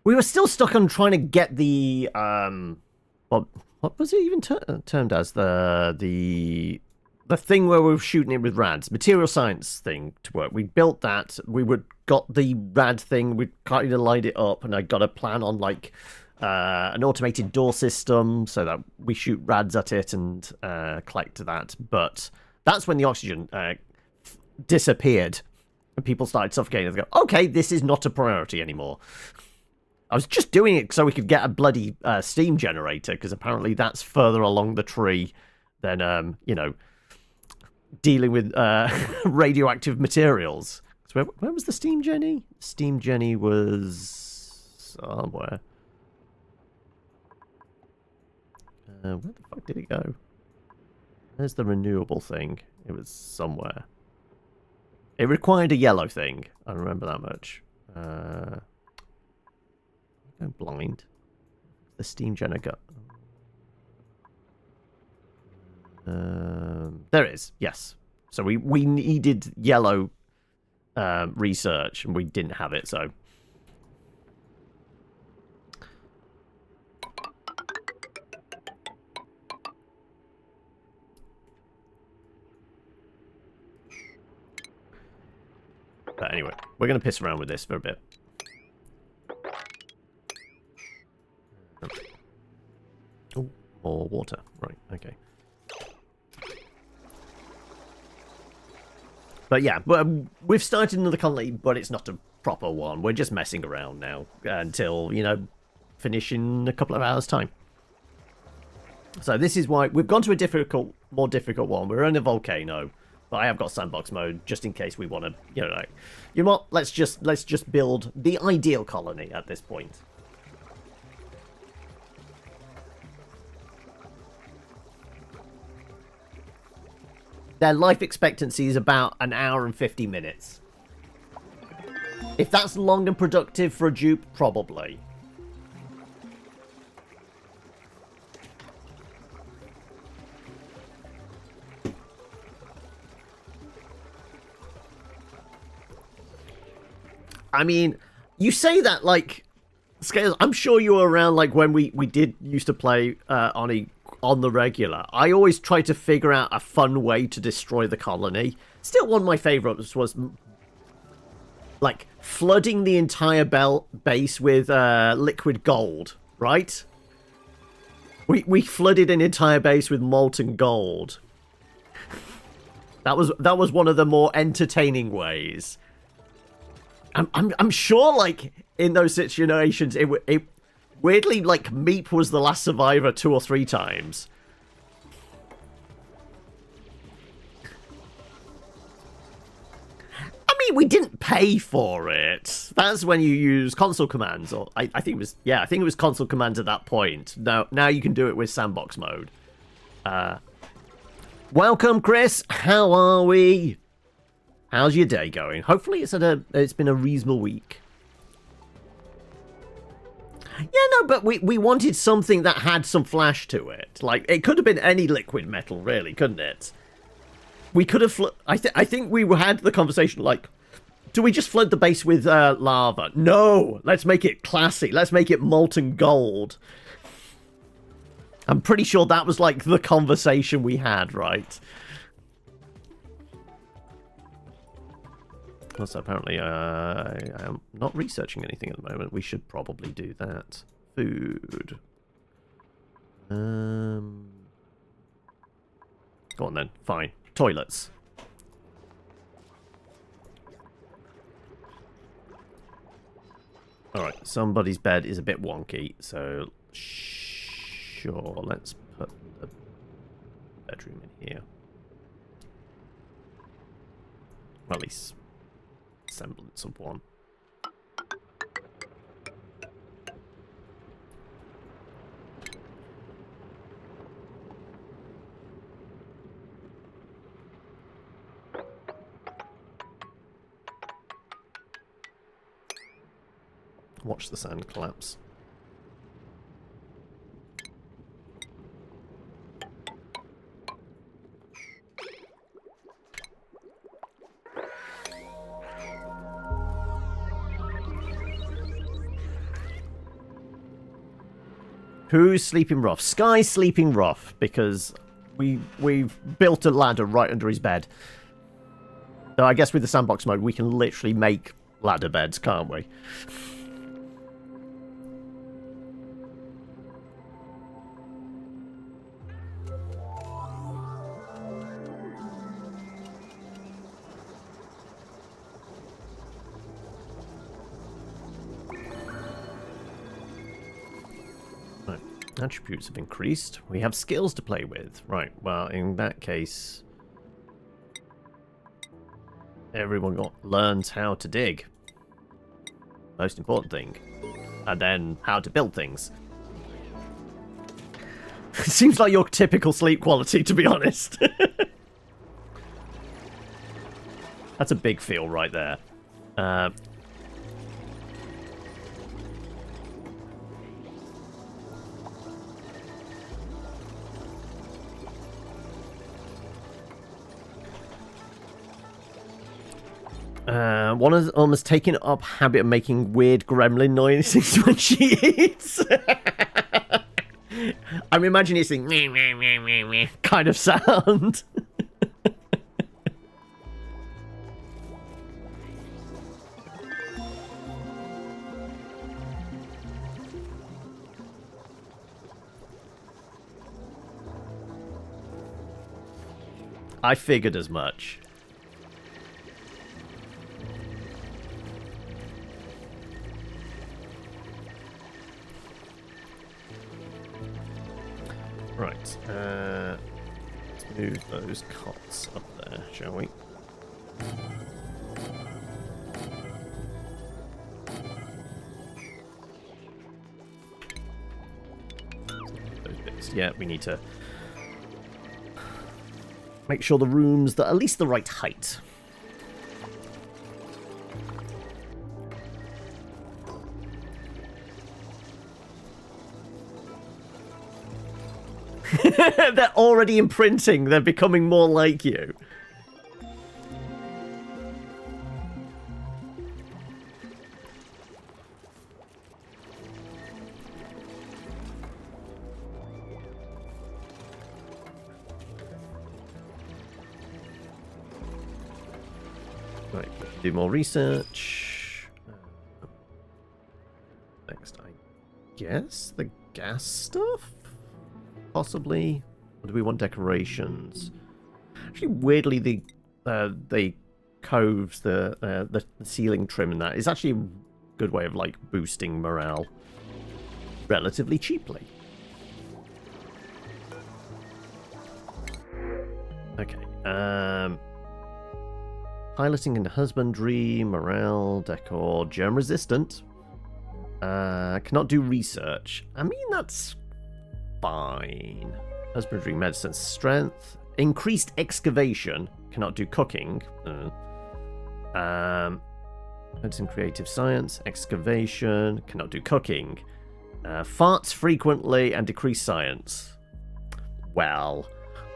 We were still stuck on trying to get the what was it even termed as? The thing where we were shooting it with rads, material science thing to work. We built that. We got the rad thing. We kind of lined it up, and I got a plan on like an automated door system so that we shoot rads at it and collect that. But that's when the oxygen disappeared, and people started suffocating. And they go, okay, this is not a priority anymore. I was just doing it so we could get a bloody steam generator, because apparently that's further along the tree than, you know, dealing with radioactive materials. So where was the steam Jenny? Steam Jenny was somewhere. Where the fuck did it go? There's the renewable thing. It was somewhere. It required a yellow thing. I remember that much. I'm going blind. The steam generator. There it is. Yes. So we needed yellow research, and we didn't have it. So. But anyway, we're going to piss around with this for a bit. Oh, more water. Right, okay. But yeah, we've started another colony, but it's not a proper one. We're just messing around now until, you know, finish in a couple of hours' time. So this is why we've gone to a more difficult one. We're in a volcano. But I have got sandbox mode just in case we want to, you know, like, you know what? Let's just build the ideal colony at this point. Their life expectancy is about an hour and 50 minutes. If that's long and productive for a dupe, probably. I mean, you say that like Scales. I'm sure you were around like when we did used to play on the regular. I always try to figure out a fun way to destroy the colony. Still, one of my favorites was like flooding the entire base with liquid gold. Right? We flooded an entire base with molten gold. That was one of the more entertaining ways. I'm sure, like, in those situations, it weirdly, like, Meep was the last survivor 2 or 3 times. I mean, we didn't pay for it. That's when you use console commands, or I think it was, yeah, I think it was console commands at that point. Now you can do it with sandbox mode. Welcome, Chris. How are we? How's your day going? Hopefully it's been a reasonable week. Yeah, no, but we wanted something that had some flash to it. Like, it could have been any liquid metal, really, couldn't it? We could have... I think we had the conversation, like, do we just flood the base with lava? No! Let's make it classy. Let's make it molten gold. I'm pretty sure that was, like, the conversation we had, right? Also, apparently, I am not researching anything at the moment. We should probably do that. Food. Go on then. Fine. Toilets. Alright, somebody's bed is a bit wonky, so sure, let's put the bedroom in here. Well, at least semblance of one. Watch the sand collapse. Who's sleeping rough? Sky's sleeping rough because we've built a ladder right under his bed. So I guess with the sandbox mode we can literally make ladder beds, can't we? Attributes have increased. We have skills to play with. Right, well, in that case, everyone learns how to dig. Most important thing. and then how to build things. Seems like your typical sleep quality, to be honest. That's a big feel right there. One of them has taken up habit of making weird gremlin noises when she eats. I'm imagining it's a kind of sound. I figured as much. Right, let's move those cots up there, shall we? Those bits. Yeah, we need to make sure the rooms are at least the right height. They're already imprinting. They're becoming more like you. Right, do more research. Next, I guess the gas stuff? Possibly. Or do we want decorations? Actually, weirdly, the coves, the ceiling trim and that is actually a good way of like boosting morale relatively cheaply. Okay. Piloting and husbandry, morale, decor, germ resistant. Cannot do research. I mean, that's fine. Husbandry, medicine, strength, increased excavation. Cannot do cooking. Medicine, creative science, excavation. Cannot do cooking. Farts frequently and decreased science. Well,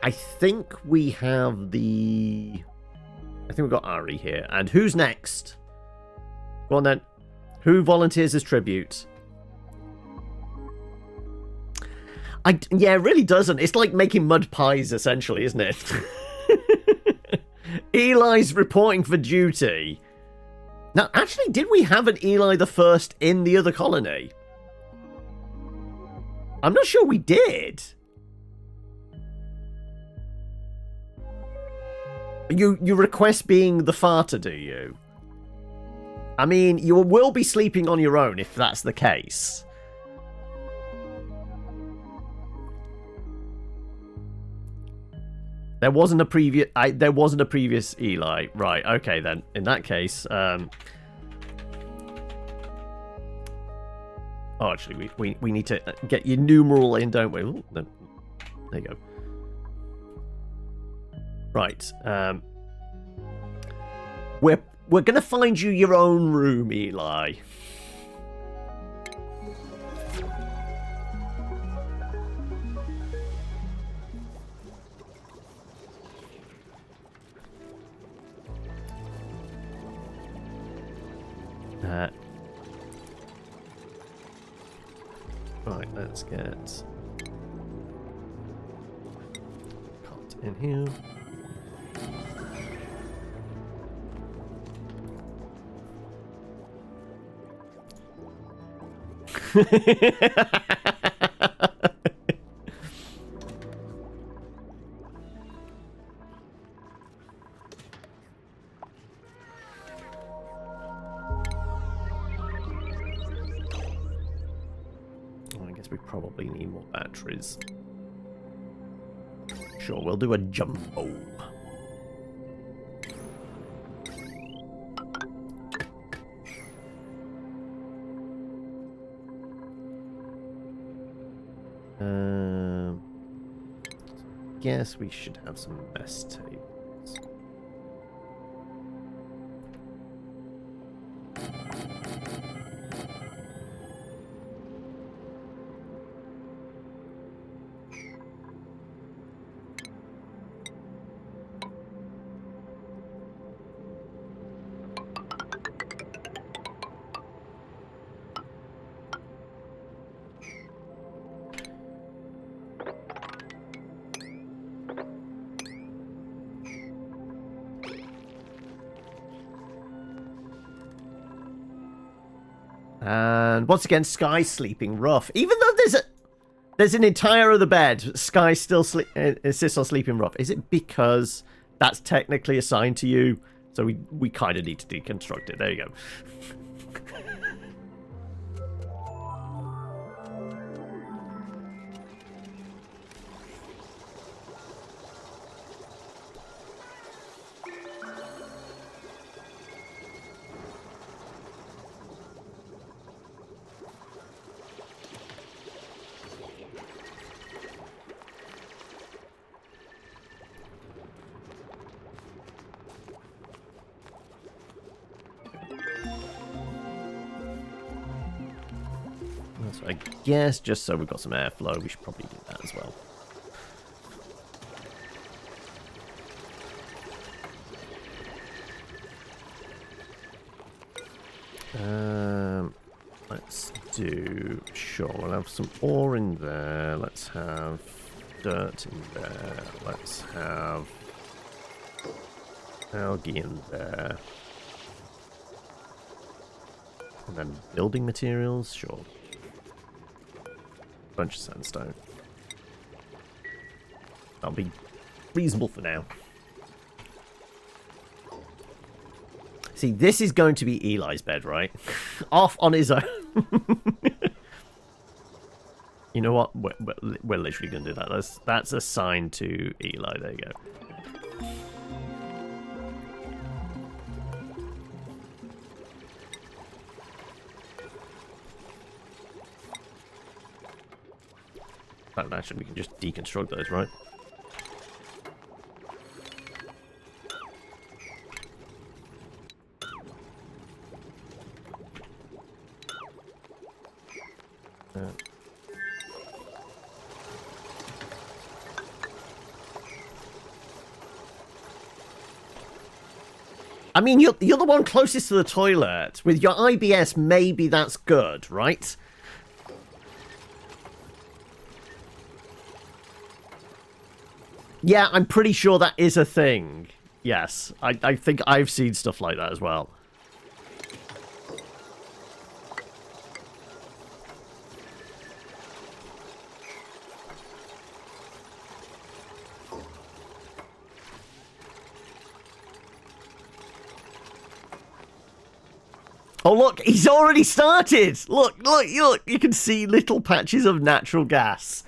I think we have the. I think we've got Ari here. And who's next? Go on then. Who volunteers as tribute? Yeah, it really doesn't. It's like making mud pies, essentially, isn't it? Eli's reporting for duty. Now, actually, did we have an Eli the First in the other colony? I'm not sure we did. You request being the farter, do you? I mean, you will be sleeping on your own if that's the case. There wasn't a previous Eli. Right, okay then. In that case, oh, actually, we need to get your numeral in, don't we? Ooh, no. There you go. Right. We're gonna find you your own room, Eli. Right, let's get cot in here. I guess we probably need more batteries. Sure, we'll do a jumbo. guess we should have some mess tables. And once again, Sky's sleeping rough. Even though there's an entire other bed, Sky still insists on sleeping rough. Is it because that's technically assigned to you? So we kind of need to deconstruct it. There you go. So I guess just so we've got some airflow, we should probably do that as well. Let's do, sure, we'll have some ore in there. Let's have dirt in there. Let's have algae in there. And then building materials, sure. Bunch of sandstone. That'll be reasonable for now. See, this is going to be Eli's bed, right? Off on his own. You know what? We're literally going to do that. That's assigned to Eli. There you go. Actually, we can just deconstruct those, right? I mean, you're the one closest to the toilet. With your IBS, maybe that's good, right? Yeah, I'm pretty sure that is a thing. Yes, I think I've seen stuff like that as well. Oh, look, he's already started. Look, you can see little patches of natural gas.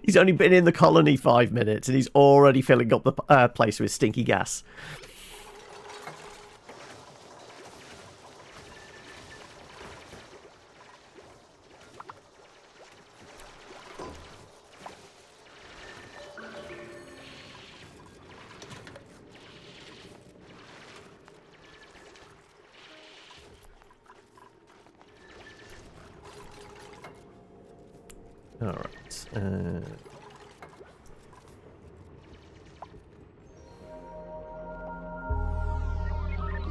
He's only been in the colony 5 minutes and he's already filling up the place with stinky gas. All right.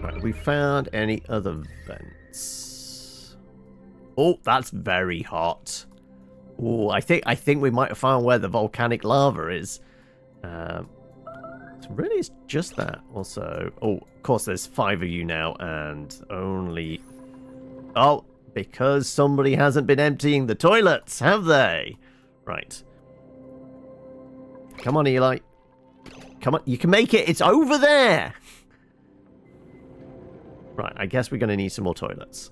Right, have we found any other vents? Oh, that's very hot. Oh, I think we might have found where the volcanic lava is. Really, it's just that. Also, oh, of course, there's 5 of you now, and only. Oh, because somebody hasn't been emptying the toilets, have they? Right. Come on, Eli. Come on, you can make it. It's over there. Right, I guess we're going to need some more toilets.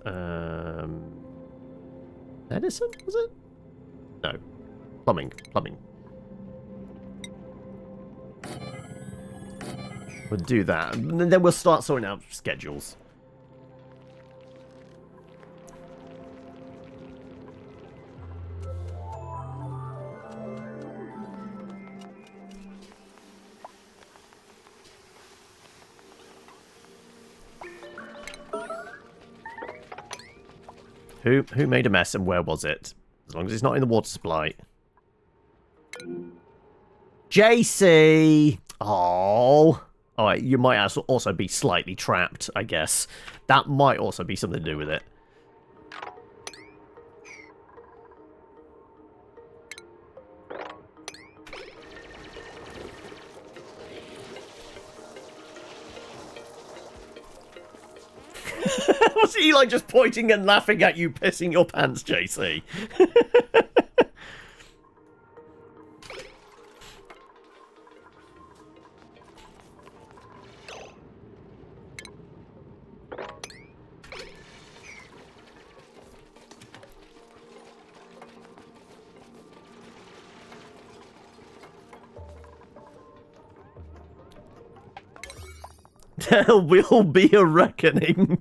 Medicine, was it? No. Plumbing. We'll do that. And then we'll start sorting out schedules. Who made a mess and where was it? As long as it's not in the water supply. JC! Oh. Alright, you might also be slightly trapped, I guess. That might also be something to do with it. Was Eli just pointing and laughing at you pissing your pants, JC? There will be a reckoning.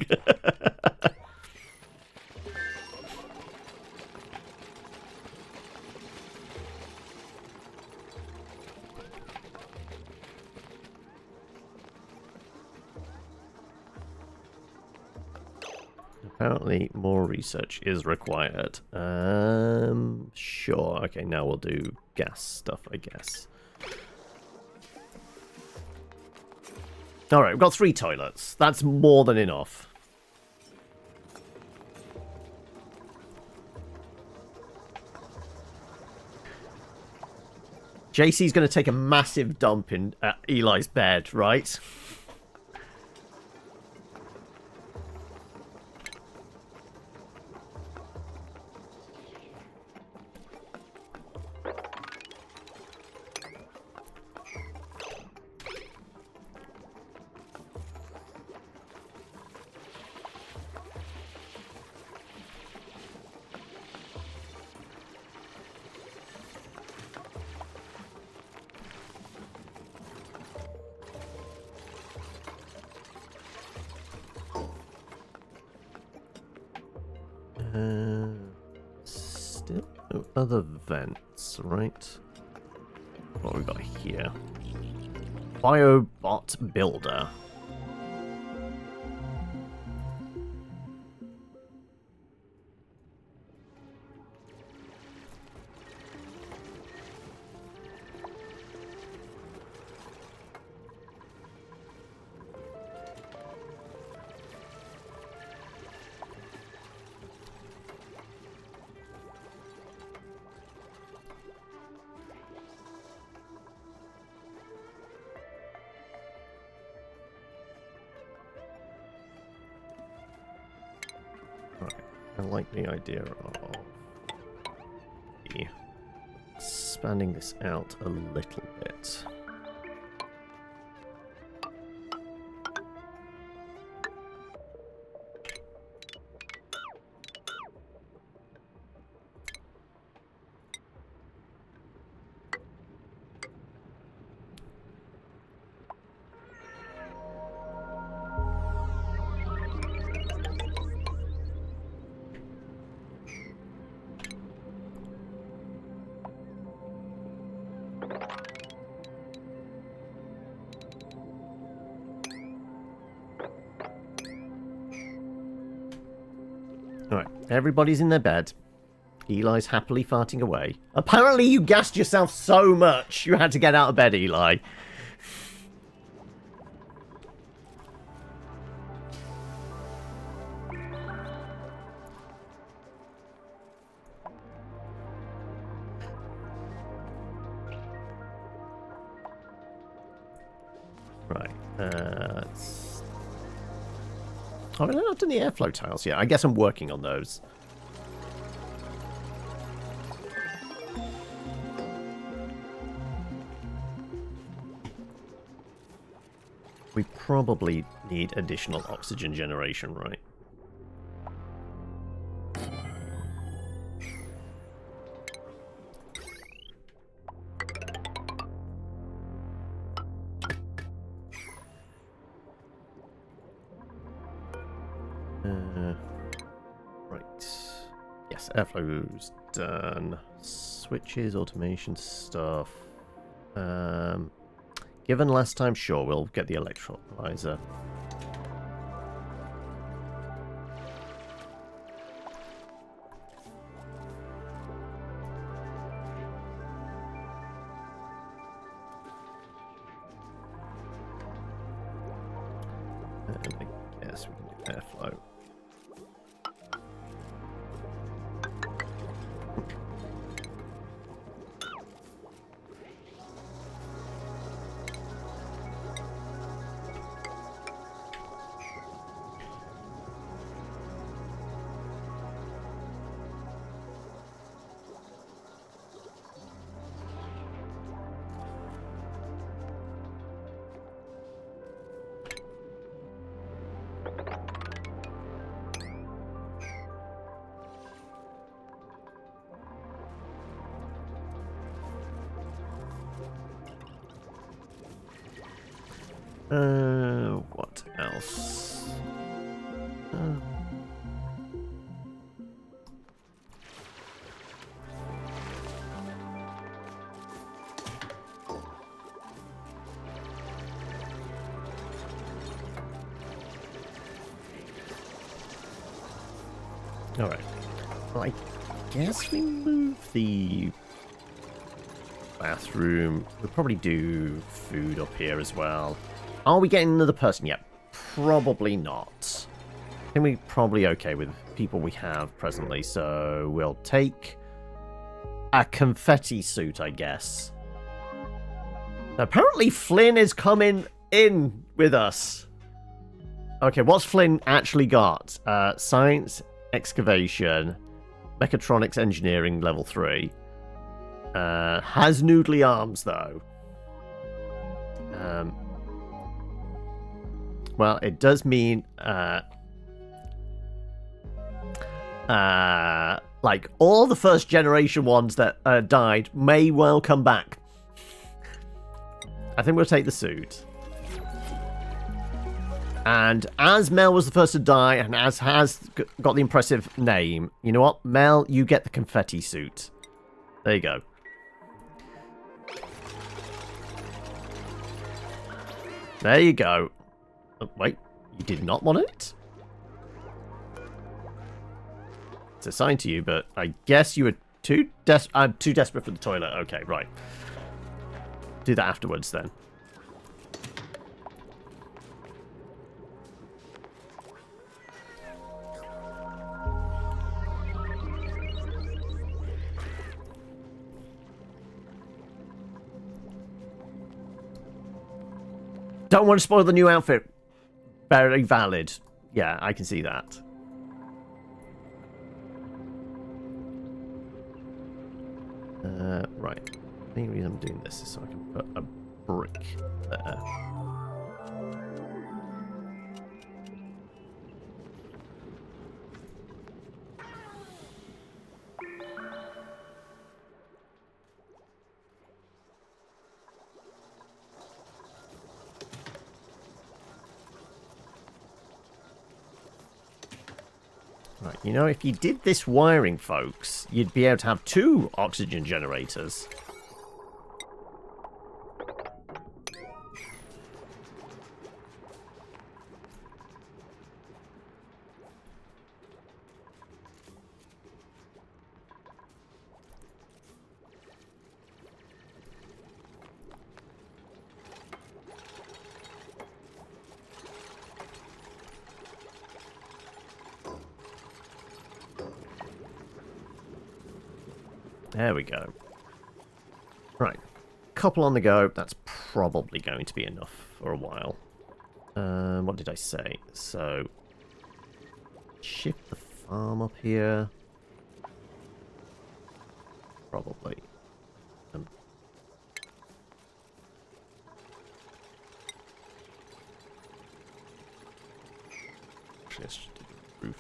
Apparently more research is required. Sure. Okay, now we'll do gas stuff, I guess. Alright, we've got 3 toilets. That's more than enough. JC's going to take a massive dump in Eli's bed, right? Still no other vents, right? What have we got here? Biobot Builder. I like the idea of expanding this out a little bit. Alright, everybody's in their bed. Eli's happily farting away. Apparently you gassed yourself so much you had to get out of bed, Eli. Right, let's... Oh, I've not done the airflow tiles yet. I guess I'm working on those. We probably need additional oxygen generation, right? Right. Yes, airflow's done. Switches, automation stuff. Given last time, sure, we'll get the electrolyzer. And I guess we can do airflow. What else? All right. Well, I guess we move the bathroom. We'll probably do food up here as well. Are we getting another person yet? Probably not. I think we're probably okay with people we have presently, so we'll take a confetti suit, I guess. Apparently Flynn is coming in with us. Okay, what's Flynn actually got? Science, excavation, mechatronics engineering level 3. Has noodly arms, though. Well, it does mean, like, all the first generation ones that died may well come back. I think we'll take the suit. And as Mel was the first to die, and as has got the impressive name, you know what? Mel, you get the confetti suit. There you go. There you go. Oh, wait, you did not want it? It's assigned to you, but I guess you were too desperate for the toilet. Okay, right. Do that afterwards, then. Don't want to spoil the new outfit. Very valid. Yeah, I can see that. Right. The main reason I'm doing this is so I can put a brick there. Right, you know, if you did this wiring, folks, you'd be able to have 2 oxygen generators. There we go. Right. Couple on the go. That's probably going to be enough for a while. What did I say? So, shift the farm up here. Probably. Actually, let's just do the roof.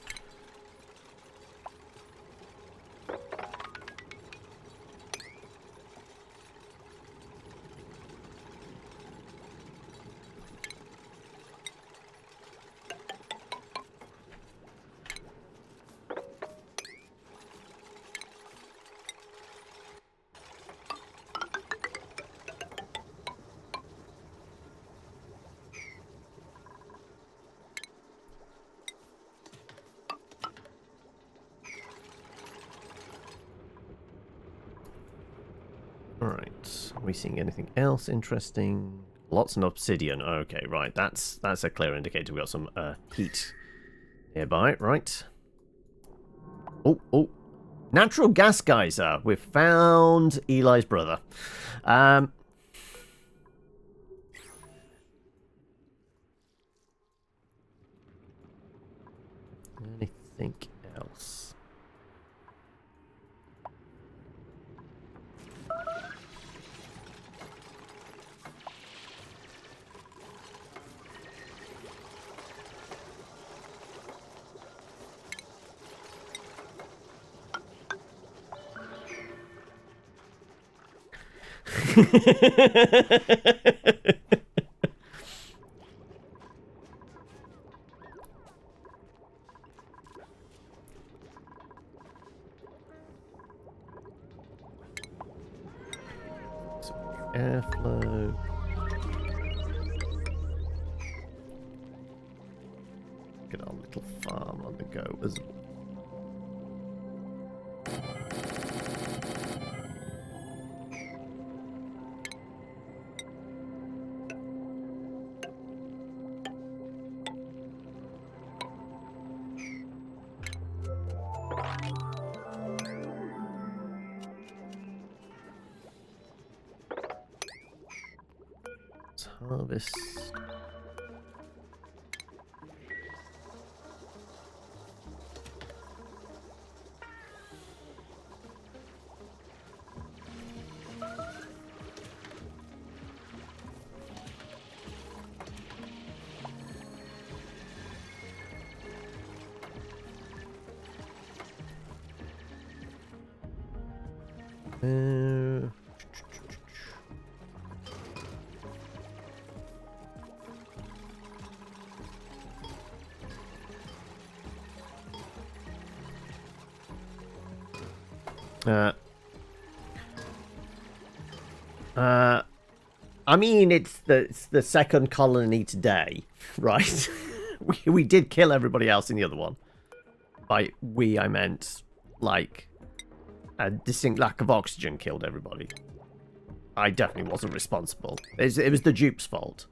Alright, are we seeing anything else interesting? Lots of obsidian. Okay, right. That's a clear indicator. We've got some heat nearby, right? Oh, oh. Natural gas geyser. We've found Eli's brother. Anything else? Airflow. Get our little farm on the go as well. Harvest. I mean, it's the second colony today, right? we did kill everybody else in the other one. By we, I meant, like, a distinct lack of oxygen killed everybody. I definitely wasn't responsible. It was the dupe's fault.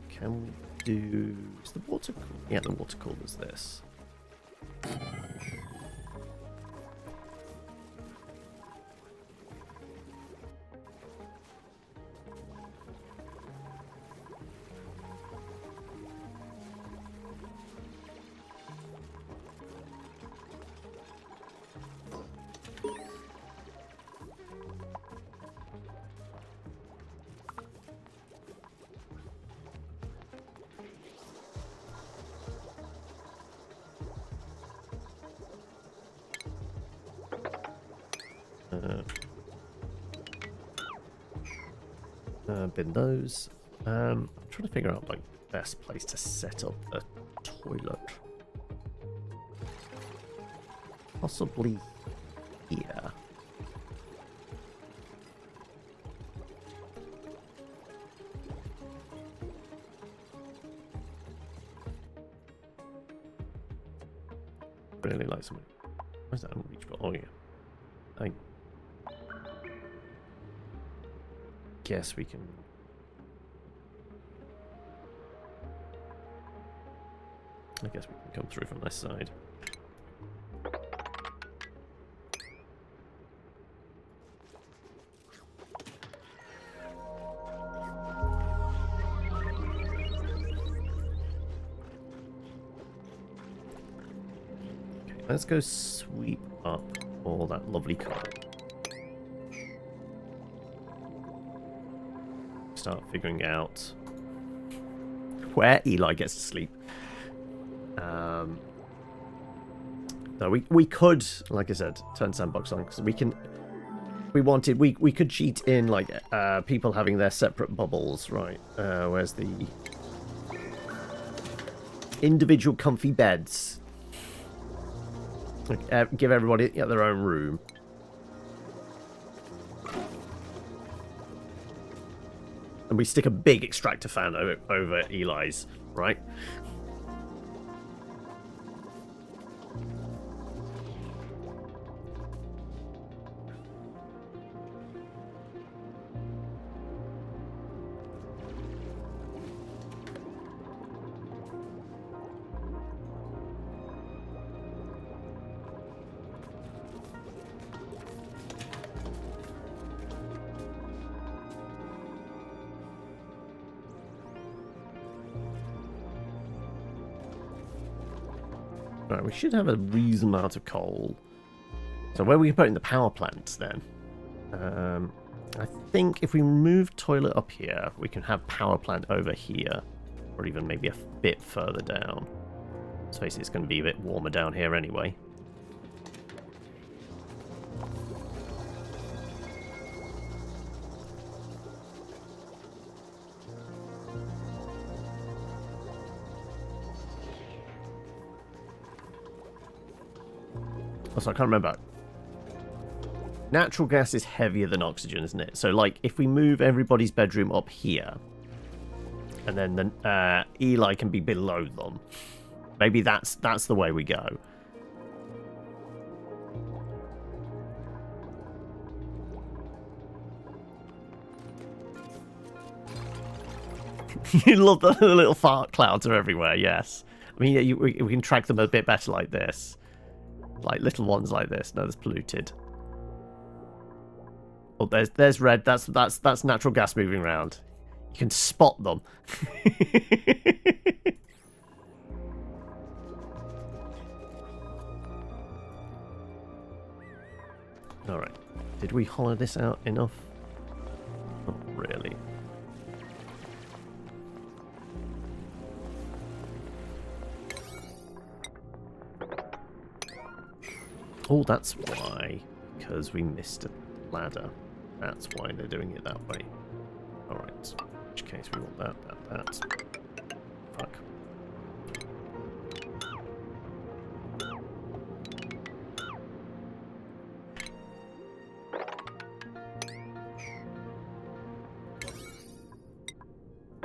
Can we do... Is the water cool? Yeah, the water cooler's this. Bin those. I'm trying to figure out like best place to set up a toilet. Possibly here. Really like something. Where's that unreachable? Oh yeah. I guess we can. I guess we can come through from this side. Okay, let's go sweep up all that lovely coal. Start figuring out where Eli gets to sleep. No, we could, like I said, turn sandbox on because we can. We wanted, we could cheat in like people having their separate bubbles, right? Where's the individual comfy beds? Like, give everybody their own room. we stick a big extractor fan over Eli's, right? Right, we should have a reasonable amount of coal. So where are we putting the power plants then? I think if we move toilet up here, we can have power plant over here. Or even maybe a bit further down. Let's face it, it's going to be a bit warmer down here anyway. Also, I can't remember. Natural gas is heavier than oxygen, isn't it? So, like, if we move everybody's bedroom up here, and then the, Eli can be below them, maybe that's the way we go. You love the little fart clouds are everywhere, yes. I mean, we can track them a bit better like this. Like little ones like this. No, that's polluted. Oh, there's red. That's natural gas moving around. You can spot them. All right. Did we hollow this out enough? Not really. Oh, that's why. Because we missed a ladder. That's why they're doing it that way. Alright. In which case we want that. Fuck.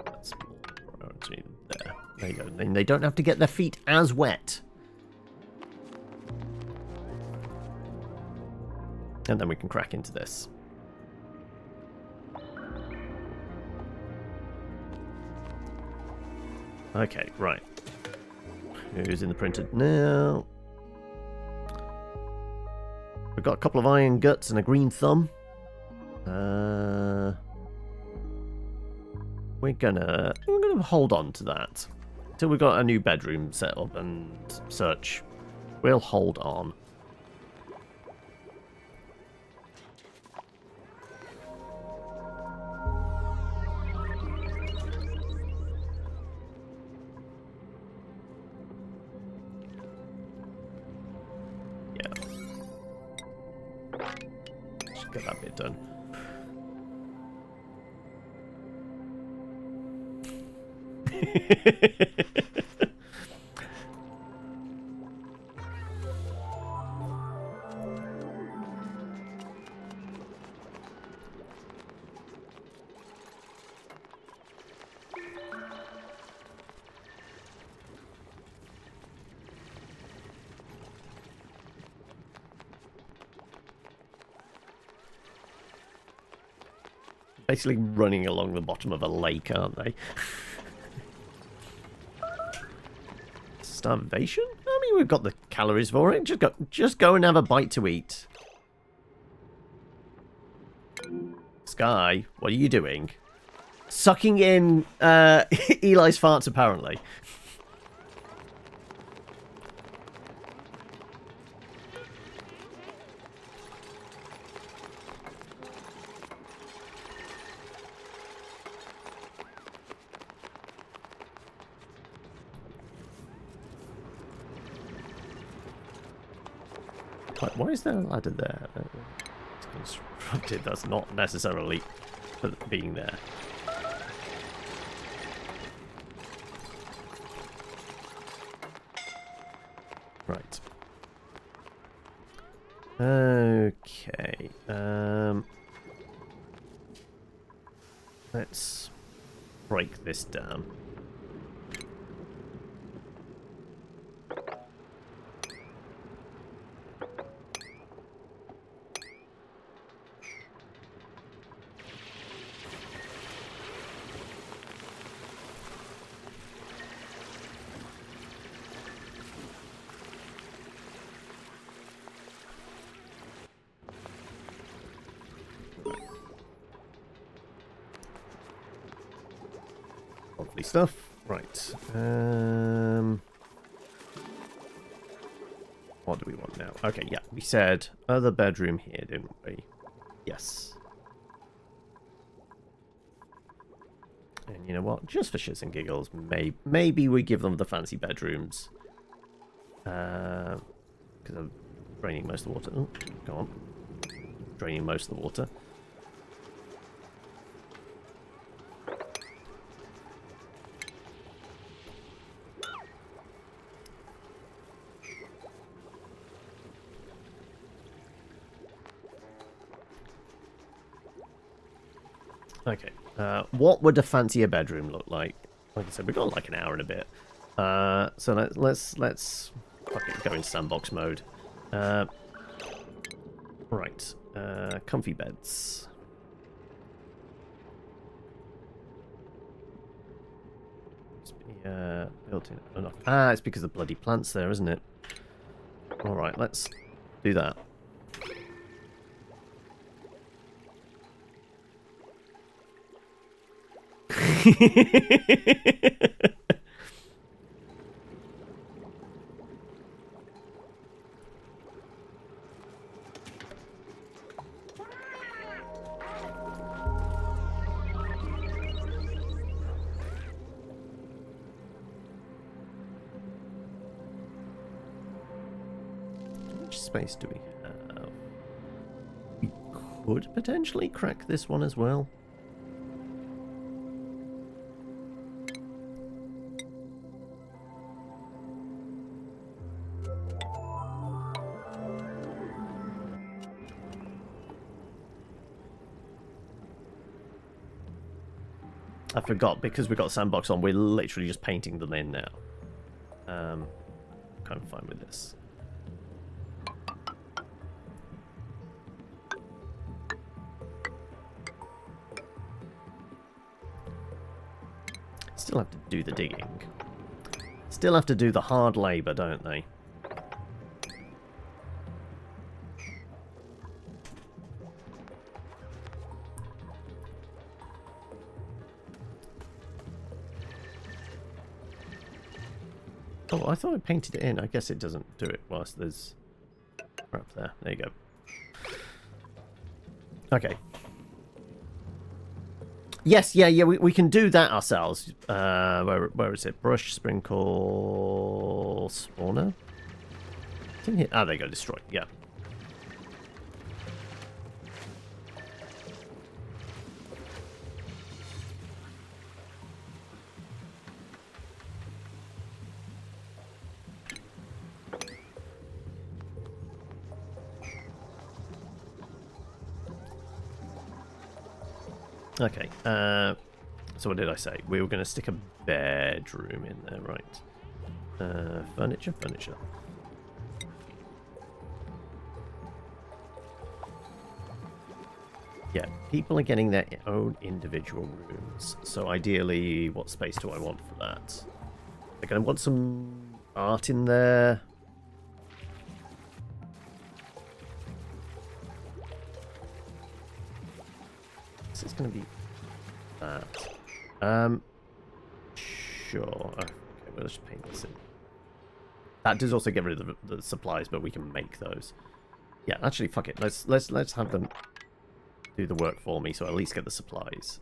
That's more priority there. There you go. Then they don't have to get their feet as wet. And then we can crack into this. Okay, right. Who's in the printer now? We've got a couple of iron guts and a green thumb. We're gonna hold on to that until we've got a new bedroom set up and such. We'll hold on. Get that bit done. Basically running along the bottom of a lake, aren't they? Starvation? I mean, we've got the calories for it. Just go and have a bite to eat. Sky, what are you doing? Sucking in Eli's farts, apparently. Why is there a ladder there? It's constructed. That's not necessarily being there. Right. Okay. Let's break this down. Lovely stuff. Right. What do we want now? Okay, yeah. We said other bedroom here, didn't we? Yes. And you know what? Just for shits and giggles, maybe we give them the fancy bedrooms. Because I'm draining most of the water. Oh, go on. Draining most of the water. Okay. What would a fancier bedroom look like? Like I said, we've got like an hour and a bit. So let's fucking go in sandbox mode. Right. Comfy beds. Built in enough. Ah, it's because of the bloody plants there, isn't it? All right, let's do that. Which space do we have? We could potentially crack this one as well. I forgot, because we've got sandbox on, we're literally just painting them in now. Kind of fine with this. Still have to do the digging. Still have to do the hard labour, don't they? Oh, I thought I painted it in. I guess it doesn't do it whilst there's crap there. There you go. Okay. Yes, yeah, we can do that ourselves. Where is it? Brush, sprinkle, spawner? It's in here. Ah, there you go, destroy. Yeah. Okay, so what did I say? We were going to stick a bedroom in there, right? Furniture. Yeah, people are getting their own individual rooms. So ideally, what space do I want for that? They're going to want some art in there. This is going to be that. Sure. Okay, we'll just paint this in. That does also get rid of the supplies, but we can make those. Yeah, actually, fuck it. Let's have them do the work for me, so I at least get the supplies.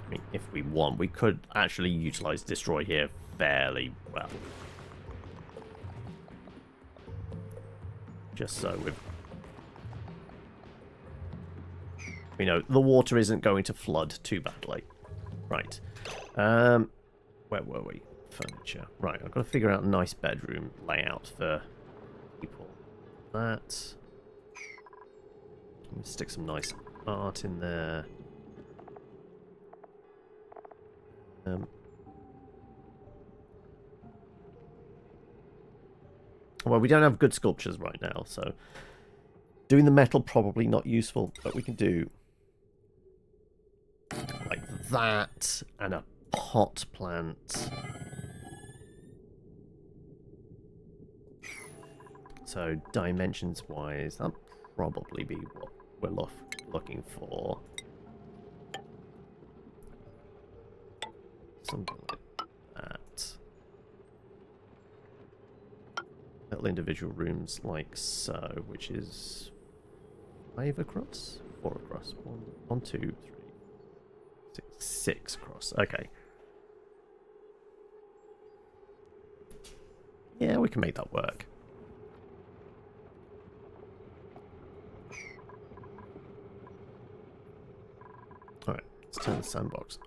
I mean, if we want, we could actually utilize destroy here fairly well. Just so we know the water isn't going to flood too badly. Right. Where were we? Furniture. Right, I've got to figure out a nice bedroom layout for people. That. Let me stick some nice art in there. Well, we don't have good sculptures right now, so doing the metal probably not useful, but we can do like that and a pot plant. So dimensions wise, that'll probably be what we're looking for. Something like that. Little individual rooms like so, which is 5 across? 4 across. 1, 2, 3, 6 across. Okay. Yeah, we can make that work. Alright, let's turn the sandbox off.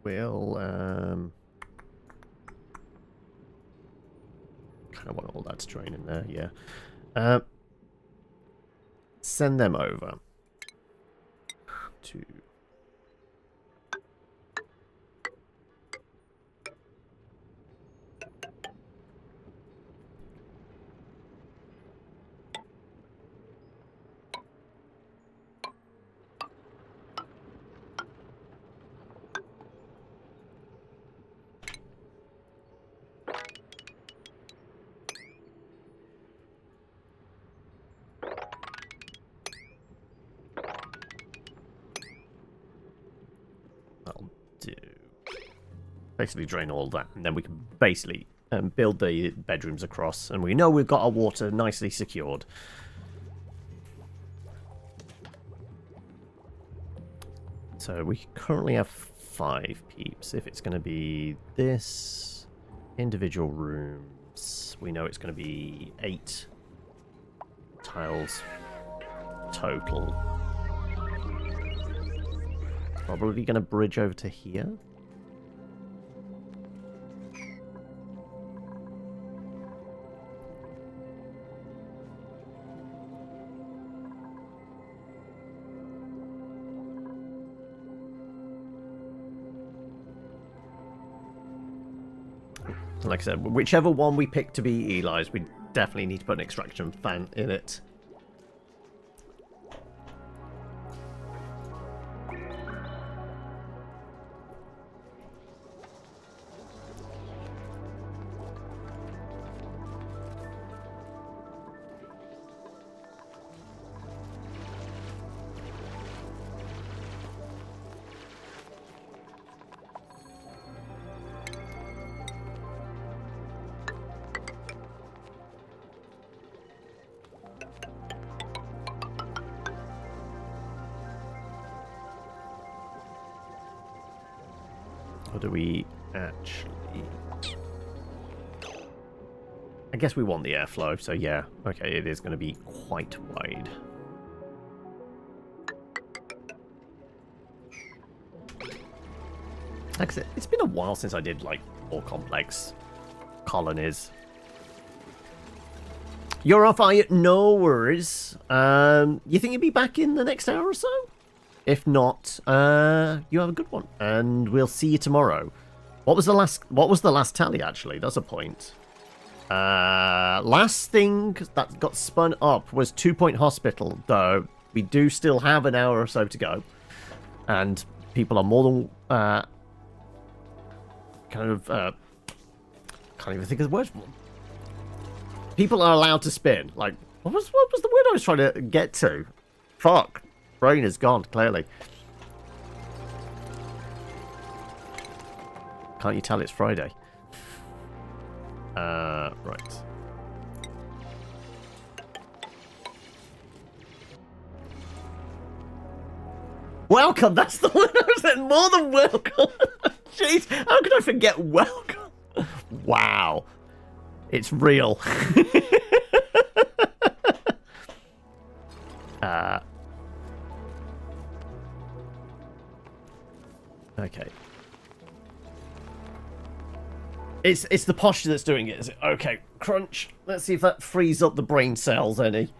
We'll, kind of want all that to drain in there, yeah. Send them over to... That'll do. Basically drain all that, and then we can basically build the bedrooms across, and we know we've got our water nicely secured. So we currently have 5 peeps. If it's going to be this, individual rooms, we know it's going to be 8 tiles total. Probably going to bridge over to here. Like I said, whichever one we pick to be Eli's, we definitely need to put an extraction fan in it. Or do we actually... I guess we want the airflow, so yeah. Okay, it is going to be quite wide. Like I said, it's been a while since I did, like, more complex colonies. You're off, are you? No worries. You think you'll be back in the next hour or so? If not, you have a good one, and we'll see you tomorrow. What was the last tally, actually? That's a point. Last thing that got spun up was 2 Point Hospital, though we do still have an hour or so to go. And people are more than, can't even think of the word for them. People are allowed to spin. Like, what was the word I was trying to get to? Fuck. Brain is gone, clearly. Can't you tell it's Friday? Right. Welcome! That's the one I said. More than welcome! Jeez, how could I forget welcome? Wow. It's real. Okay. It's the posture that's doing it, is it? Okay, crunch. Let's see if that frees up the brain cells any.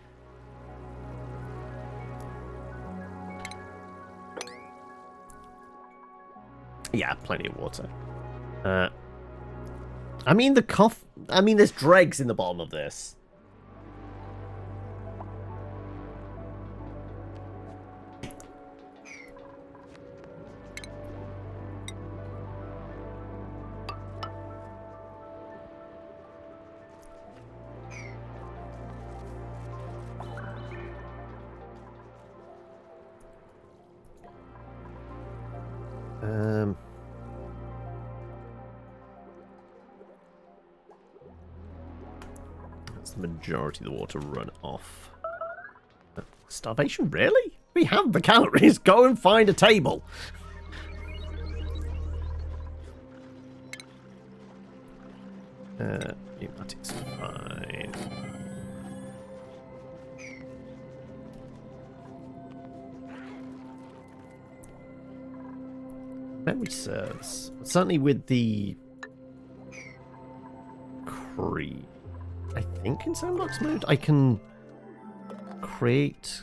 Yeah, plenty of water. I mean, there's dregs in the bottom of this. That's the majority of the water run off. Starvation? Really? We have the calories. Go and find a table. Pneumatics fine. Memory serves. Certainly with the Cree. I think in sandbox mode I can create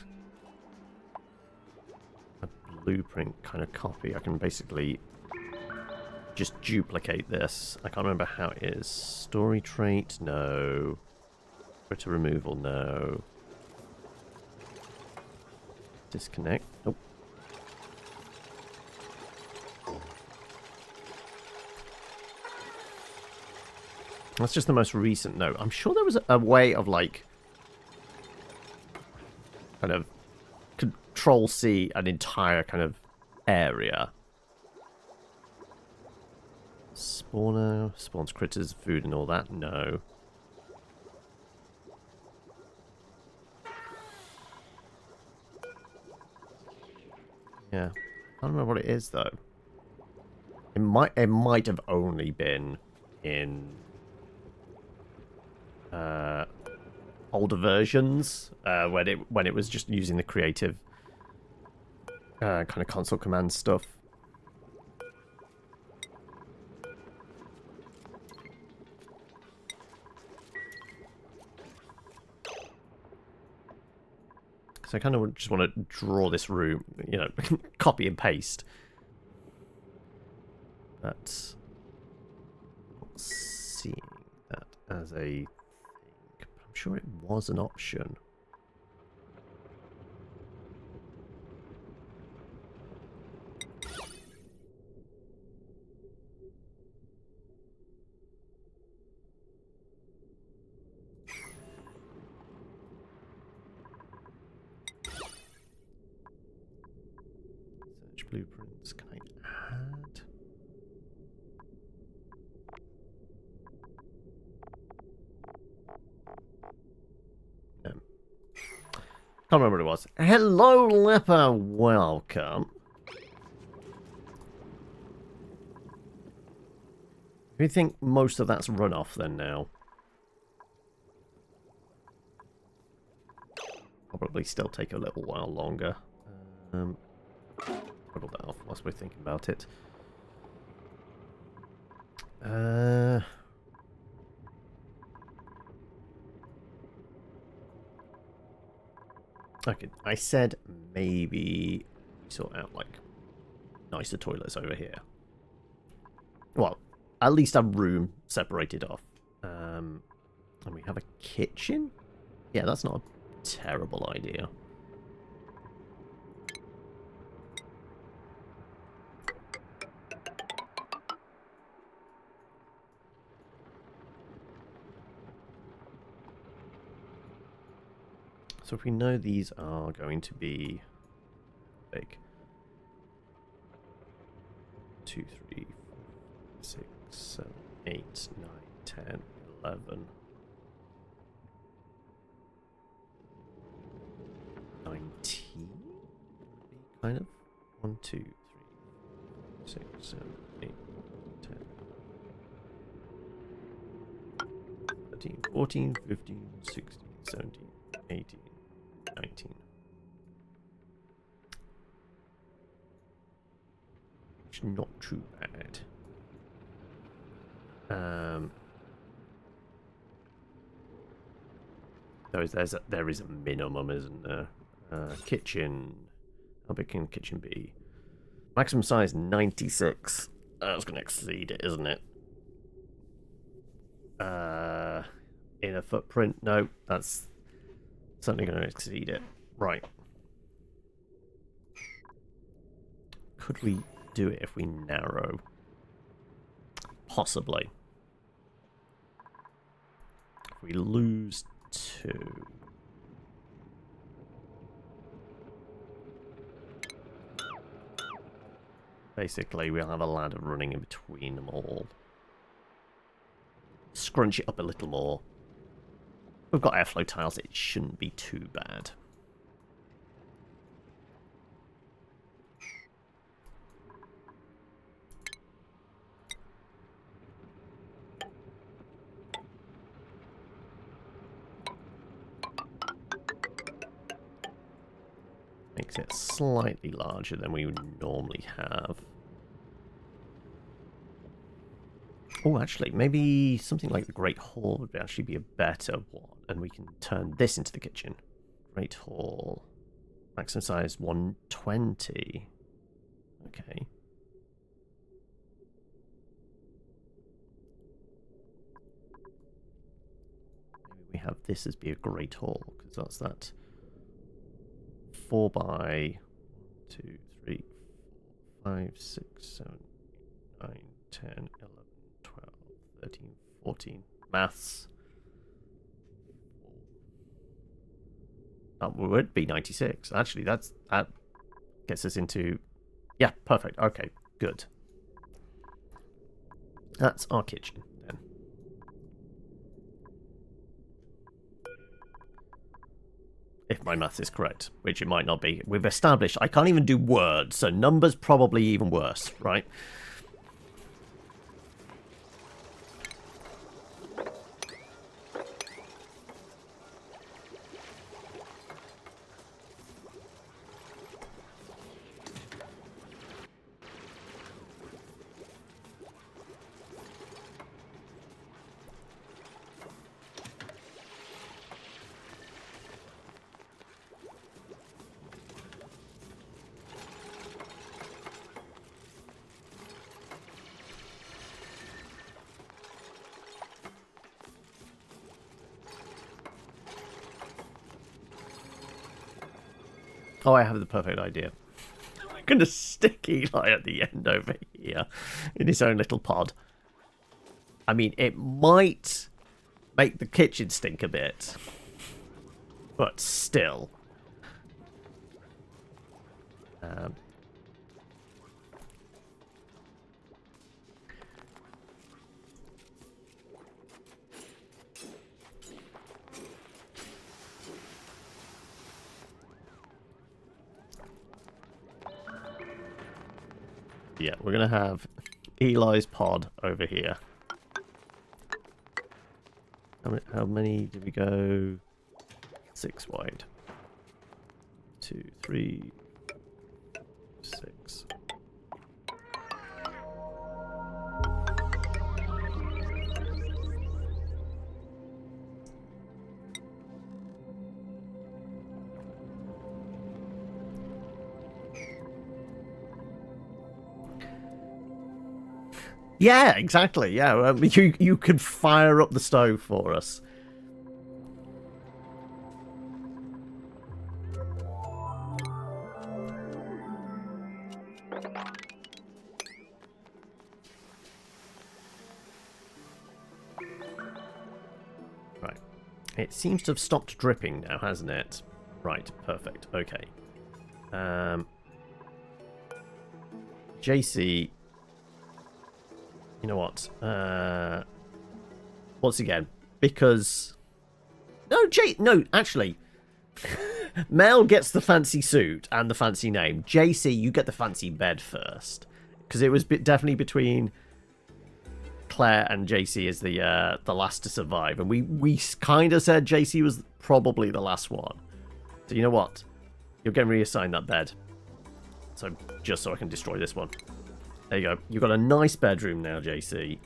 a blueprint kind of copy. I can basically just duplicate this. I can't remember how it is. Story trait, no. Critter removal, no. Disconnect, nope. That's just the most recent note. I'm sure there was a way of, like, kind of Control-C an entire kind of area. Spawner, spawns critters, food and all that? No. Yeah. I don't remember what it is, though. It might have only been in older versions, when it was just using the creative kind of console command stuff. So I kind of just want to draw this room, you know, copy and paste. But not seeing that as a thing. I'm sure it was an option. Search blueprints. Can I add? Can't remember what it was. Hello, Leper. Welcome. Do you think most of that's run off then now? Probably still take a little while longer. Put that off whilst we're thinking about it. Okay, I said maybe sort out, like, nicer toilets over here. Well, at least a room separated off. And we have a kitchen? Yeah, that's not a terrible idea. So if we know these are going to be big. 2, 3, 4, 6, 7, 8, 9, 10, 11. 19? Kind of. 1, 2, 3, 6, 7, 8, 10, 13, 14, 15, 16, 17, 18, 19. It's not too bad. There is a minimum, isn't there? Kitchen. How big can kitchen be? Maximum size 96. That's going to exceed it, isn't it? Inner footprint. No, that's certainly going to exceed it. Right. Could we do it if we narrow? Possibly. If we lose 2. Basically, we'll have a ladder running in between them all. Scrunch it up a little more. We've got airflow tiles, it shouldn't be too bad. Makes it slightly larger than we would normally have. Oh, actually, maybe something like the Great Hall would actually be a better one, and we can turn this into the kitchen. Great Hall. Maximum size 120. Okay. Maybe we have this as be a Great Hall, because that's that 4 by 2, 3, 4, 5, 6, 7, 9, 10, 11, 12, 13, 14. Maths. That would be 96. Actually, that gets us into... Yeah, perfect. Okay, good. That's our kitchen, then. If my math is correct, which it might not be. We've established I can't even do words, so numbers probably even worse, right? Oh, I have the perfect idea. I'm going to stick Eli at the end over here in his own little pod. I mean, it might make the kitchen stink a bit, but still. Yeah, we're going to have Eli's pod over here. How many did we go? 6 wide. 2, 3, 6. Yeah, exactly. Yeah, you could fire up the stove for us. Right. It seems to have stopped dripping now, hasn't it? Right, perfect. Okay. JC... You know what? once again, because no, actually, Mel gets the fancy suit and the fancy name. JC, you get the fancy bed first, because it was definitely between Claire and JC as the last to survive, and we kind of said JC was probably the last one. So you know what? You're getting reassigned that bed. So just so I can destroy this one. There you go. You've got a nice bedroom now, JC.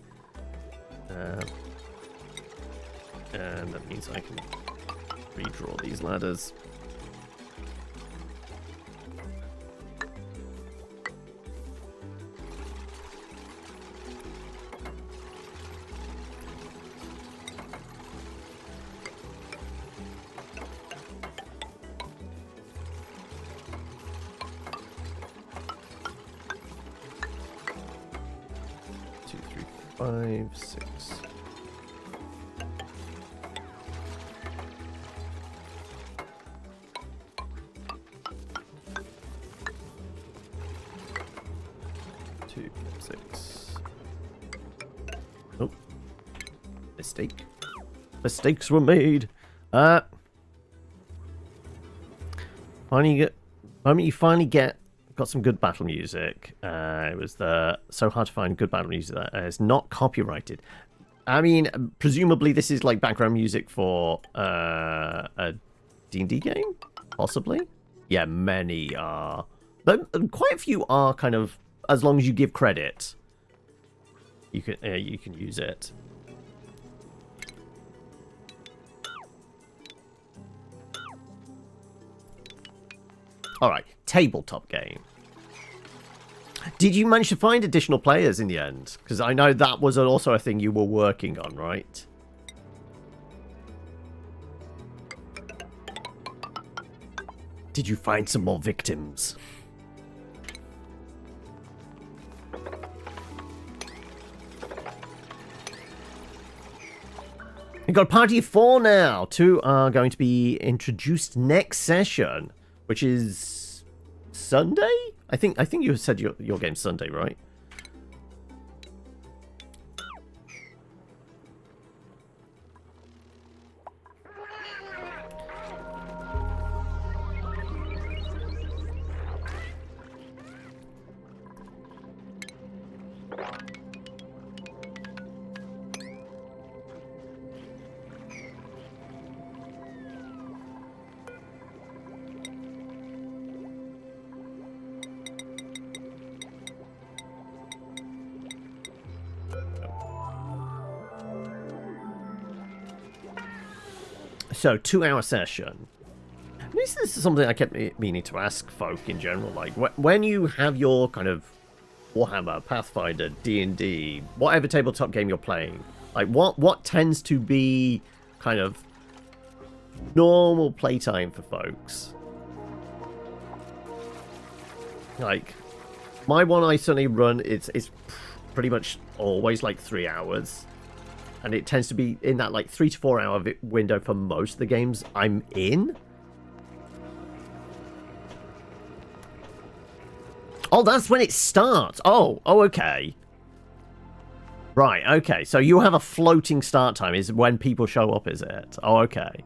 And that means I can redraw these ladders. Two, three, 5, 6. Oh, mistake. Mistakes were made. You finally got some good battle music. It was so hard to find good battle music that is not copyrighted. I mean, presumably this is like background music for a D&D game, possibly. Yeah, many are, but quite a few are kind of. As long as you give credit, you can use it. All right, tabletop game. Did you manage to find additional players in the end? Because I know that was also a thing you were working on, right? Did you find some more victims? We've got a party of 4 now. 2 are going to be introduced next session, which is Sunday? I think you said your game's Sunday, right? So, 2-hour session. This is something I kept meaning to ask folk in general. Like, when you have your kind of Warhammer, Pathfinder, D&D, whatever tabletop game you're playing, like, what tends to be kind of normal playtime for folks? Like, my one I certainly run, it's pretty much always like 3 hours. And it tends to be in that like 3 to 4 hour window for most of the games I'm in. Oh, that's when it starts. Oh, okay. Right, okay. So you have a floating start time is when people show up, is it? Oh, okay.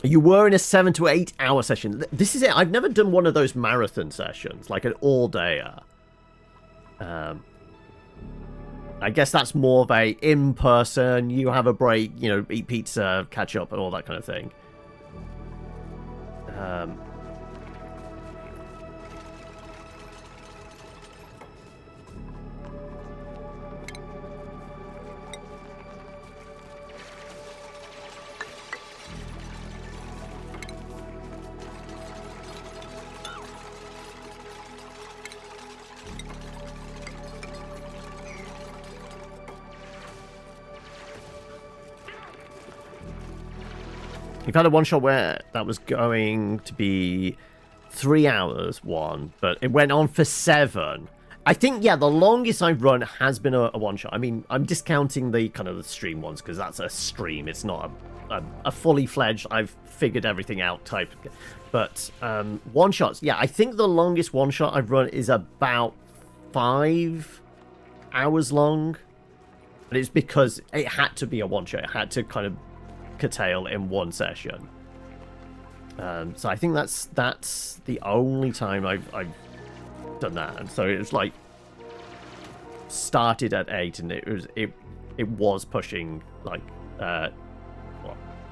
You were in a 7 to 8 hour session. This is it. I've never done one of those marathon sessions, like an all-dayer. I guess that's more of a in-person, you have a break, you know, eat pizza, catch up, and all that kind of thing. You've had a one-shot where that was going to be 3 hours, but it went on for 7. I think, yeah, the longest I've run has been a one-shot. I mean, I'm discounting the kind of the stream ones, because that's a stream. It's not a fully fledged, I've figured everything out type. But one-shots, yeah, I think the longest one-shot I've run is about 5 hours long. And it's because it had to be a one-shot. It had to kind of curtail in one session. So I think that's the only time I've done that. And so it was like started at 8 and it was pushing like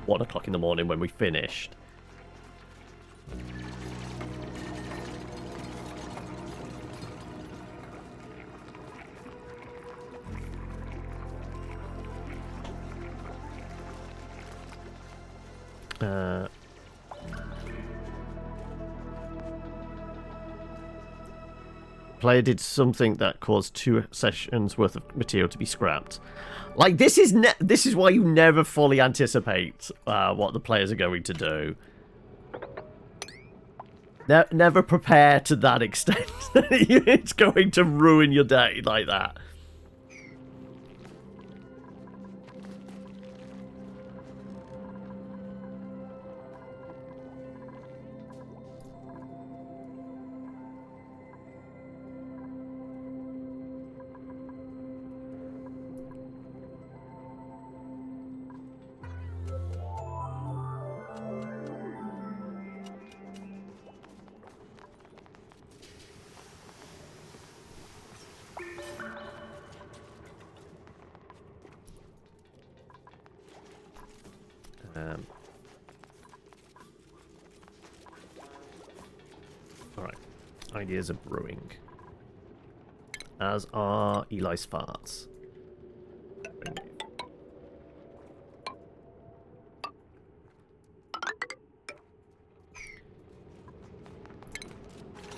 1 o'clock in the morning when we finished. Player did something that caused 2 sessions worth of material to be scrapped. Like, this is why you never fully anticipate what the players are going to do. Never prepare to that extent. It's going to ruin your day like that. Alright. Ideas are brewing. As are Eli's farts.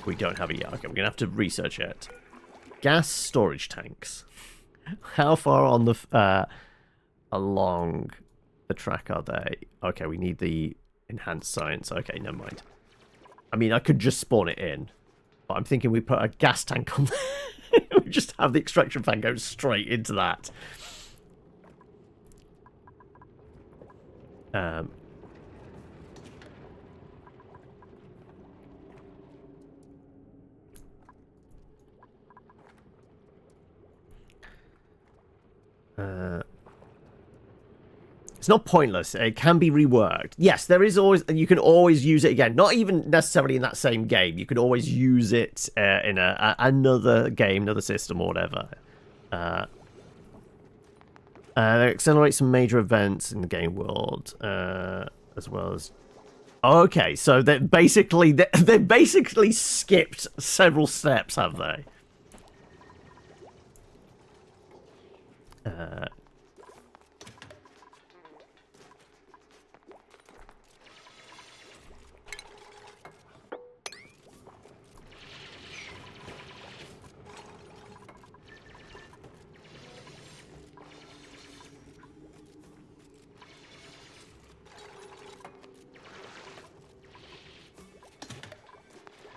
We don't have it yet. Okay, we're going to have to research it. Gas storage tanks. How far on the along the track are they? Okay, we need the enhanced science. Okay, never mind. I mean, I could just spawn it in. But I'm thinking we put a gas tank on there. We just have the extraction fan go straight into that. It's not pointless. It can be reworked. Yes, there is always... You can always use it again. Not even necessarily in that same game. You could always use it in another game, another system, or whatever. Accelerate some major events in the game world, as well as... Okay, so they basically skipped several steps, have they?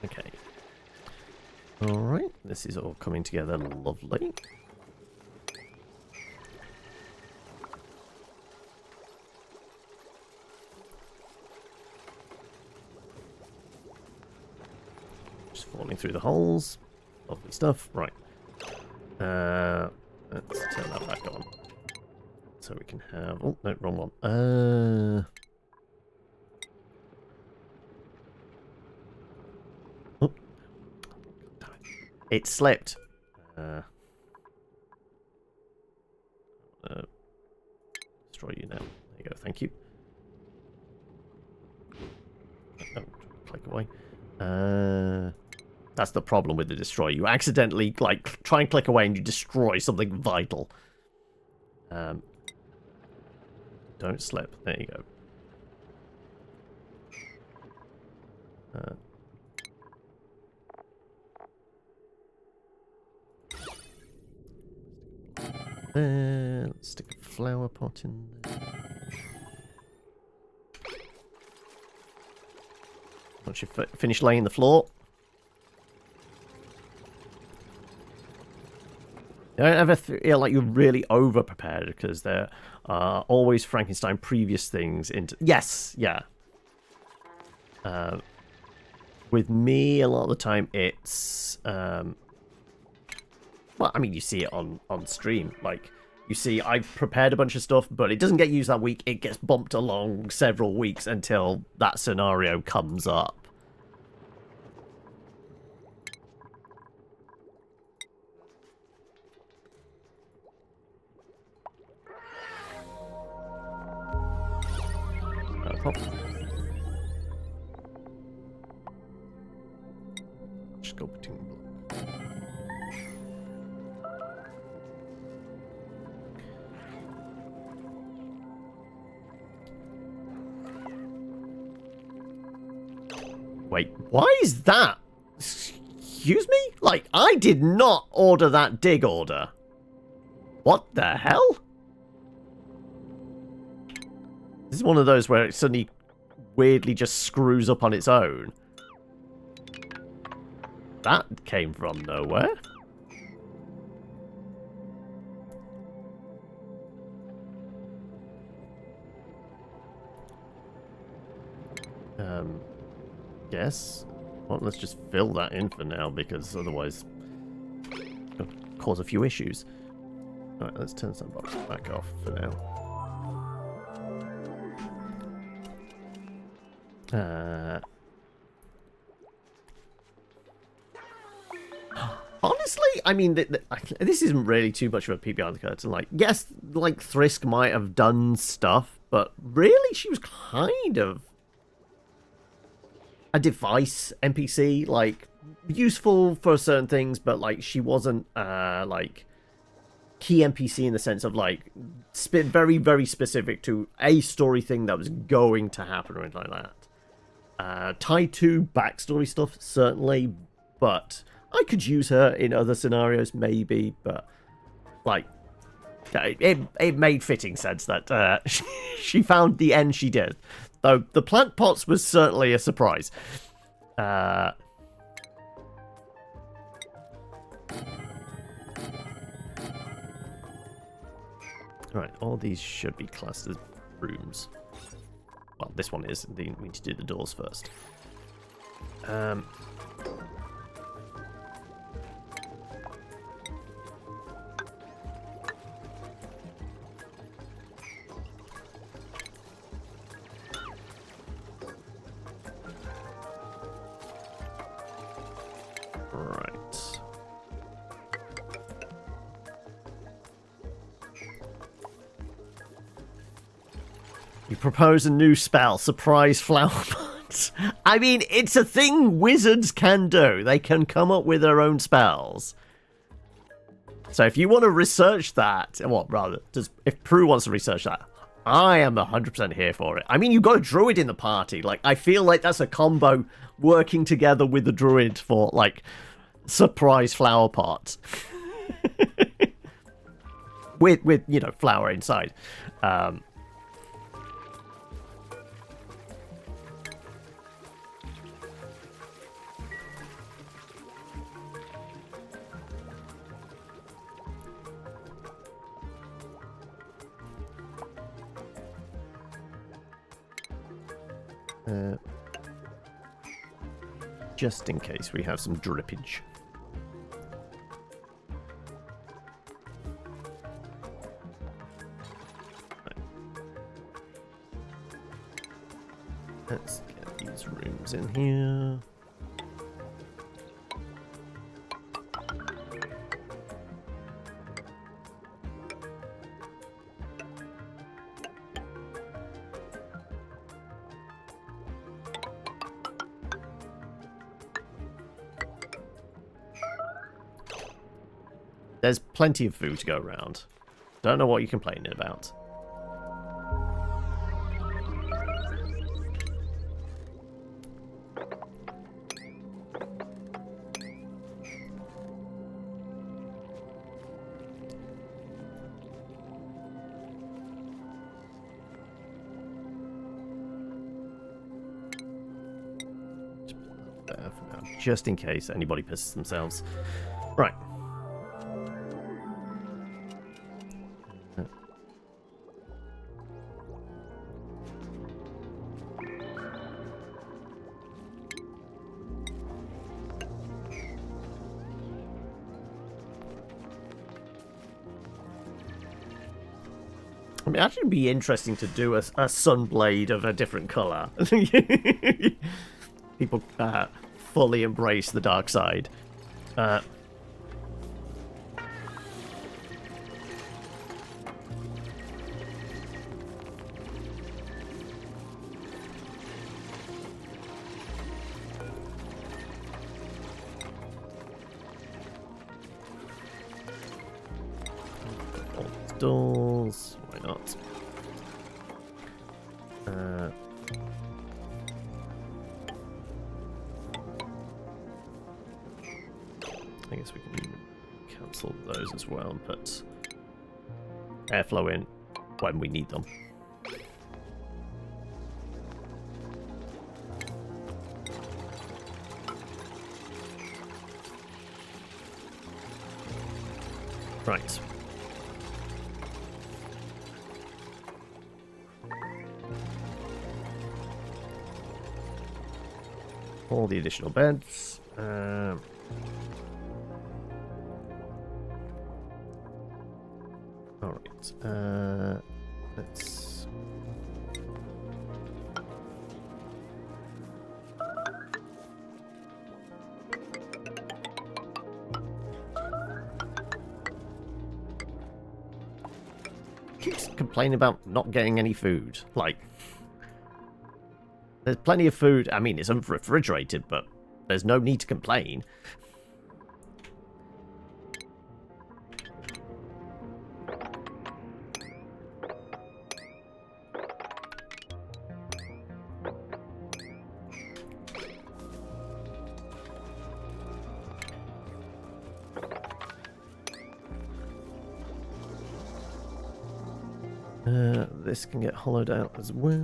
Okay. Alright, this is all coming together lovely. Just falling through the holes. Lovely stuff. Right. Let's turn that back on. So we can have... Oh, no, wrong one. It slipped. Destroy you now. There you go. Thank you. Oh, click away. That's the problem with the destroy. You accidentally like try and click away and you destroy something vital. Don't slip. There you go. Let's stick a flower pot in there. Once you finish laying the floor. Don't ever feel like you're really over-prepared because there are always Frankenstein previous things into... Yes, yeah. With me, a lot of the time, it's... Well, I mean, you see it on stream. Like, you see, I've prepared a bunch of stuff, but it doesn't get used that week. It gets bumped along several weeks until that scenario comes up. No problem. Sculpting block. Wait, why is that? Excuse me? Like, I did not order that dig order. What the hell? This is one of those where it suddenly weirdly just screws up on its own. That came from nowhere. Yes. Well, let's just fill that in for now, because otherwise it'll cause a few issues. Alright, let's turn sandbox back off for now. Honestly, I mean, this isn't really too much of a peek behind the curtain. Like, yes, like, Thrisk might have done stuff, but really, she was kind of a device NPC, like, useful for certain things, but, like, she wasn't, like, key NPC in the sense of, like, very, very specific to a story thing that was going to happen or anything like that. Tied to backstory stuff, certainly, but I could use her in other scenarios, maybe, but, like, it made fitting sense that she found the end she did. Though the plant pots was certainly a surprise. Right, all these should be classed as rooms. Well, this one is. We need to do the doors first. Right. You propose a new spell, surprise flower pot. I mean, it's a thing wizards can do. They can come up with their own spells. So if you want to research that, well, rather, if Prue wants to research that, I am 100% here for it. I mean, you've got a druid in the party. Like, I feel like that's a combo working together with the druid for, like, surprise flower pot. with, you know, flower inside. Just in case we have some drippage. Right. Let's get these rooms in here. There's plenty of food to go around. Don't know what you're complaining about. There for now, just in case anybody pisses themselves. Right. I mean, actually, it'd be interesting to do a sunblade of a different color. People fully embrace the dark side. Doors, why not? I guess we can cancel those as well and put airflow in when we need them. Right. All the additional beds. Alright. Let's... Keeps complaining about not getting any food. Like... There's plenty of food. I mean, it's unrefrigerated, but there's no need to complain. This can get hollowed out as well.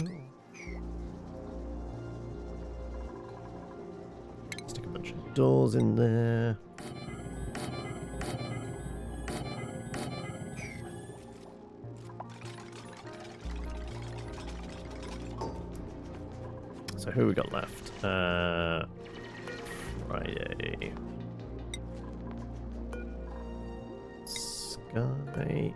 Stick a bunch of doors in there. So who we got left? Friday. Sky.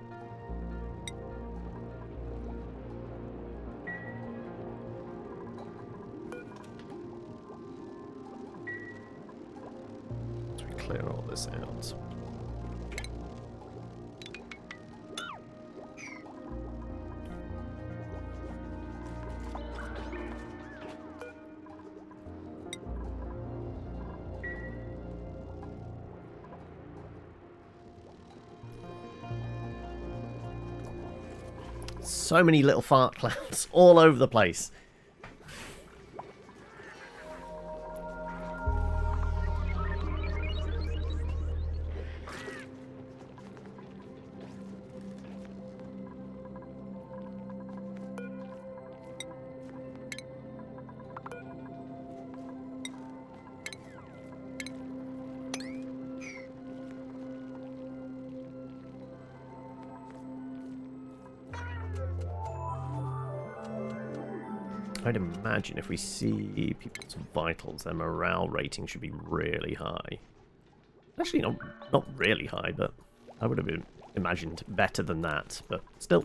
Clear all this out. So many little fart clouds all over the place. I'd imagine if we see people's vitals, their morale rating should be really high. Actually, not really high, but I would have imagined better than that, but still.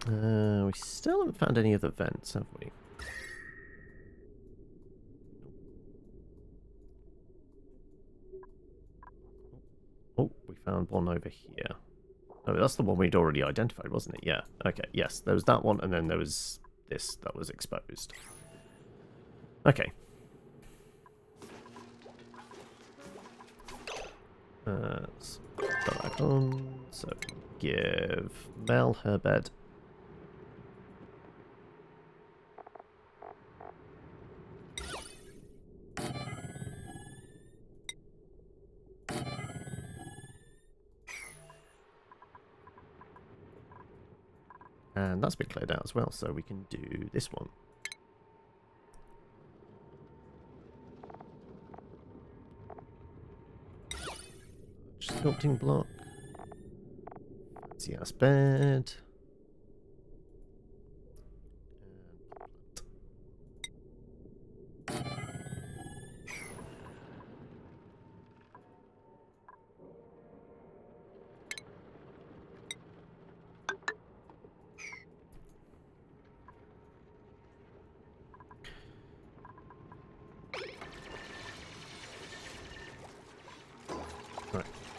We still haven't found any other vents, have we? Oh, we found one over here. Oh, that's the one we'd already identified, wasn't it? Yeah. Okay, yes. There was that one, and then there was this that was exposed. Okay. Let's put that back on. So, give Mel her bed. And that's been cleared out as well, so we can do this one. Sculpting block. Fancy ass bed.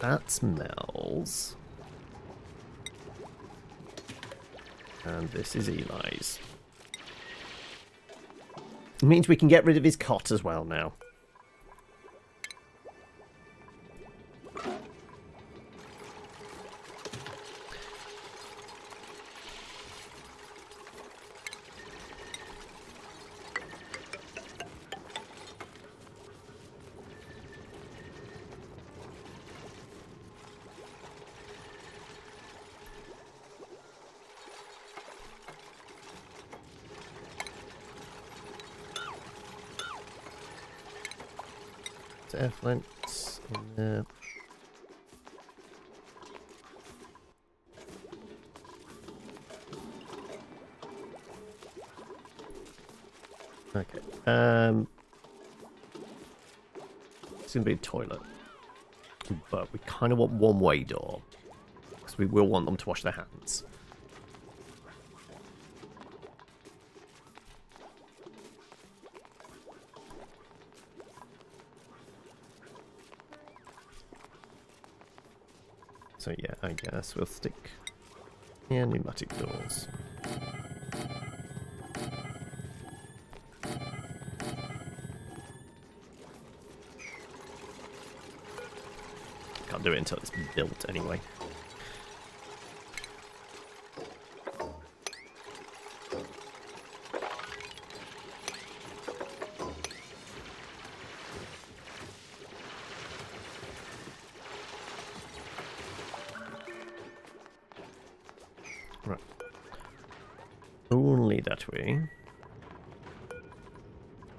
That smells. And this is Eli's. It means we can get rid of his cot as well now. Air flints in there. Okay. It's gonna be a toilet, but we kind of want one-way door because we will want them to wash their hands. So yeah, I guess we'll stick pneumatic doors. Can't do it until it's built anyway. Right. Only that way.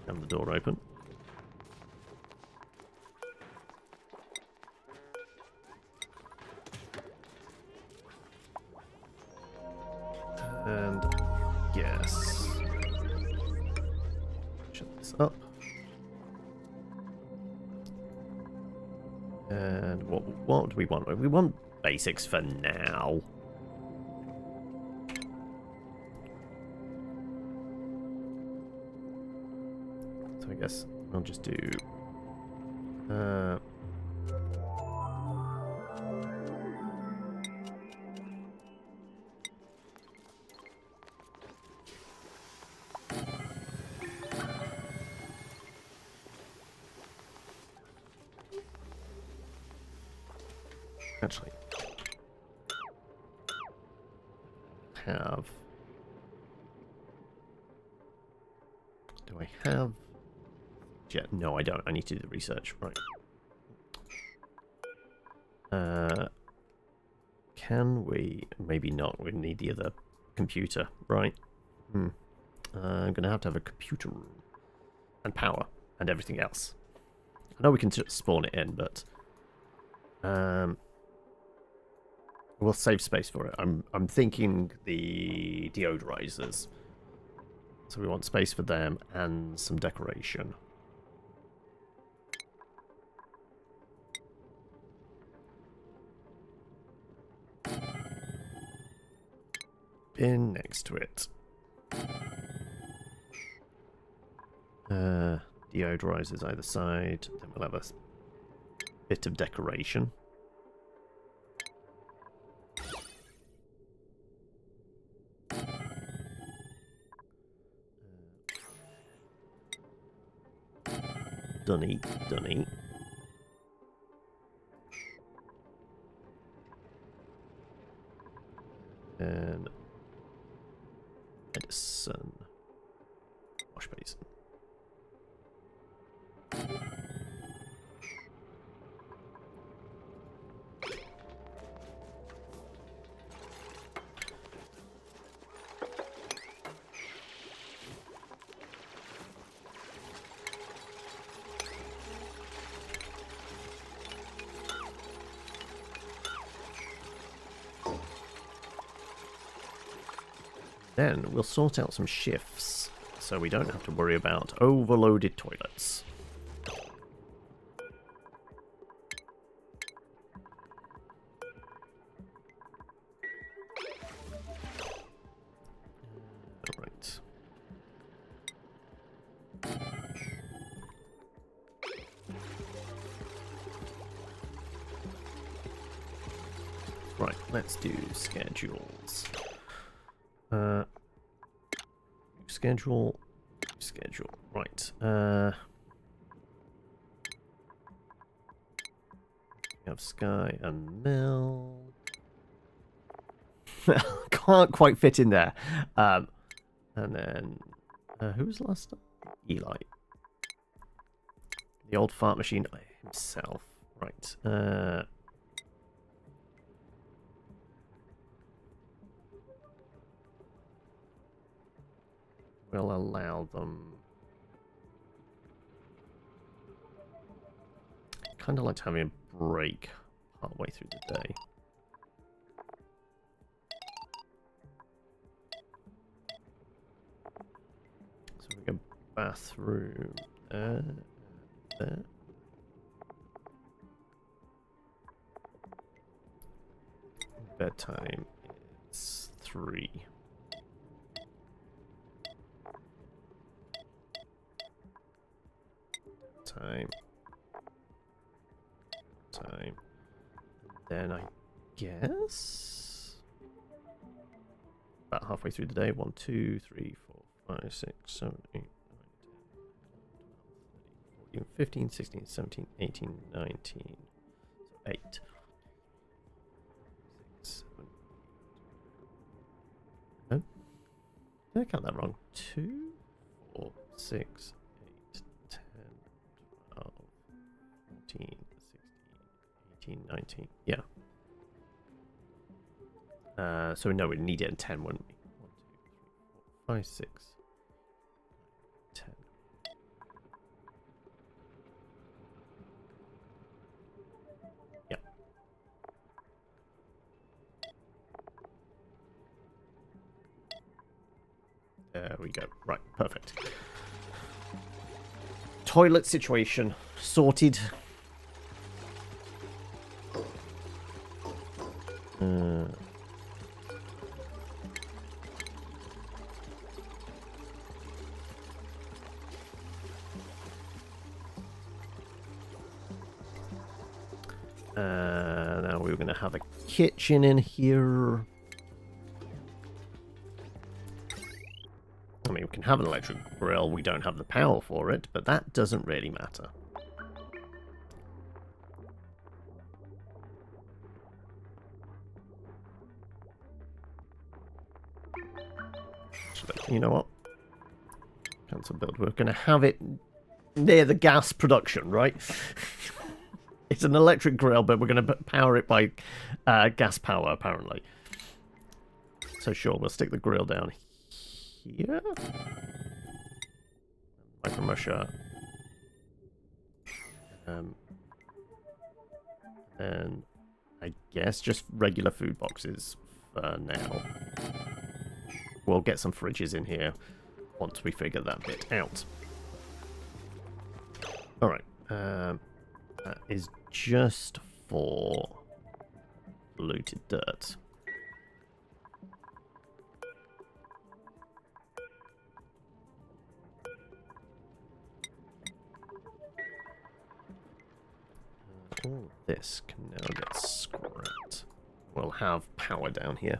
Have the door open. And yes. Shut this up. And what do we want? We want basics for now. So I guess I'll just do actually have. Do I have? Yeah, no, I don't. I need to do the research. Right. Can we? Maybe not. We need the other computer, right? I'm gonna have to have a computer room and power and everything else. I know we can just spawn it in, but we'll save space for it. I'm thinking the deodorizers. So we want space for them and some decoration. Bin next to it. Deodorizers either side. Then we'll have a bit of decoration. Dunny. And Edison. Wash basin. Then we'll sort out some shifts so we don't have to worry about overloaded toilets. Alright. let's do schedules. Schedule. Right. We have Sky and Mill. Can't quite fit in there. And then who was the last time? Eli. The old fart machine himself. Right. We'll allow them. Kind of like having a break partway through the day. So we go bathroom there. Bedtime is 3. Time. Then I guess about halfway through the day. 1, 2, 3, 4, 5, 6, 7, 8, 9, 10, 11, 12, 13, 14, 15, 16, 17, 18, 19. So 8. 6, 7. No? Did I count that wrong? 2, 4, 6, 8, 10, 12, 14, 16, 18, 19. Yeah. So no, we'd need it in 10, wouldn't we? 1, 2, 3, 4, 5, 6, 10. Yeah. There we go. Right, perfect. Toilet situation sorted. Now we're going to have a kitchen in here. I mean, we can have an electric grill. We don't have the power for it, but that doesn't really matter. Actually, you know what? Cancel build. We're going to have it near the gas production, right? It's an electric grill, but we're going to power it by gas power, apparently. So sure, we'll stick the grill down here. Micro Russia. And I guess just regular food boxes for now. We'll get some fridges in here once we figure that bit out. Alright. That is just for looted dirt. All this can now get scrapped. We'll have power down here.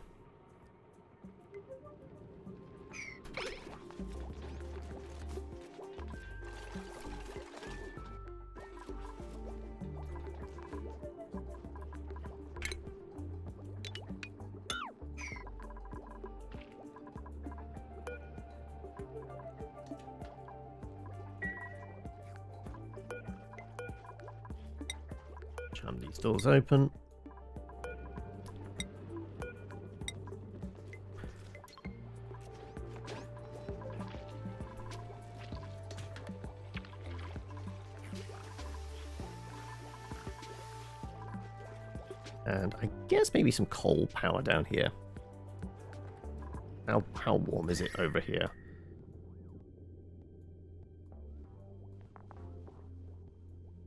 Jam these doors open. And I guess maybe some coal power down here. How warm is it over here?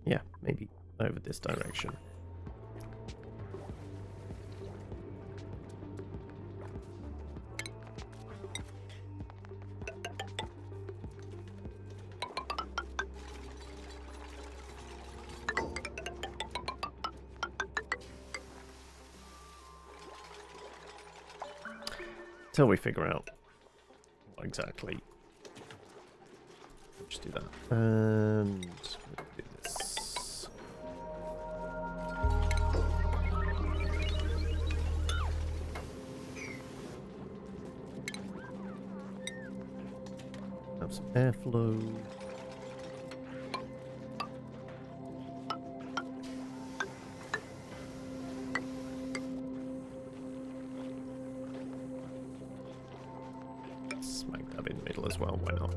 Yeah, maybe over this direction. Till we figure out what exactly. Just do that. And do this. Have some airflow. Smack that in the middle as well, why not?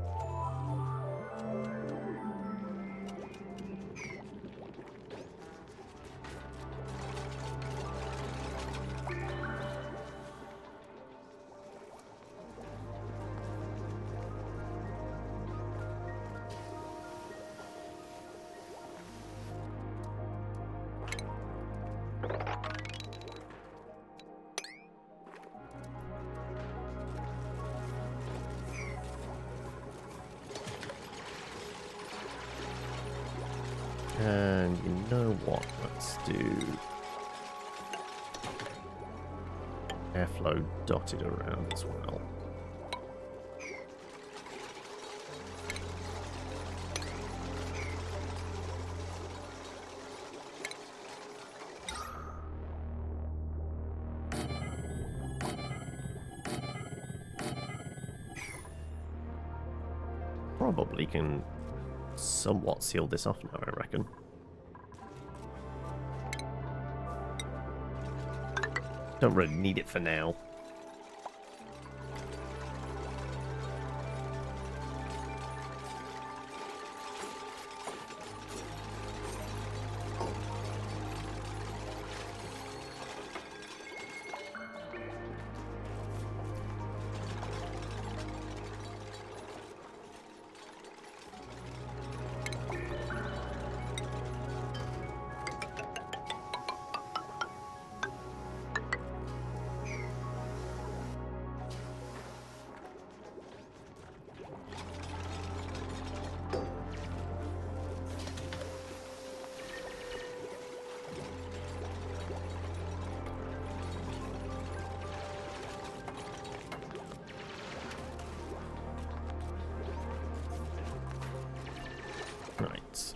And you know what? Let's do airflow dotted around as well. Probably can somewhat seal this off now, I reckon. Don't really need it for now. Right.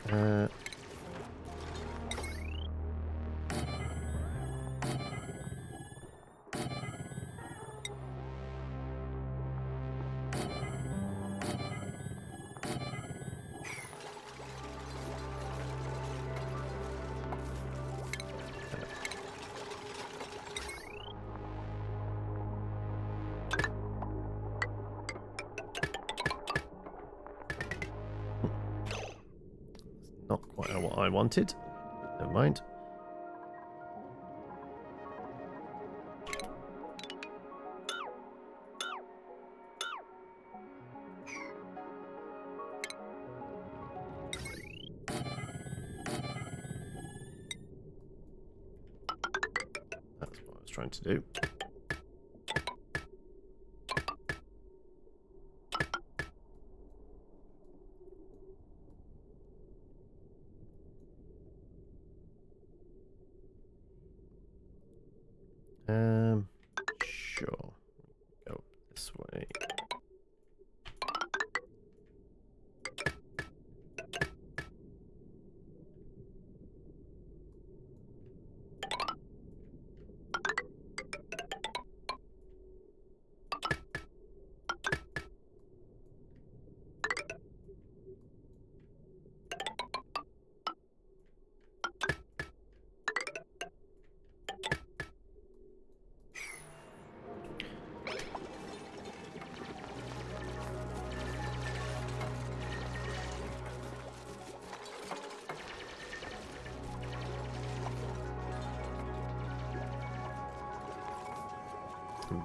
Not quite what I wanted. Never mind. That's what I was trying to do. Sure. Go this way.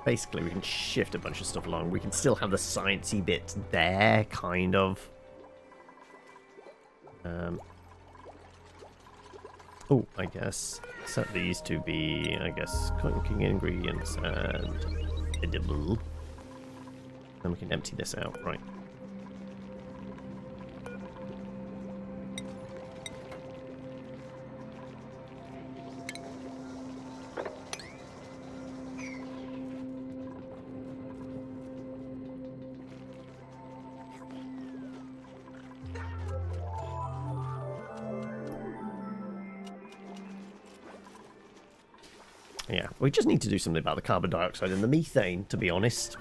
Basically, we can shift a bunch of stuff along. We can still have the sciencey bit there, kind of. Oh, I guess set these to be, I guess, cooking ingredients and edible. Then we can empty this out, right? Yeah, we just need to do something about the carbon dioxide and the methane, to be honest.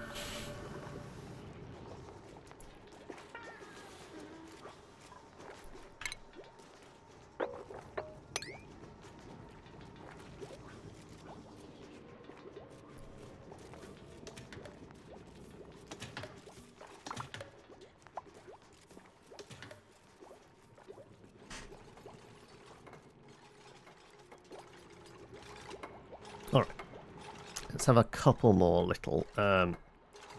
Alright. Let's have a couple more little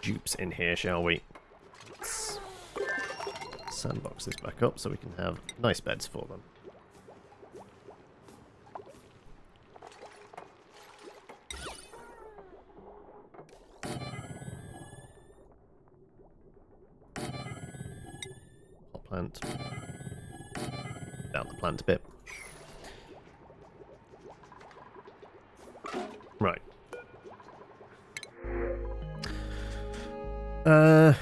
dupes in here, shall we? Let's sandbox this back up so we can have nice beds for them. Hot plant. Down the plant a bit. Right.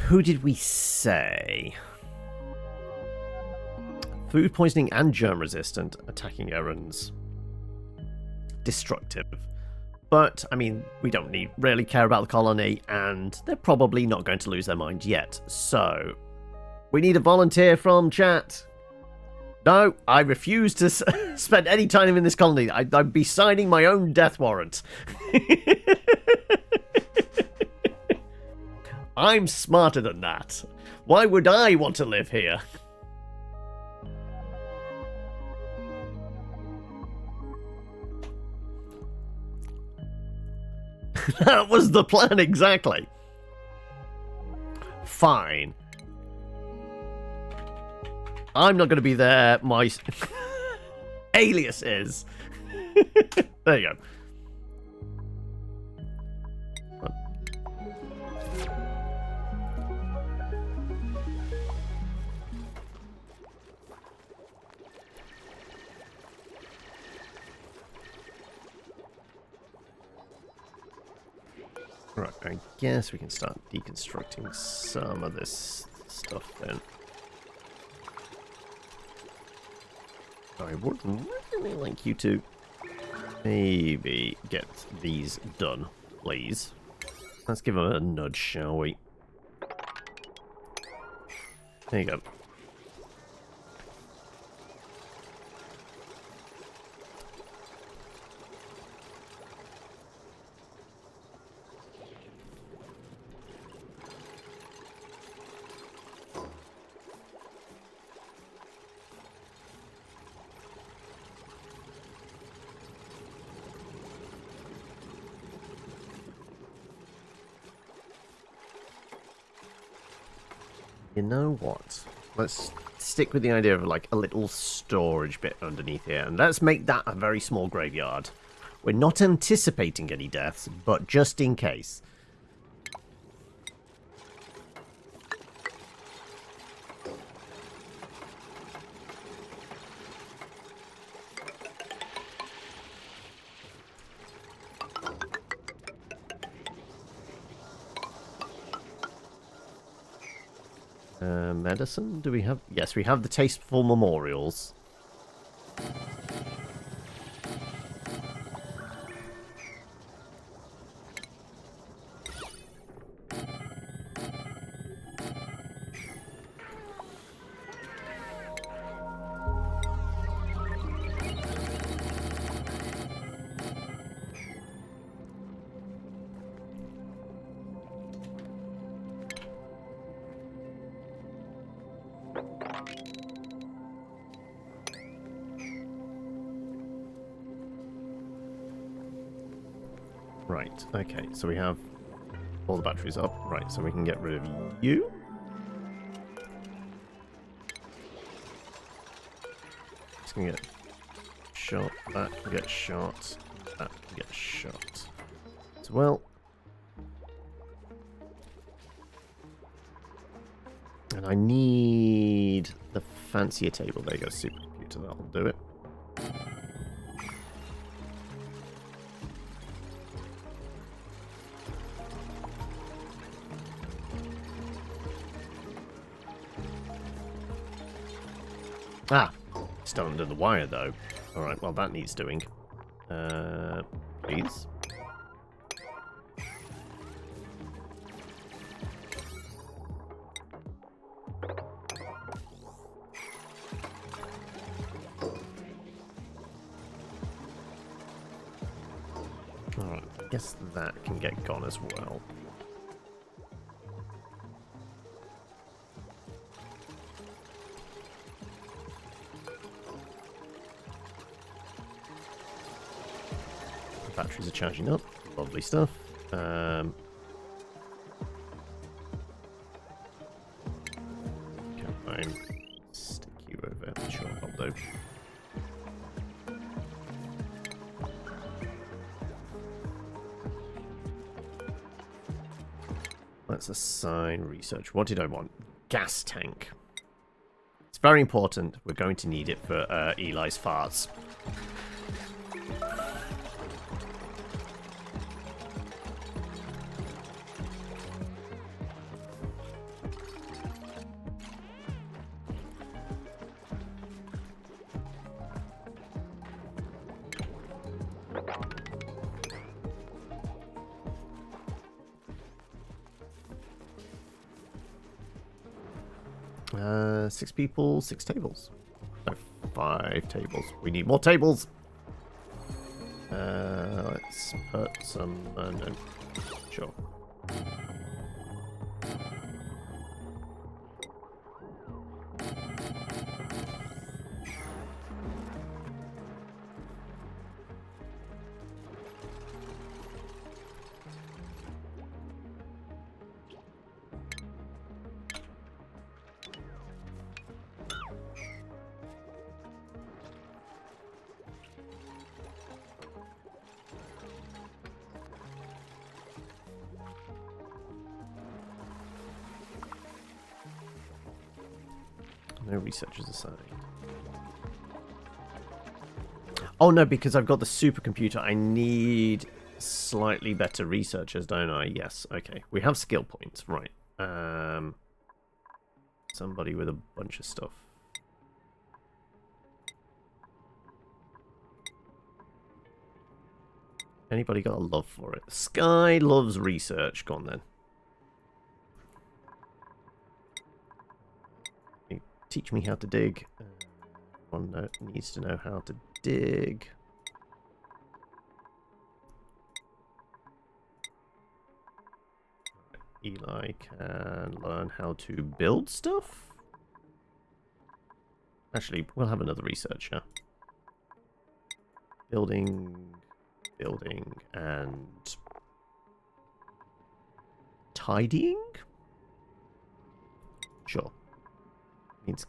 Who did we say? Food poisoning and germ resistant, attacking errands. Destructive. But, I mean, we don't really care about the colony, and they're probably not going to lose their mind yet. So, we need a volunteer from chat. No, I refuse to spend any time in this colony. I'd be signing my own death warrant. I'm smarter than that. Why would I want to live here? That was the plan exactly. Fine. I'm not going to be there. My alias is. There you go. Right, I guess we can start deconstructing some of this stuff then. I would really like you to maybe get these done, please. Let's give them a nudge, shall we? There you go. You know what? Let's stick with the idea of like a little storage bit underneath here, and let's make that a very small graveyard. We're not anticipating any deaths, but just in case. Medicine? Do we have? Yes, we have the tasteful memorials. Right, okay, so we have all the batteries up. Right, so we can get rid of you. Just gonna get shot, that can get shot, that can get shot as well. And I need the fancier table. There you go, supercomputer, that'll do it. Ah, still under the wire though. Alright, well that needs doing. Please. Right, I guess that can get gone as well. The batteries are charging up. Lovely stuff. Can I stick you over? Sure, I'll do. Let's assign research. What did I want? Gas tank. It's very important. We're going to need it for Eli's farts. Six people, 6 tables. No, 5 tables. We need more tables. Let's put some. No, sure. No researchers assigned. Oh no, because I've got the supercomputer, I need slightly better researchers, don't I? Yes, okay. We have skill points, right. Somebody with a bunch of stuff. Anybody got a love for it? Sky loves research. Go on then. Teach me how to dig. One needs to know how to dig. Eli can learn how to build stuff. Actually, we'll have another researcher. Building, and tidying? Sure. Means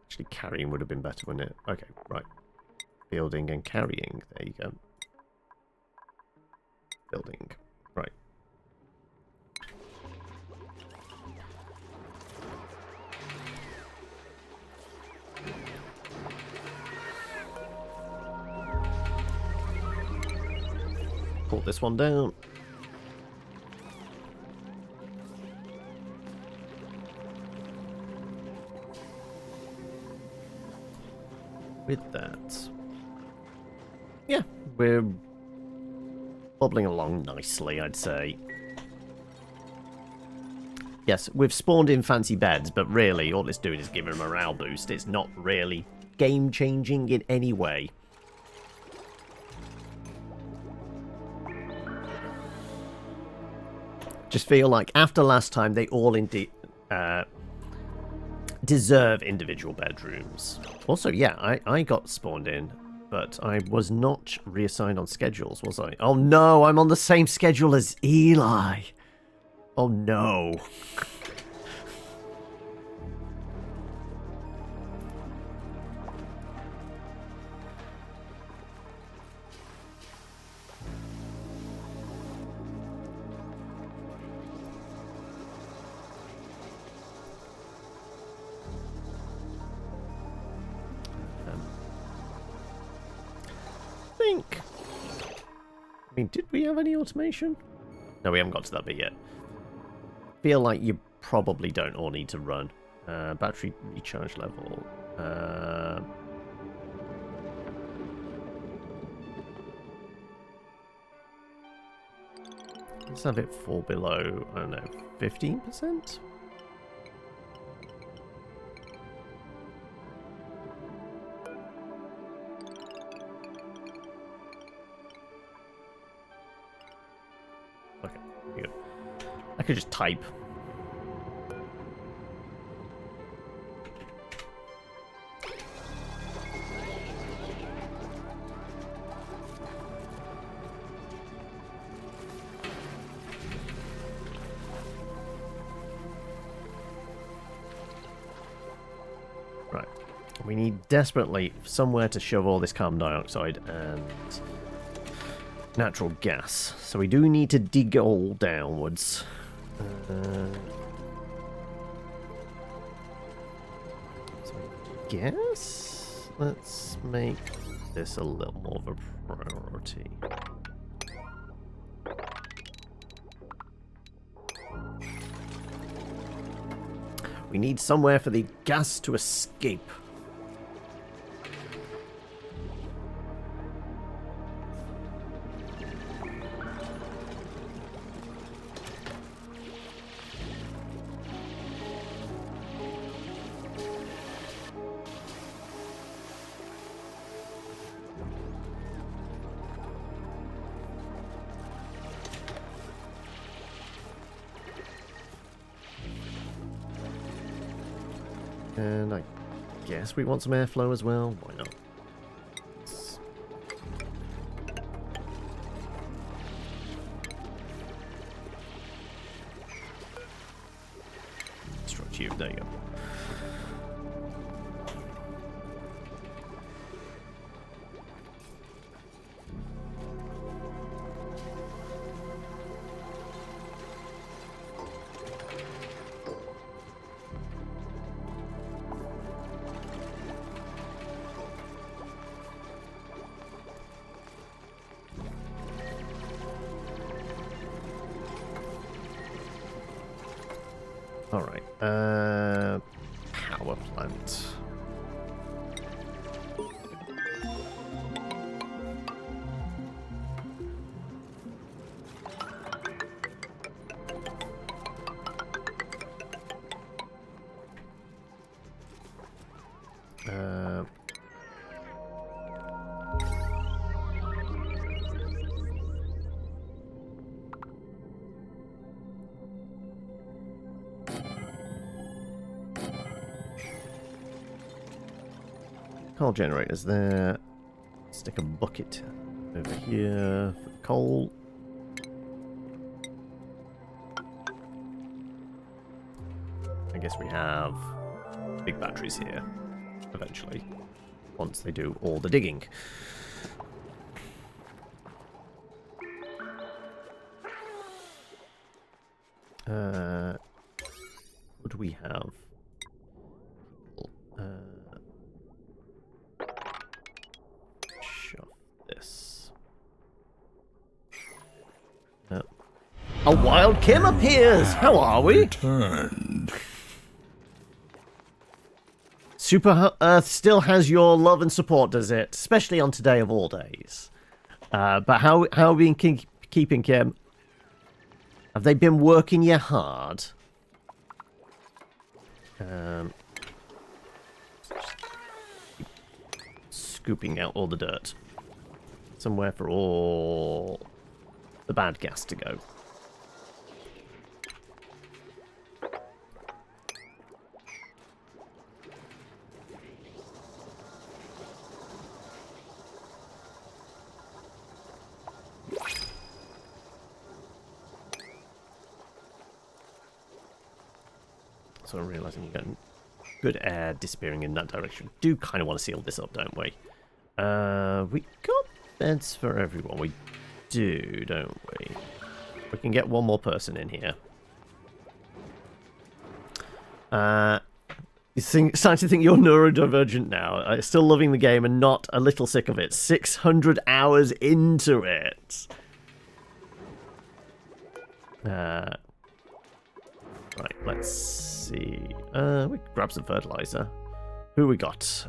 actually carrying would have been better, wouldn't it? Okay, right. Building and carrying. There you go. Building. Right. Pull this one down. With that, yeah, we're bobbling along nicely, I'd say. Yes, we've spawned in fancy beds, but really, all it's doing is giving a morale boost. It's not really game-changing in any way. Just feel like after last time, they all indeed deserve individual bedrooms. Also, yeah, I got spawned in, but I was not reassigned on schedules, was I? Oh no, I'm on the same schedule as Eli. Oh no. I mean, did we have any automation? No, we haven't got to that bit yet. Feel like you probably don't all need to run. Battery recharge level. Let's have it fall below, I don't know, 15%? I could just type. Right. We need desperately somewhere to shove all this carbon dioxide and natural gas. So we do need to dig it all downwards. So I guess let's make this a little more of a priority. We need somewhere for the gas to escape. And I guess we want some airflow as well. Why not? Structure you. There you go. Alright, power plant. Coal generators there. Stick a bucket over here for the coal. I guess we have big batteries here eventually, once they do all the digging. What do we have? This. A wild Kim appears! How are we? Returned. Super Earth still has your love and support, does it? Especially on today of all days. But how have we been keeping, Kim? Have they been working you hard? Scooping out all the dirt. Somewhere for all the bad gas to go. So I'm realizing you're getting good air disappearing in that direction. Do kind of want to seal this up, don't we? We got beds for everyone. We do, don't we? We can get one more person in here. Starting to think you're neurodivergent now. Still loving the game and not a little sick of it. 600 hours into it. Right, let's see. We grab some fertilizer. Who we got?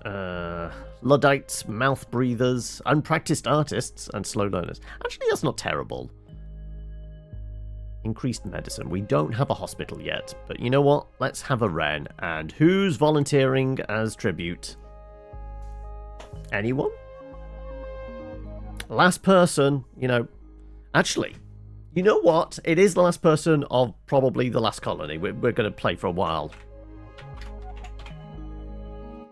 Luddites, mouth breathers, unpracticed artists, and slow learners. Actually, that's not terrible. Increased medicine. We don't have a hospital yet, but you know what? Let's have a Ren. And who's volunteering as tribute? Anyone? Last person, you know. Actually, You know what? It is the last person of probably the last colony. We're going to play for a while.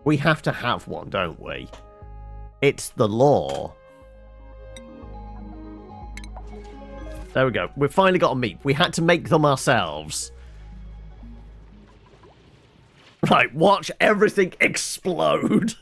We have to have one, don't we? It's the law. There we go. We've finally got a meat. We had to make them ourselves. Right, watch everything explode.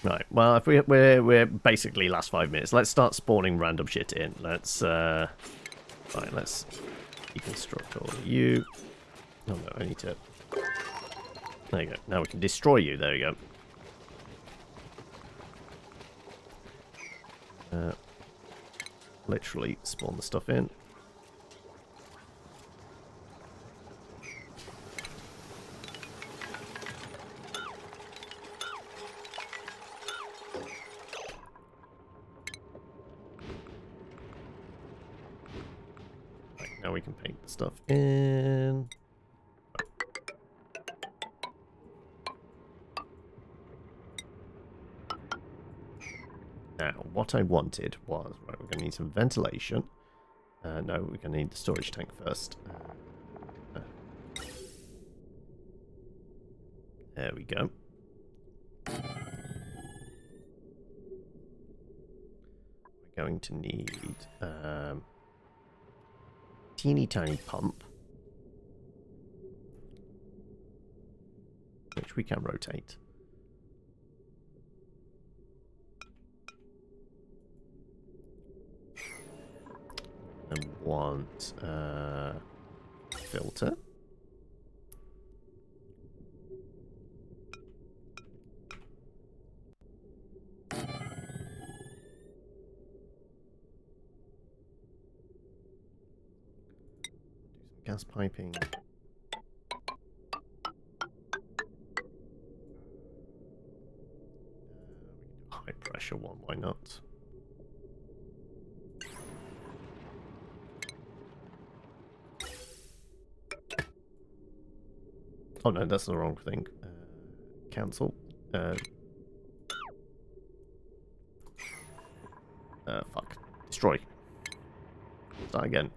Right, well, if we're basically last 5 minutes. Let's start spawning random shit in. Let's, right, let's deconstruct all of you. Oh no, I need to... There you go. Now we can destroy you. There you go. Literally spawn the stuff in. Now we can paint the stuff in. Now, what I wanted was, right, we're going to need some ventilation. No, we're going to need the storage tank first. There we go. We're going to need teeny tiny pump, which we can rotate. And want filter. Gas piping. High pressure one, why not? Oh no, that's the wrong thing. Cancel. Fuck. Destroy. Start again.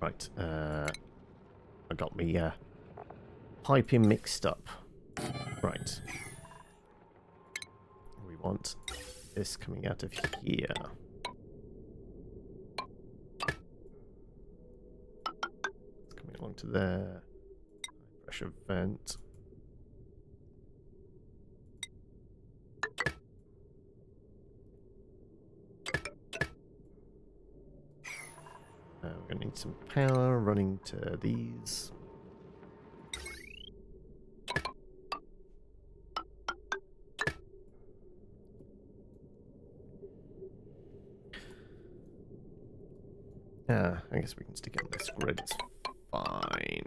Right, I got me piping mixed up. Right. We want this coming out of here. It's coming along to there. High pressure vent. We're going to need some power running to these. I guess we can stick it on this grid. It's fine.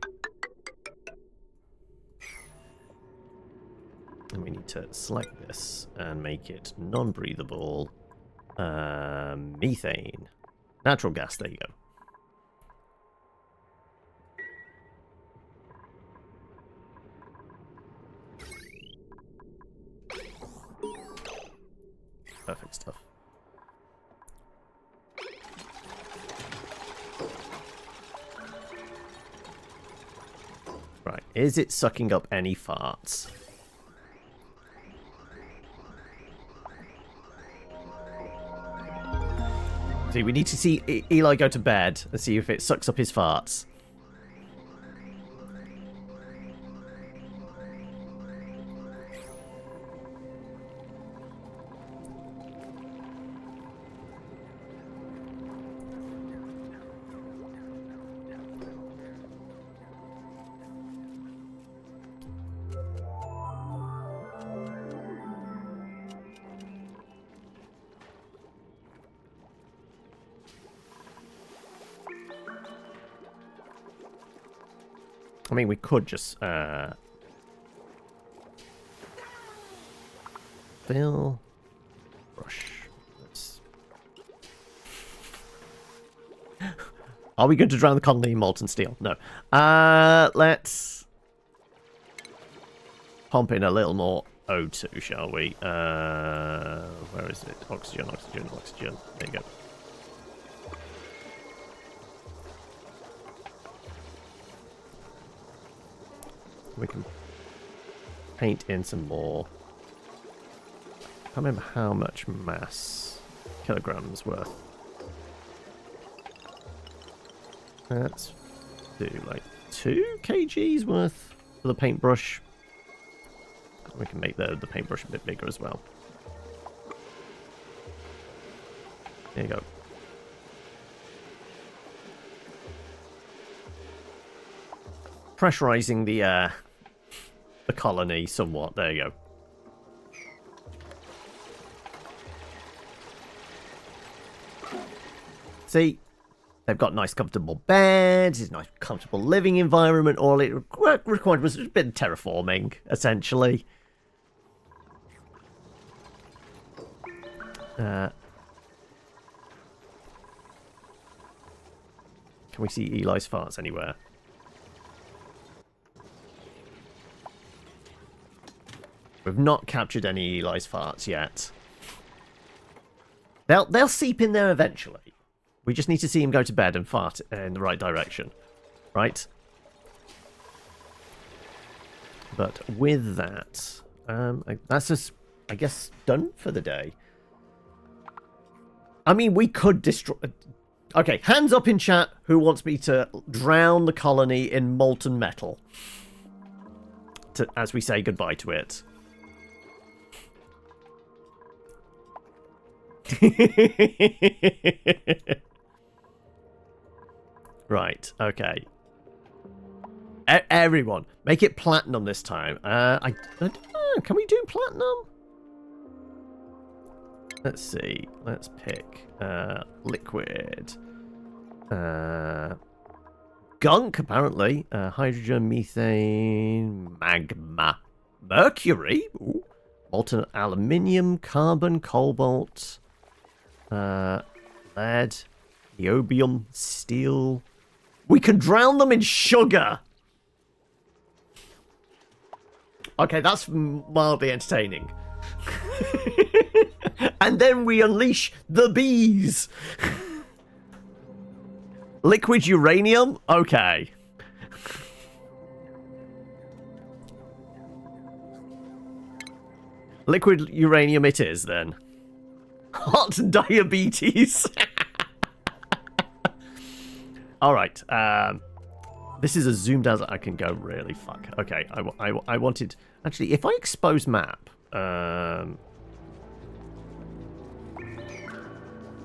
And we need to select this and make it non-breathable. Methane. Natural gas, there you go. Perfect stuff. Right, is it sucking up any farts? See, we need to see Eli go to bed and see if it sucks up his farts. I mean, we could just... Fill. Brush. Are we going to drown the colony in molten steel? No. Let's pump in a little more O2, shall we? Where is it? Oxygen, oxygen, oxygen. There you go. We can paint in some more. I can't remember how much mass kilograms worth. Let's do like 2 kgs worth for the paintbrush. We can make the paintbrush a bit bigger as well. There you go. Pressurizing the colony somewhat. There you go. See, they've got nice comfortable beds, it's a nice comfortable living environment. All it required was a bit of terraforming, essentially. Can we see Eli's farts anywhere? We've not captured any Eli's farts yet. They'll seep in there eventually. We just need to see him go to bed and fart in the right direction. Right? But with that, that's just, I guess, done for the day. I mean, we could destroy... Okay, hands up in chat who wants me to drown the colony in molten metal. As we say goodbye to it. Right, okay. Everyone, make it platinum this time. I don't know, can we do platinum? Let's see, let's pick liquid. Gunk, apparently. Hydrogen, methane, magma. Mercury? Ooh. Molten aluminium, carbon, cobalt, lead, niobium, steel. We can drown them in sugar! Okay, that's mildly entertaining. And then we unleash the bees! Liquid uranium? Okay. Liquid uranium it is, then. Hot diabetes. Alright. This is as zoomed as I can go, really. Fuck. Okay, I wanted... Actually, if I expose map... where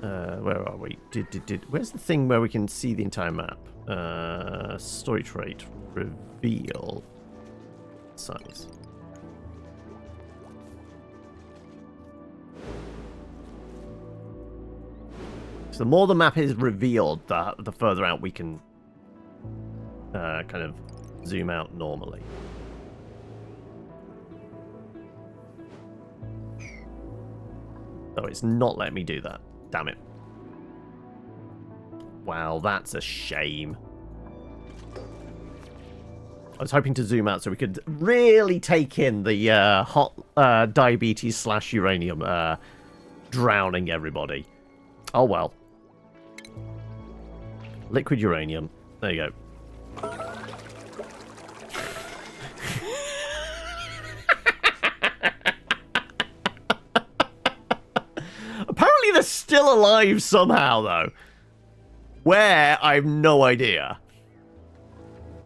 are we? Where's the thing where we can see the entire map? Story trait. Reveal. Size. So the more the map is revealed, the further out we can kind of zoom out normally. Oh, it's not letting me do that. Damn it. Wow, that's a shame. I was hoping to zoom out so we could really take in the hot diabetes / uranium drowning everybody. Oh well. Liquid uranium. There you go. Apparently they're still alive somehow, though. Where? I have no idea.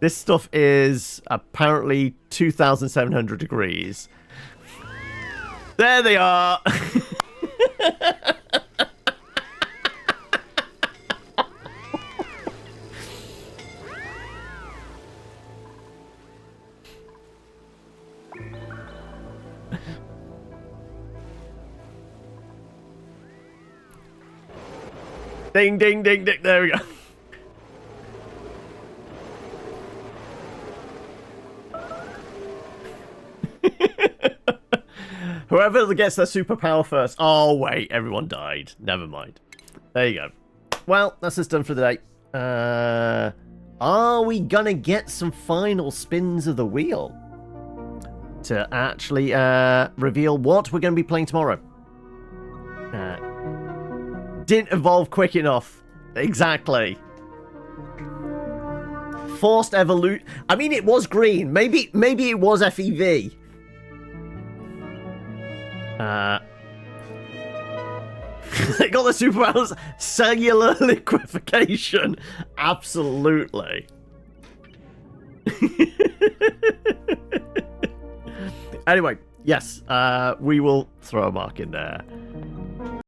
This stuff is apparently 2,700 degrees. There they are! Ding, ding, ding, ding. There we go. Whoever gets their superpower first. Oh, wait. Everyone died. Never mind. There you go. Well, that's us done for the day. Are we going to get some final spins of the wheel to actually reveal what we're going to be playing tomorrow? Didn't evolve quick enough. Exactly. Forced evolution. I mean, it was green. Maybe it was FEV. They got the superpowers. Cellular liquefaction. Absolutely. Anyway, yes, we will throw a mark in there.